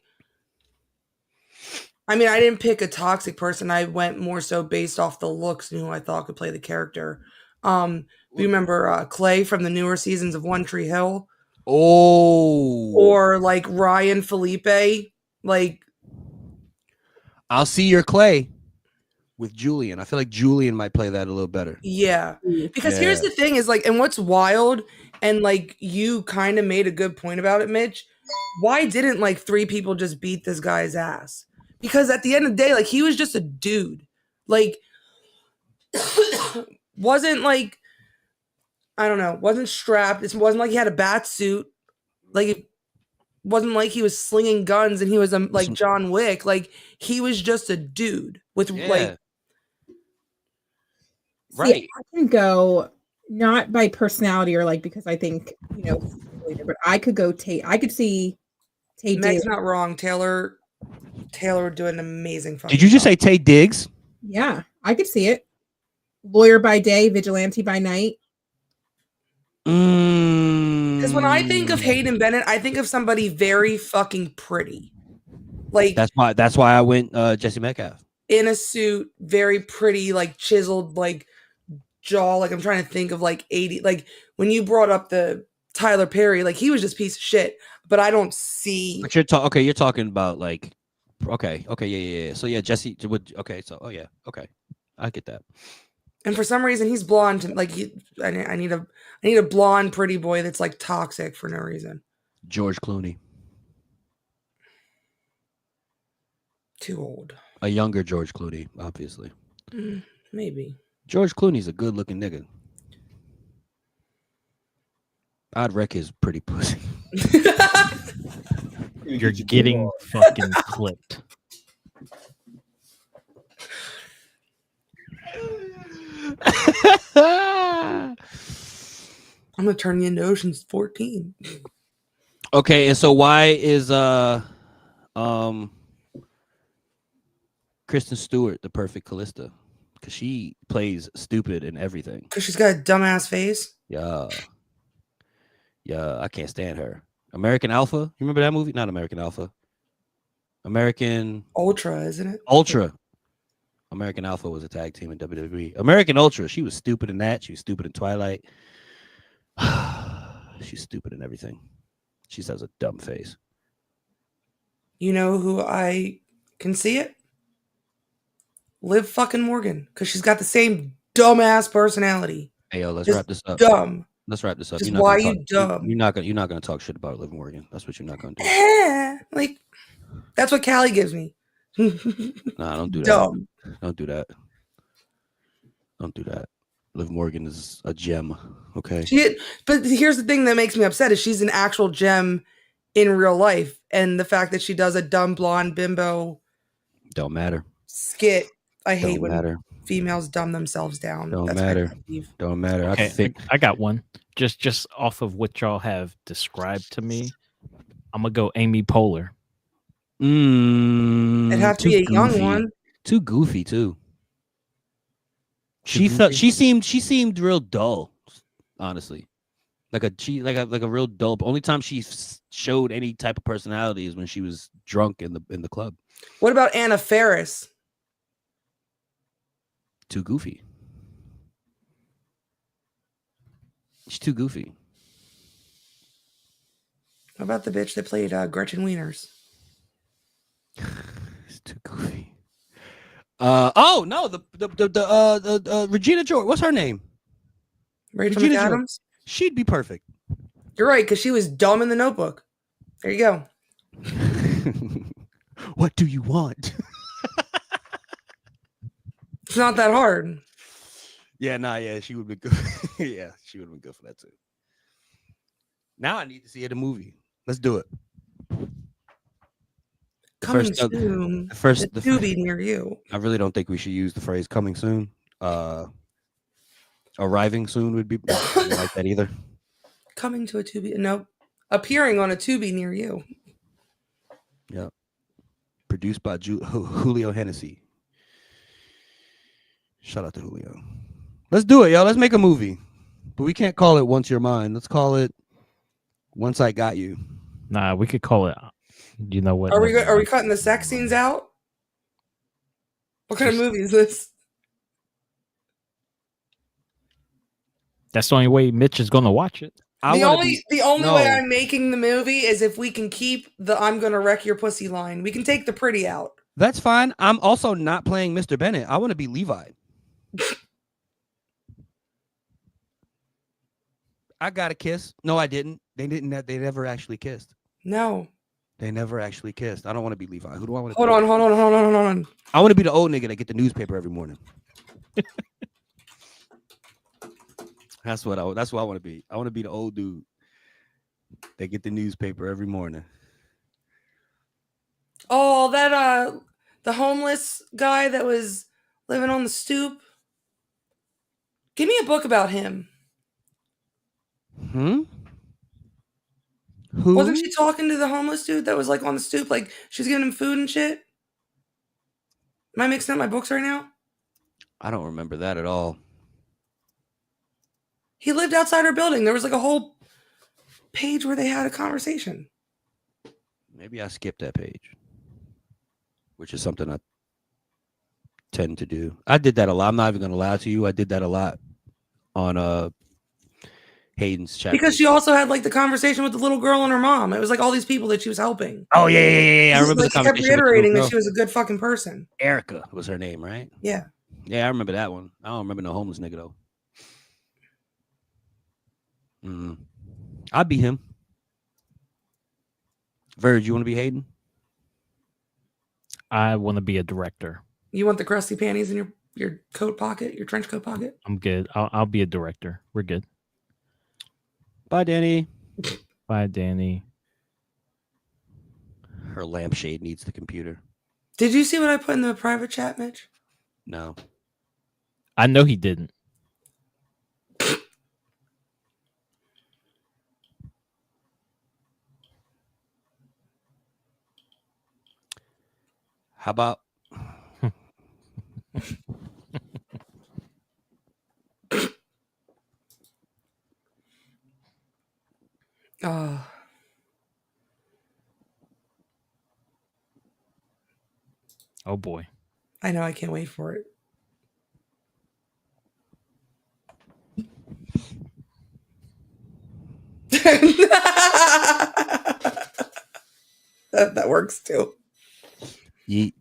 Speaker 2: I mean, I didn't pick a toxic person. I went more so based off the looks and who I thought could play the character. Do you remember Clay from the newer seasons of One Tree Hill?
Speaker 1: Oh.
Speaker 2: Or like Ryan Felipe? Like,
Speaker 1: I'll see your Clay with Julian. I feel like Julian might play that a little better.
Speaker 2: yeah. Because here's the thing is like, and what's wild, and like you kind of made a good point about it, Mitch. Why didn't like 3 people just beat this guy's ass? Because at the end of the day, like he was just a dude. Like wasn't like, I don't know, wasn't strapped. It wasn't like he had a bat suit. Like it wasn't like he was slinging guns and he was like John Wick. Like he was just a dude with like.
Speaker 1: Right.
Speaker 5: See, I can go not by personality or like because I think, you know, but I could go Tate. I could see Tate.
Speaker 2: Meg's not wrong. Taylor would do an amazing fucking
Speaker 1: Did you just
Speaker 2: job.
Speaker 1: say Tay Diggs?
Speaker 5: Yeah, I could see it. Lawyer by day, vigilante by night.
Speaker 2: Because when I think of Hayden Bennett, I think of somebody very fucking pretty. Like
Speaker 1: That's why I went Jesse Metcalf.
Speaker 2: In a suit, very pretty, like chiseled, like jaw. Like I'm trying to think of like 80. Like when you brought up the Tyler Perry, like he was just a piece of shit. But I don't see.
Speaker 1: But you're talking about like, yeah. So yeah, Jesse would. Okay, so yeah, okay, I get that.
Speaker 2: And for some reason, he's blonde. Like I need a blonde, pretty boy that's like toxic for no reason.
Speaker 1: George Clooney.
Speaker 2: Too old.
Speaker 1: A younger George Clooney, obviously.
Speaker 2: Maybe.
Speaker 1: George Clooney's a good looking nigga. I'd wreck his pretty pussy.
Speaker 3: You're getting fucking clipped.
Speaker 2: I'm gonna turn you into Ocean's 14.
Speaker 1: Okay, and so why is Kristen Stewart the perfect Callista? Because she plays stupid in everything.
Speaker 2: Because she's got a dumbass face.
Speaker 1: Yeah, I can't stand her. American Alpha. You remember that movie? Not American Alpha. American
Speaker 2: Ultra, isn't it?
Speaker 1: Ultra. American Alpha was a tag team in WWE. American Ultra. She was stupid in that. She was stupid in Twilight. She's stupid in everything. She has a dumb face.
Speaker 2: You know who I can see it? Liv fucking Morgan. Because she's got the same dumbass personality.
Speaker 1: Hey, yo, let's
Speaker 2: Just
Speaker 1: wrap this up.
Speaker 2: Dumb.
Speaker 1: Let's wrap this up.
Speaker 2: Just why you dumb?
Speaker 1: You're not gonna talk shit about Liv Morgan. That's what you're not gonna do.
Speaker 2: Like, that's what Callie gives me.
Speaker 1: Nah, don't do that.
Speaker 2: Dumb.
Speaker 1: Don't do that. Don't do that. Liv Morgan is a gem. Okay.
Speaker 2: But here's the thing that makes me upset is she's an actual gem in real life, and the fact that she does a dumb blonde bimbo
Speaker 1: Don't matter.
Speaker 2: skit. I hate
Speaker 1: Don't
Speaker 2: when
Speaker 1: matter.
Speaker 2: females dumb themselves down.
Speaker 1: Don't
Speaker 2: That's why I
Speaker 1: matter.
Speaker 2: can't leave.
Speaker 1: Don't matter.
Speaker 3: Okay, I got one. Just off of what y'all have described to me, I'm gonna go Amy Poehler.
Speaker 2: It'd have to be a young one.
Speaker 1: Too goofy too. She seemed real dull, honestly. Like a real dull. Only time she showed any type of personality is when she was drunk in the club.
Speaker 2: What about Anna Faris?
Speaker 1: Too goofy. She's too goofy.
Speaker 2: What about the bitch that played Gretchen Wieners?
Speaker 1: It's too goofy. Oh no, the Regina George. What's her name?
Speaker 2: Rachel
Speaker 1: Regina George.
Speaker 2: McAdams.
Speaker 1: She'd be perfect.
Speaker 2: You're right, because she was dumb in The Notebook. There you go.
Speaker 1: What do you want?
Speaker 2: It's not that hard.
Speaker 1: Yeah, she would be good. Yeah, she would have been good for that too. Now I need to see it a movie. Let's do it.
Speaker 2: Coming soon.
Speaker 1: The first,
Speaker 2: to be near you.
Speaker 1: I really don't think we should use the phrase "coming soon." Arriving soon would be I don't like that either.
Speaker 2: Coming to a Tubi. No, appearing on a Tubi near you.
Speaker 1: Yeah. Produced by Julio Hennessy. Shout out to Julio. Let's do it, y'all. Let's make a movie. But we can't call it Once You're Mine. Let's call it Once I Got You.
Speaker 3: Nah, we could call it. You know what?
Speaker 2: Are we cutting the sex scenes out? What kind of movie is this?
Speaker 3: That's the only way Mitch is going to watch it.
Speaker 2: The only way I'm making the movie is if we can keep the "I'm gonna wreck your pussy" line. We can take the pretty out.
Speaker 1: That's fine. I'm also not playing Mr. Bennett. I want to be Levi. I got a kiss. No, I didn't. They didn't. They never actually kissed.
Speaker 2: No.
Speaker 1: They never actually kissed. I don't want to be Levi. Who do I want to
Speaker 2: Hold on.
Speaker 1: I want to be the old nigga that get the newspaper every morning. That's what I want to be. I want to be the old dude that get the newspaper every morning.
Speaker 2: Oh, that the homeless guy that was living on the stoop. Give me a book about him.
Speaker 1: Who?
Speaker 2: Wasn't she talking to the homeless dude that was like on the stoop? Like she's giving him food and shit? Am I mixing up my books right now?
Speaker 1: I don't remember that at all.
Speaker 2: He lived outside her building. There was like a whole page where they had a conversation.
Speaker 1: Maybe I skipped that page, which is something I tend to do. I did that a lot. I'm not even going to lie to you. I did that a lot on Hayden's chat.
Speaker 2: Because she also had like the conversation with the little girl and her mom. It was like all these people that she was helping.
Speaker 1: Oh, yeah. I remember the conversation.
Speaker 2: She kept reiterating that she was a good fucking person.
Speaker 1: Erica was her name, right?
Speaker 2: Yeah.
Speaker 1: Yeah, I remember that one. I don't remember no homeless nigga, though. I'd be him. Verge, you want to be Hayden?
Speaker 3: I want to be a director.
Speaker 2: You want the crusty panties in your coat pocket, your trench coat pocket?
Speaker 3: I'm good. I'll be a director. We're good.
Speaker 1: Bye, Danny.
Speaker 3: Bye, Danny.
Speaker 1: Her lampshade needs the computer.
Speaker 2: Did you see what I put in the private chat, Mitch?
Speaker 1: No.
Speaker 3: I know he didn't.
Speaker 1: How about
Speaker 3: Oh boy.
Speaker 2: I know, I can't wait for it. that works too.
Speaker 1: Yeet.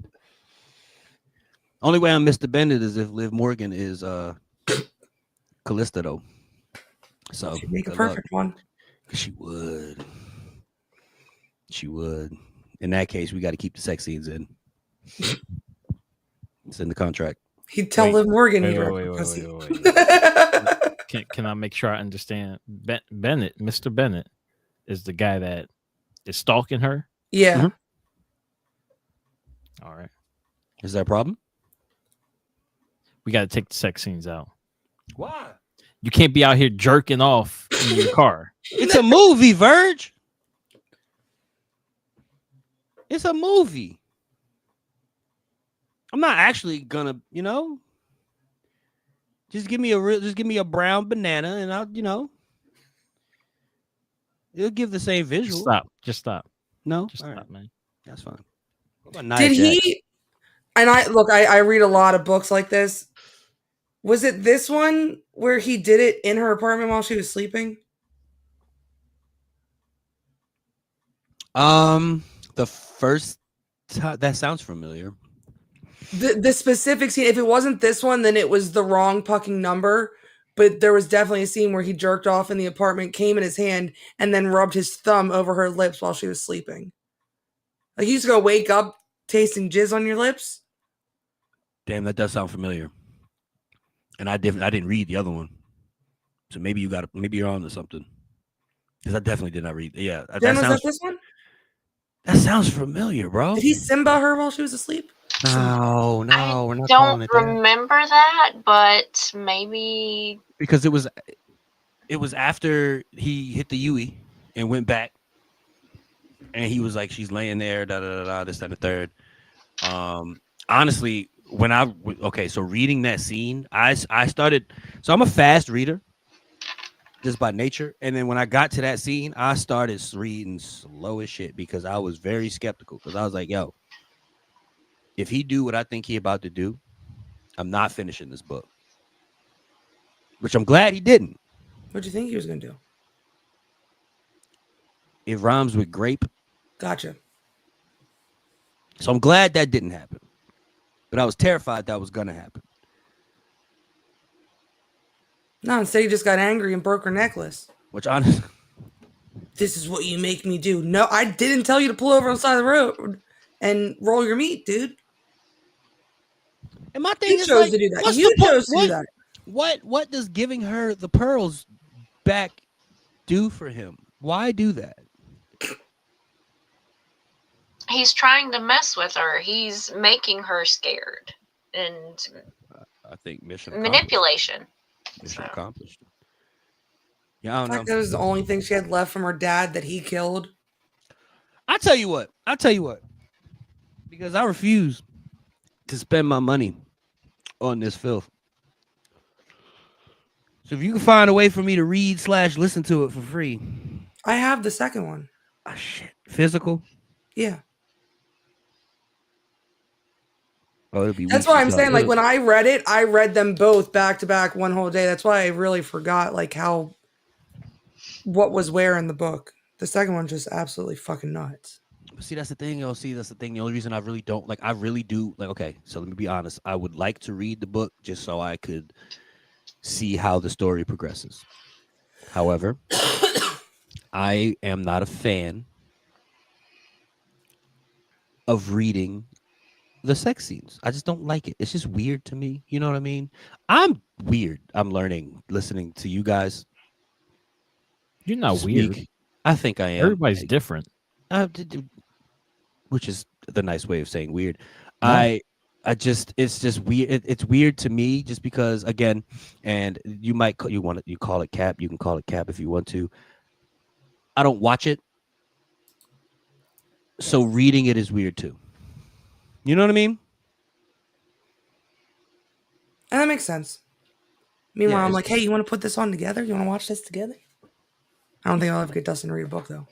Speaker 1: Only way I'm Mr. Bennett is if Liv Morgan is Callista, though. So
Speaker 2: she'd make a perfect one.
Speaker 1: She would. She would. In that case, we got to keep the sex scenes in. It's in the contract.
Speaker 2: He'd tell Liv Morgan he'd
Speaker 3: Can I make sure I understand? Bennett, Mr. Bennett, is the guy that is stalking her?
Speaker 2: Yeah.
Speaker 1: Mm-hmm.
Speaker 3: All right.
Speaker 1: Is that a problem?
Speaker 3: We got to take the sex scenes out.
Speaker 1: Why?
Speaker 3: You can't be out here jerking off in your car.
Speaker 1: It's a movie, Verge. It's a movie. I'm not actually gonna, just give me a brown banana and I'll, it'll give the same visual.
Speaker 3: Just stop.
Speaker 1: No,
Speaker 3: just
Speaker 1: all
Speaker 3: stop,
Speaker 1: right,
Speaker 3: man.
Speaker 1: That's fine. What about
Speaker 2: Did
Speaker 1: Nia
Speaker 2: he?
Speaker 1: Jax?
Speaker 2: And I read a lot of books like this. Was it this one where he did it in her apartment while she was sleeping?
Speaker 1: The first time, that sounds familiar.
Speaker 2: The specific scene, if it wasn't this one, then it was the wrong fucking number. But there was definitely a scene where he jerked off in the apartment, came in his hand, and then rubbed his thumb over her lips while she was sleeping. Like, you used to go wake up tasting jizz on your lips.
Speaker 1: Damn, that does sound familiar. And I didn't read the other one, so maybe you're on to something. Because I definitely did not read. Yeah,
Speaker 2: Was that this one?
Speaker 1: That sounds familiar, bro.
Speaker 2: Did he Simba her while she was asleep?
Speaker 1: No, we're not calling
Speaker 6: Don't
Speaker 1: it that.
Speaker 6: remember that, but maybe
Speaker 1: Because it was after he hit the Yui and went back, and he was like, she's laying there, da da da da, this, that, and the third. Honestly, so reading that scene, I started. So I'm a fast reader, just by nature, and then when I got to that scene, I started reading slow as shit because I was very skeptical. Because I was like, yo, if he do what I think he about to do, I'm not finishing this book. Which I'm glad he didn't.
Speaker 2: What'd you think he was gonna do?
Speaker 1: It rhymes with grape.
Speaker 2: Gotcha.
Speaker 1: So I'm glad that didn't happen. But I was terrified that was gonna happen.
Speaker 2: No, instead he just got angry and broke her necklace.
Speaker 1: Which honestly,
Speaker 2: this is what you make me do. No, I didn't tell you to pull over on the side of the road and roll your meat, dude.
Speaker 1: and my thing
Speaker 2: You
Speaker 1: is
Speaker 2: chose
Speaker 1: like,
Speaker 2: to do that.
Speaker 1: what's
Speaker 2: You
Speaker 1: the point?
Speaker 2: chose to do that.
Speaker 1: What does giving her the pearls back do for him? Why do that?
Speaker 6: he's trying to mess with her. He's making her scared and
Speaker 1: I think mission accomplished.
Speaker 6: manipulation.
Speaker 1: Mission
Speaker 6: So.
Speaker 1: accomplished. Yeah, I
Speaker 2: In
Speaker 1: don't
Speaker 2: fact,
Speaker 1: know.
Speaker 2: that was the only thing she had left from her dad that he killed.
Speaker 1: I'll tell you what. Because I refuse to spend my money on this filth. So if you can find a way for me to read / listen to it for free.
Speaker 2: I have the second one.
Speaker 1: Oh shit. Physical?
Speaker 2: Yeah.
Speaker 1: Oh, it'll be
Speaker 2: That's
Speaker 1: weeks
Speaker 2: why I'm
Speaker 1: until
Speaker 2: saying, like, when I read it, I read them both back to back one whole day. That's why I really forgot, like, what was where in the book. The second one's just absolutely fucking nuts.
Speaker 1: See, that's the thing, yo. That's the thing. The only reason I really don't I really do okay. So let me be honest. I would like to read the book just so I could see how the story progresses. However, I am not a fan of reading the sex scenes. I just don't like it. It's just weird to me. You know what I mean? I'm weird. I'm learning, listening to you guys.
Speaker 3: You're not
Speaker 1: speak.
Speaker 3: weird.
Speaker 1: I think I am.
Speaker 3: Everybody's different.
Speaker 1: Which is the nice way of saying weird.
Speaker 3: No.
Speaker 1: It's just weird. It's weird to me just because, again, and you call it cap. You can call it cap if you want to. I don't watch it. So reading it is weird too. You know what I mean?
Speaker 2: And that makes sense. Meanwhile,
Speaker 1: Yeah,
Speaker 2: I'm like, hey, you want to put this on together? You want to watch this together? I don't think I'll ever get Dustin to read a book, though.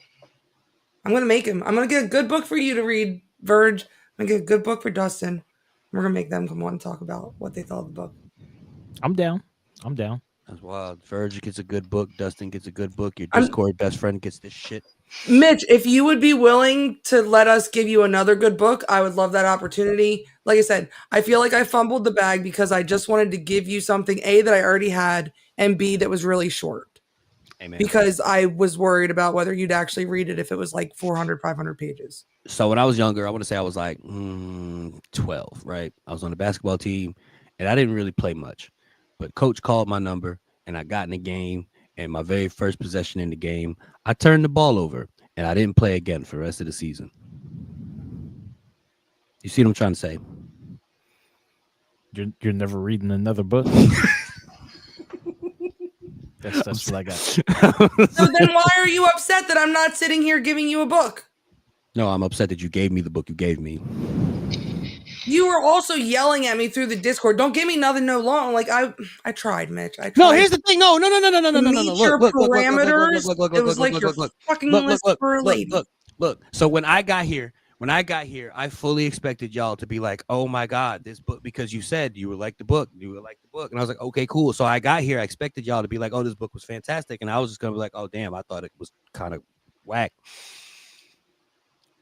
Speaker 2: I'm going to make him. I'm going to get a good book for you to read, Verge. I'm going to get a good book for Dustin. We're going to make them come on and talk about what they thought of the book.
Speaker 3: I'm down.
Speaker 1: That's wild. Verge gets a good book. Dustin gets a good book. Your Discord best friend gets this shit.
Speaker 2: Mitch, if you would be willing to let us give you another good book, I would love that opportunity. Like I said, I feel like I fumbled the bag because I just wanted to give you something, A, that I already had, and B, that was really short.
Speaker 1: Amen.
Speaker 2: Because I was worried about whether you'd actually read it if it was like 400, 500 pages.
Speaker 1: So when I was younger, I want to say I was like 12, right? I was on the basketball team, and I didn't really play much. But coach called my number, and I got in the game, and my very first possession in the game, I turned the ball over, and I didn't play again for the rest of the season. You see what I'm trying to say?
Speaker 3: You're never reading another book. That's what I got.
Speaker 2: So then why are you upset that I'm not sitting here giving you a book?
Speaker 1: No, I'm upset that you gave me the book you gave me.
Speaker 2: You were also yelling at me through the Discord. Don't give me nothing no long. Like I tried, Mitch. I tried.
Speaker 1: No, here's the thing. No.
Speaker 2: Meet your parameters. It was like you're fucking listening for a lady.
Speaker 1: Look. So when I got here, I fully expected y'all to be like, "Oh my God, this book!" Because you said you would like the book, and I was like, "Okay, cool." So I got here, I expected y'all to be like, "Oh, this book was fantastic," and I was just gonna be like, "Oh, damn, I thought it was kind of whack."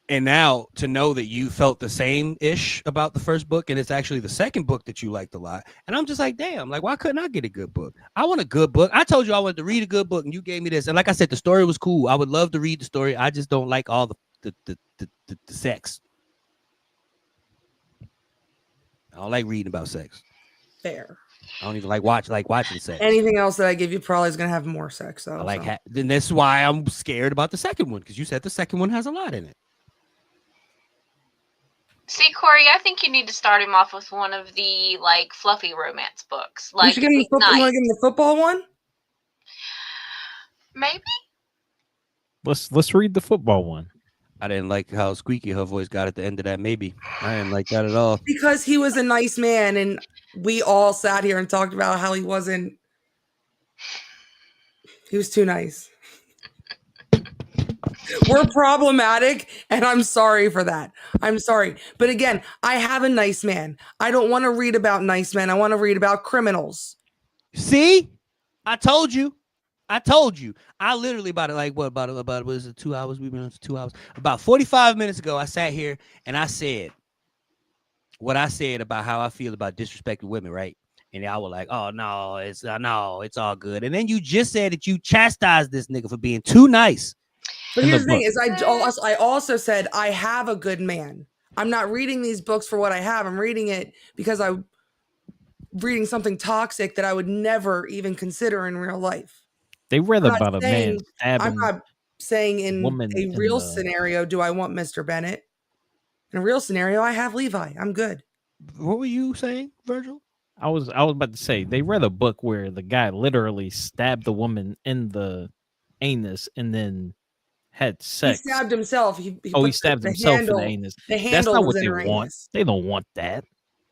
Speaker 1: And now to know that you felt the same ish about the first book, and it's actually the second book that you liked a lot. And I'm just like, damn, like, why couldn't I get a good book? I want a good book. I told you I wanted to read a good book, and you gave me this. And like I said, the story was cool. I would love to read the story. I just don't like all the sex. I don't like reading about sex.
Speaker 2: Fair.
Speaker 1: I don't even like watching sex.
Speaker 2: Anything else that I give you probably is gonna have more sex. Though.
Speaker 1: I like then that's why I'm scared about the second one, because you said the second one has a lot in it.
Speaker 6: See, Corey, I think you need to start him off with one of the like fluffy romance books. Like,
Speaker 2: you want to give him the football one?
Speaker 6: Maybe.
Speaker 3: Let's read the football one.
Speaker 1: I didn't like how squeaky her voice got at the end of that. Maybe I didn't like that at all.
Speaker 2: Because he was a nice man, and we all sat here and talked about how he wasn't. He was too nice. We're problematic, and I'm sorry for that. I'm sorry. But again, I have a nice man. I don't want to read about nice men. I want to read about criminals.
Speaker 1: See? I told you. I literally about was it 2 hours? We've been on for 2 hours. About 45 minutes ago, I sat here and I said what I said about how I feel about disrespecting women, right? And y'all were like, oh no, it's all good. And then you just said that you chastised this nigga for being too nice.
Speaker 2: But here's the thing is I also said I have a good man. I'm not reading these books for what I have. I'm reading it because I'm reading something toxic that I would never even consider in real life.
Speaker 3: They read about a man stabbing.
Speaker 2: I'm not saying in a real scenario, do I want Mr. Bennett? In a real scenario, I have Levi. I'm good.
Speaker 1: What were you saying, Virgil?
Speaker 3: I was about to say they read a book where the guy literally stabbed the woman in the anus and then had sex.
Speaker 2: He stabbed himself. He
Speaker 3: stabbed himself in the anus. That's not what they want. They don't want that.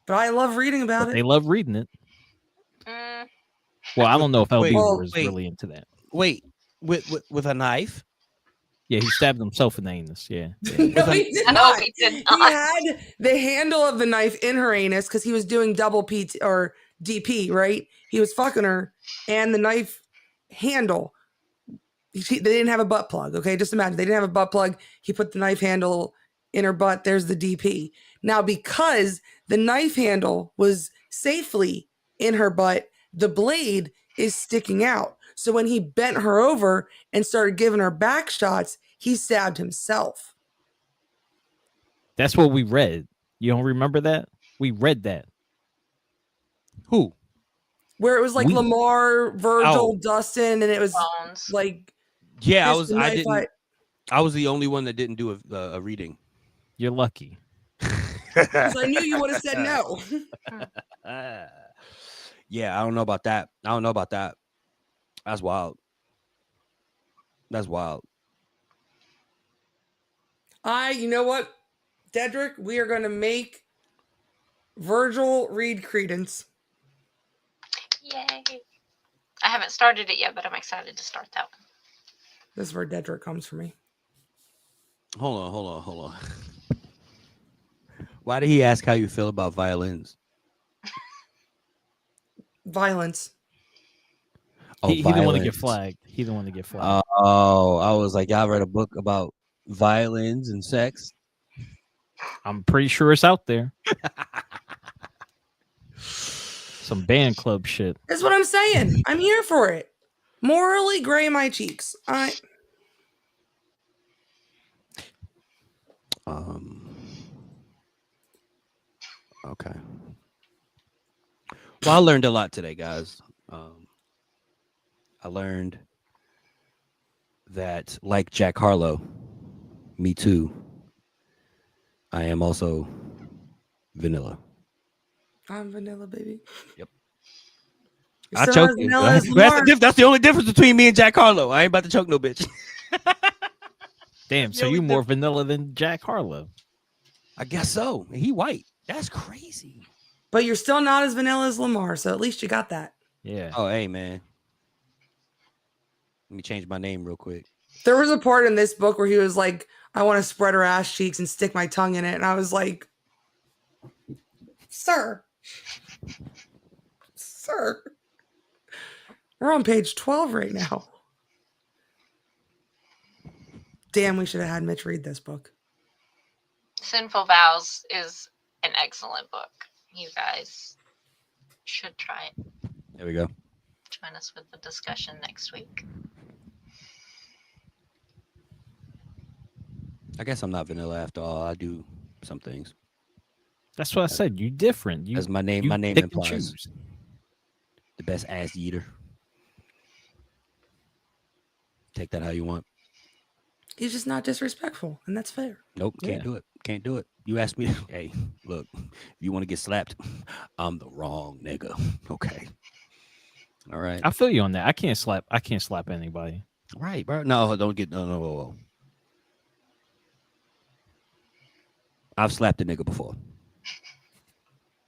Speaker 2: But I love reading about it.
Speaker 3: They love reading it. Well, I don't know if LB was really into that.
Speaker 1: Wait, with a knife?
Speaker 2: Yeah,
Speaker 3: he stabbed himself in the anus. Yeah.
Speaker 2: No, he did not. He had the handle of the knife in her anus because he was doing double PT or DP, right? He was fucking her, and the knife handle. They didn't have a butt plug. Okay, just imagine they didn't have a butt plug. He put the knife handle in her butt. There's the DP. Now, because the knife handle was safely in her butt, the blade is sticking out. So when he bent her over and started giving her back shots, he stabbed himself.
Speaker 3: That's what we read. You don't remember that? We read that.
Speaker 1: Who?
Speaker 2: Where it was like Lamar, Virgil, Dustin, and it was like...
Speaker 1: Yeah, I was the only one that didn't do a reading.
Speaker 3: You're lucky.
Speaker 2: Because I knew you would have said no.
Speaker 1: Yeah, I don't know about that. That's wild.
Speaker 2: You know what, Dedrick? We are going to make Virgil read Credence.
Speaker 6: Yay. I haven't started it yet, but I'm excited to start that one.
Speaker 2: This is where Dedrick comes for me.
Speaker 1: Hold on. Why did he ask how you feel about violins?
Speaker 2: Violence.
Speaker 1: Oh,
Speaker 3: he didn't want to get flagged.
Speaker 1: Oh, I was like, y'all read a book about violins and sex?
Speaker 3: I'm pretty sure it's out there. Some band club shit.
Speaker 2: That's what I'm saying. I'm here for it. Morally gray my cheeks.
Speaker 1: Okay. Well, I learned a lot today, guys. I learned that, like Jack Harlow, me too, I am also vanilla.
Speaker 2: I'm vanilla, baby.
Speaker 1: Yep. I choked you. That's the only difference between me and Jack Harlow. I ain't about to choke no bitch.
Speaker 3: Damn, so you more vanilla than Jack Harlow.
Speaker 1: I guess so. He white. That's crazy.
Speaker 2: But you're still not as vanilla as Lamar, so at least you got that.
Speaker 3: Yeah.
Speaker 1: Oh, hey, man. Let me change my name real quick.
Speaker 2: There was a part in this book where he was like, I want to spread her ass cheeks and stick my tongue in it. And I was like, Sir. We're on page 12 right now. Damn, we should have had Mitch read this book.
Speaker 6: Sinful Vows is an excellent book. You guys should try it.
Speaker 1: There we go.
Speaker 6: Join us with the discussion next week.
Speaker 1: I guess I'm not vanilla after all. I do some things.
Speaker 3: That's what I said. You different. You
Speaker 1: As my name
Speaker 3: you pick and
Speaker 1: implies.
Speaker 3: choose.
Speaker 1: The best ass eater. Take that how you want.
Speaker 2: He's just not disrespectful, and that's fair.
Speaker 1: Nope, can't
Speaker 3: Yeah.
Speaker 1: do it. Can't do it. You asked me, hey, look, if you want to get slapped, I'm the wrong nigga. Okay. All right.
Speaker 3: I feel you on that. I can't slap anybody.
Speaker 1: Right, bro. No, don't get no. I've slapped a nigga before.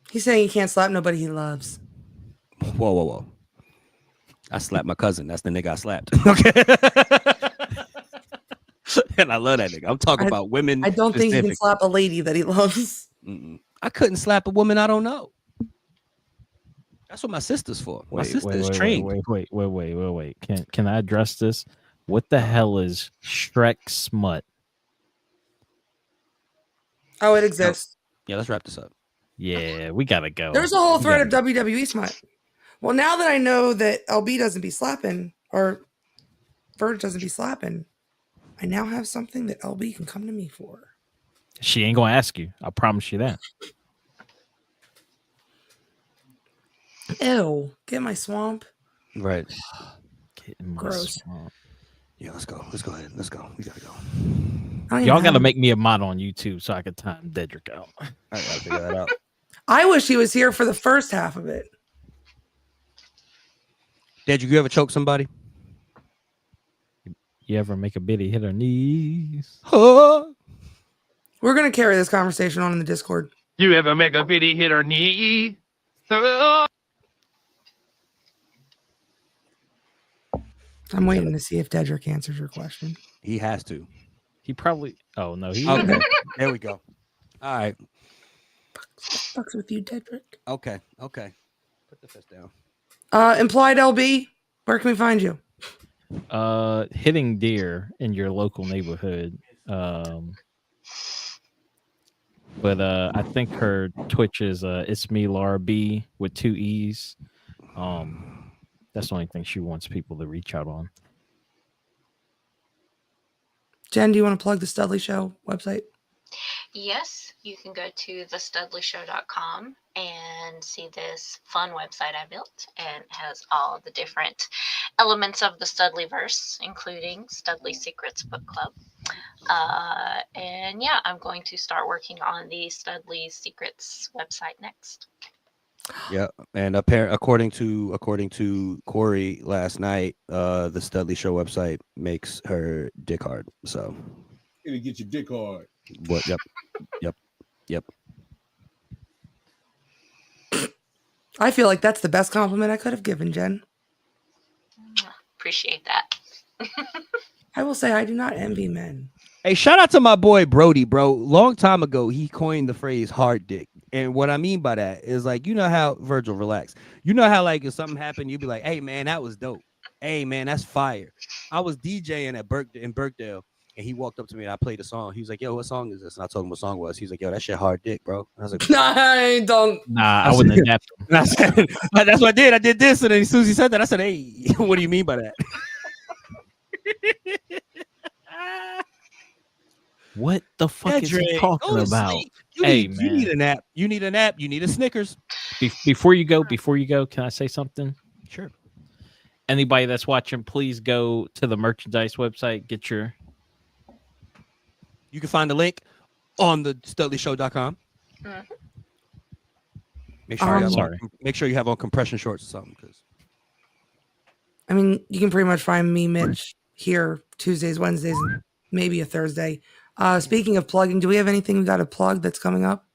Speaker 2: He's saying he can't slap nobody he loves.
Speaker 1: Whoa. I slapped my cousin. That's the nigga I slapped. Okay. And I love that nigga. I'm talking about women.
Speaker 2: I don't think he can
Speaker 1: specific.
Speaker 2: slap a lady that he loves.
Speaker 1: Mm-mm. I couldn't slap a woman I don't know. That's what my sister's for. My sister is trained.
Speaker 3: Wait. Can I address this? What the hell is Shrek smut?
Speaker 2: Oh, it exists.
Speaker 1: Yeah, let's wrap this up.
Speaker 3: Yeah, we gotta go.
Speaker 2: There's a whole
Speaker 3: We
Speaker 2: thread of
Speaker 3: gotta
Speaker 2: WWE smut. Well, now that I know that LB doesn't be slapping, or Verge doesn't be slapping, I now have something that LB can come to me for.
Speaker 3: She ain't gonna ask you. I promise you that.
Speaker 2: Ew. Get my swamp.
Speaker 1: Right.
Speaker 3: Getting my
Speaker 2: Gross.
Speaker 3: swamp.
Speaker 1: Yeah, let's go. Let's go ahead. Let's go. We gotta go.
Speaker 2: I don't even
Speaker 3: Y'all gotta
Speaker 2: have-
Speaker 3: make me a mod on YouTube so I can time Dedrick out.
Speaker 1: I gotta figure that out.
Speaker 2: I wish he was here for the first half of it.
Speaker 1: Did you ever choke somebody?
Speaker 3: You ever make a biddy hit her knees?
Speaker 1: Huh?
Speaker 2: We're going to carry this conversation on in the Discord.
Speaker 9: You ever make a bitty hit her knee?
Speaker 2: I'm waiting to see if Dedrick answers your question.
Speaker 1: He has to.
Speaker 3: He probably. Oh no, he.
Speaker 1: Okay. There we go. All right.
Speaker 2: Fucks with you, Dedrick.
Speaker 1: Okay. Put the fist down.
Speaker 2: Implied LB, where can we find you?
Speaker 3: Hitting deer in your local neighborhood. But I think her Twitch is it's me Laura B with 2 E's. That's the only thing she wants people to reach out on.
Speaker 2: Jen, do you want to plug the Studley Show website?
Speaker 6: Yes, you can go to thestudleyshow.com and see this fun website I built, and it has all the different elements of the Studleyverse, including Studley Secrets Book Club. And yeah, I'm going to start working on the Studley Secrets website next.
Speaker 1: Yeah, and according to Corey last night, the Studley Show website makes her dick hard. So
Speaker 8: It'll get your dick hard.
Speaker 1: what? Yep.
Speaker 2: I feel like that's the best compliment I could have given, Jen.
Speaker 6: Appreciate that.
Speaker 2: I will say I do not envy men.
Speaker 1: Hey, shout out to my boy Brody, bro. Long time ago, he coined the phrase "hard dick," and what I mean by that is like, you know how Virgil, relax. You know how like if something happened, you'd be like, "Hey man, that was dope. Hey man, that's fire." I was DJing at in Birkdale, and he walked up to me and I played a song. He was like, "Yo, what song is this?" And I told him what song it was. He's like, "Yo, that shit hard dick, bro." And I was like,
Speaker 2: I don't.
Speaker 3: Nah, I wouldn't adapt.
Speaker 1: and I said, "That's what I did. I did this." And then as soon as he said that, I said, "Hey, what do you mean by that?"
Speaker 3: What the fuck is he
Speaker 1: Dedrick,
Speaker 3: talking
Speaker 1: go to
Speaker 3: about?
Speaker 1: sleep. You
Speaker 3: Hey,
Speaker 1: need, you need a nap. You need a nap. You need a Snickers.
Speaker 3: Before you go, can I say something?
Speaker 1: Sure.
Speaker 3: Anybody that's watching, please go to the merchandise website. Get your.
Speaker 1: You can find the link on the studleyshow.com. Make sure, make sure you have on compression shorts or something. Because
Speaker 2: I mean, you can pretty much find me, Mitch, here Tuesdays, Wednesdays, and maybe a Thursday. Speaking of plugging, do we have anything we got to plug that's coming up?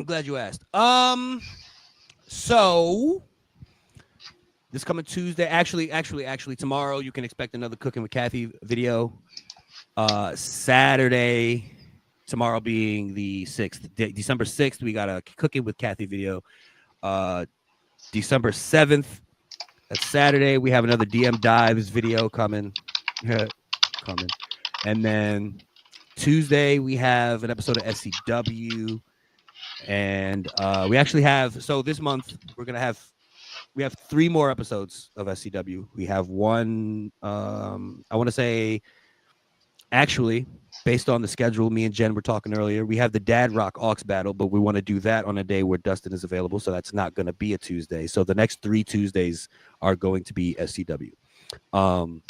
Speaker 1: glad you asked. So this coming Tuesday, actually tomorrow, you can expect another Cooking with Kathy video. Saturday, tomorrow being the 6th, December 6th, we got a Cooking with Kathy video. December 7th, that's Saturday, we have another DM Dives video coming. And then Tuesday we have an episode of SCW, and we actually have, so this month we have 3 more episodes of SCW. We have one, I want to say, actually, based on the schedule, me and Jen were talking earlier, we have the Dad Rock Aux battle, but we want to do that on a day where Dustin is available, so that's not going to be a Tuesday. So the next 3 Tuesdays are going to be SCW. And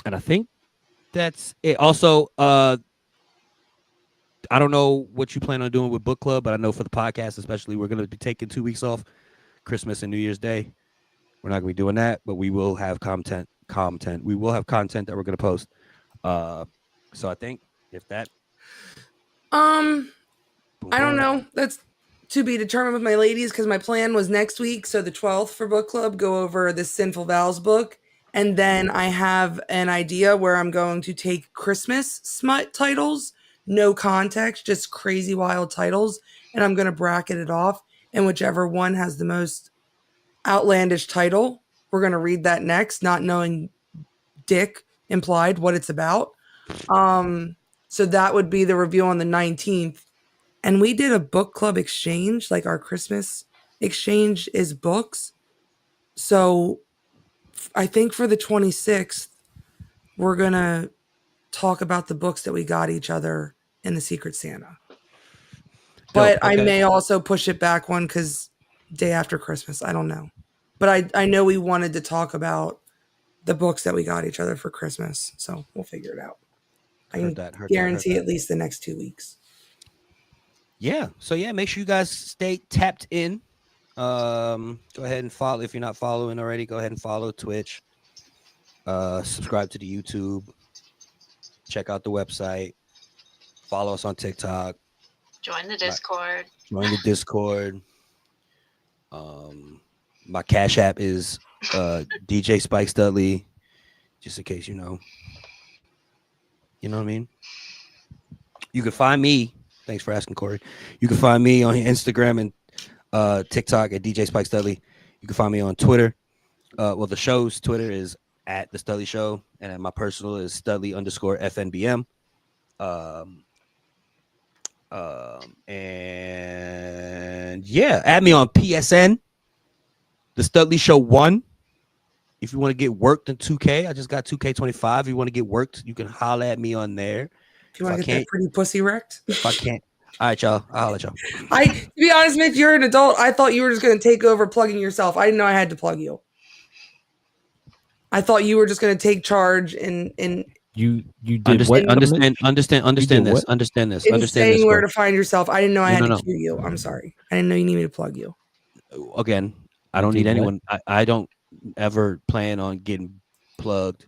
Speaker 1: I think that's it. Also, I don't know what you plan on doing with book club, but I know for the podcast, especially, we're going to be taking 2 weeks off, Christmas and New Year's Day. We're not going to be doing that, but we will have content. We will have content that we're going to post. So I think if that,
Speaker 2: I don't know. That's to be determined with my ladies, because my plan was next week, so the 12th for book club, go over the Sinful Vows book. And then I have an idea where I'm going to take Christmas smut titles, no context, just crazy wild titles, and I'm going to bracket it off. And whichever one has the most outlandish title, we're going to read that next, not knowing dick implied what it's about. So that would be the review on the 19th. And we did a book club exchange, like our Christmas exchange is books. So I think for the 26th, we're going to talk about the books that we got each other in the Secret Santa. But
Speaker 1: okay.
Speaker 2: I may also push it back one because day after Christmas, I don't know. But I know we wanted to talk about the books that we got each other for Christmas. So we'll figure it out. I can guarantee at least the next 2 weeks.
Speaker 1: Yeah. So yeah, make sure you guys stay tapped in. Go ahead and follow. If you're not following already, go ahead and follow Twitch. Subscribe to the YouTube. Check out the website. Follow us on TikTok.
Speaker 6: Join the Discord.
Speaker 1: Join the Discord. My Cash App is DJ Spike Studley, just in case you know. You know what I mean? You can find me. Thanks for asking, Corey. You can find me on Instagram and TikTok at DJ Spike Studley. You can find me on Twitter. Well, the show's Twitter is at The Studley Show, and my personal is Studley_FNBM. And yeah, add me on PSN, The Studley Show 1. If you want to get worked in 2K, I just got 2K25. If you want to get worked, you can holler at me on there.
Speaker 2: If you want to get that pretty pussy wrecked.
Speaker 1: If I can't. All right, y'all. I'll holler at y'all.
Speaker 2: To be honest, Mitch, you're an adult. I thought you were just going to take over plugging yourself. I didn't know I had to plug you. I thought you were just going to take charge and
Speaker 3: you did
Speaker 1: understand
Speaker 3: what?
Speaker 1: Understand this.
Speaker 2: in saying where to find yourself. I didn't know I had to cue you. I'm sorry. I didn't know you need me to plug you.
Speaker 1: Again, I don't need anyone. I don't ever plan on getting plugged.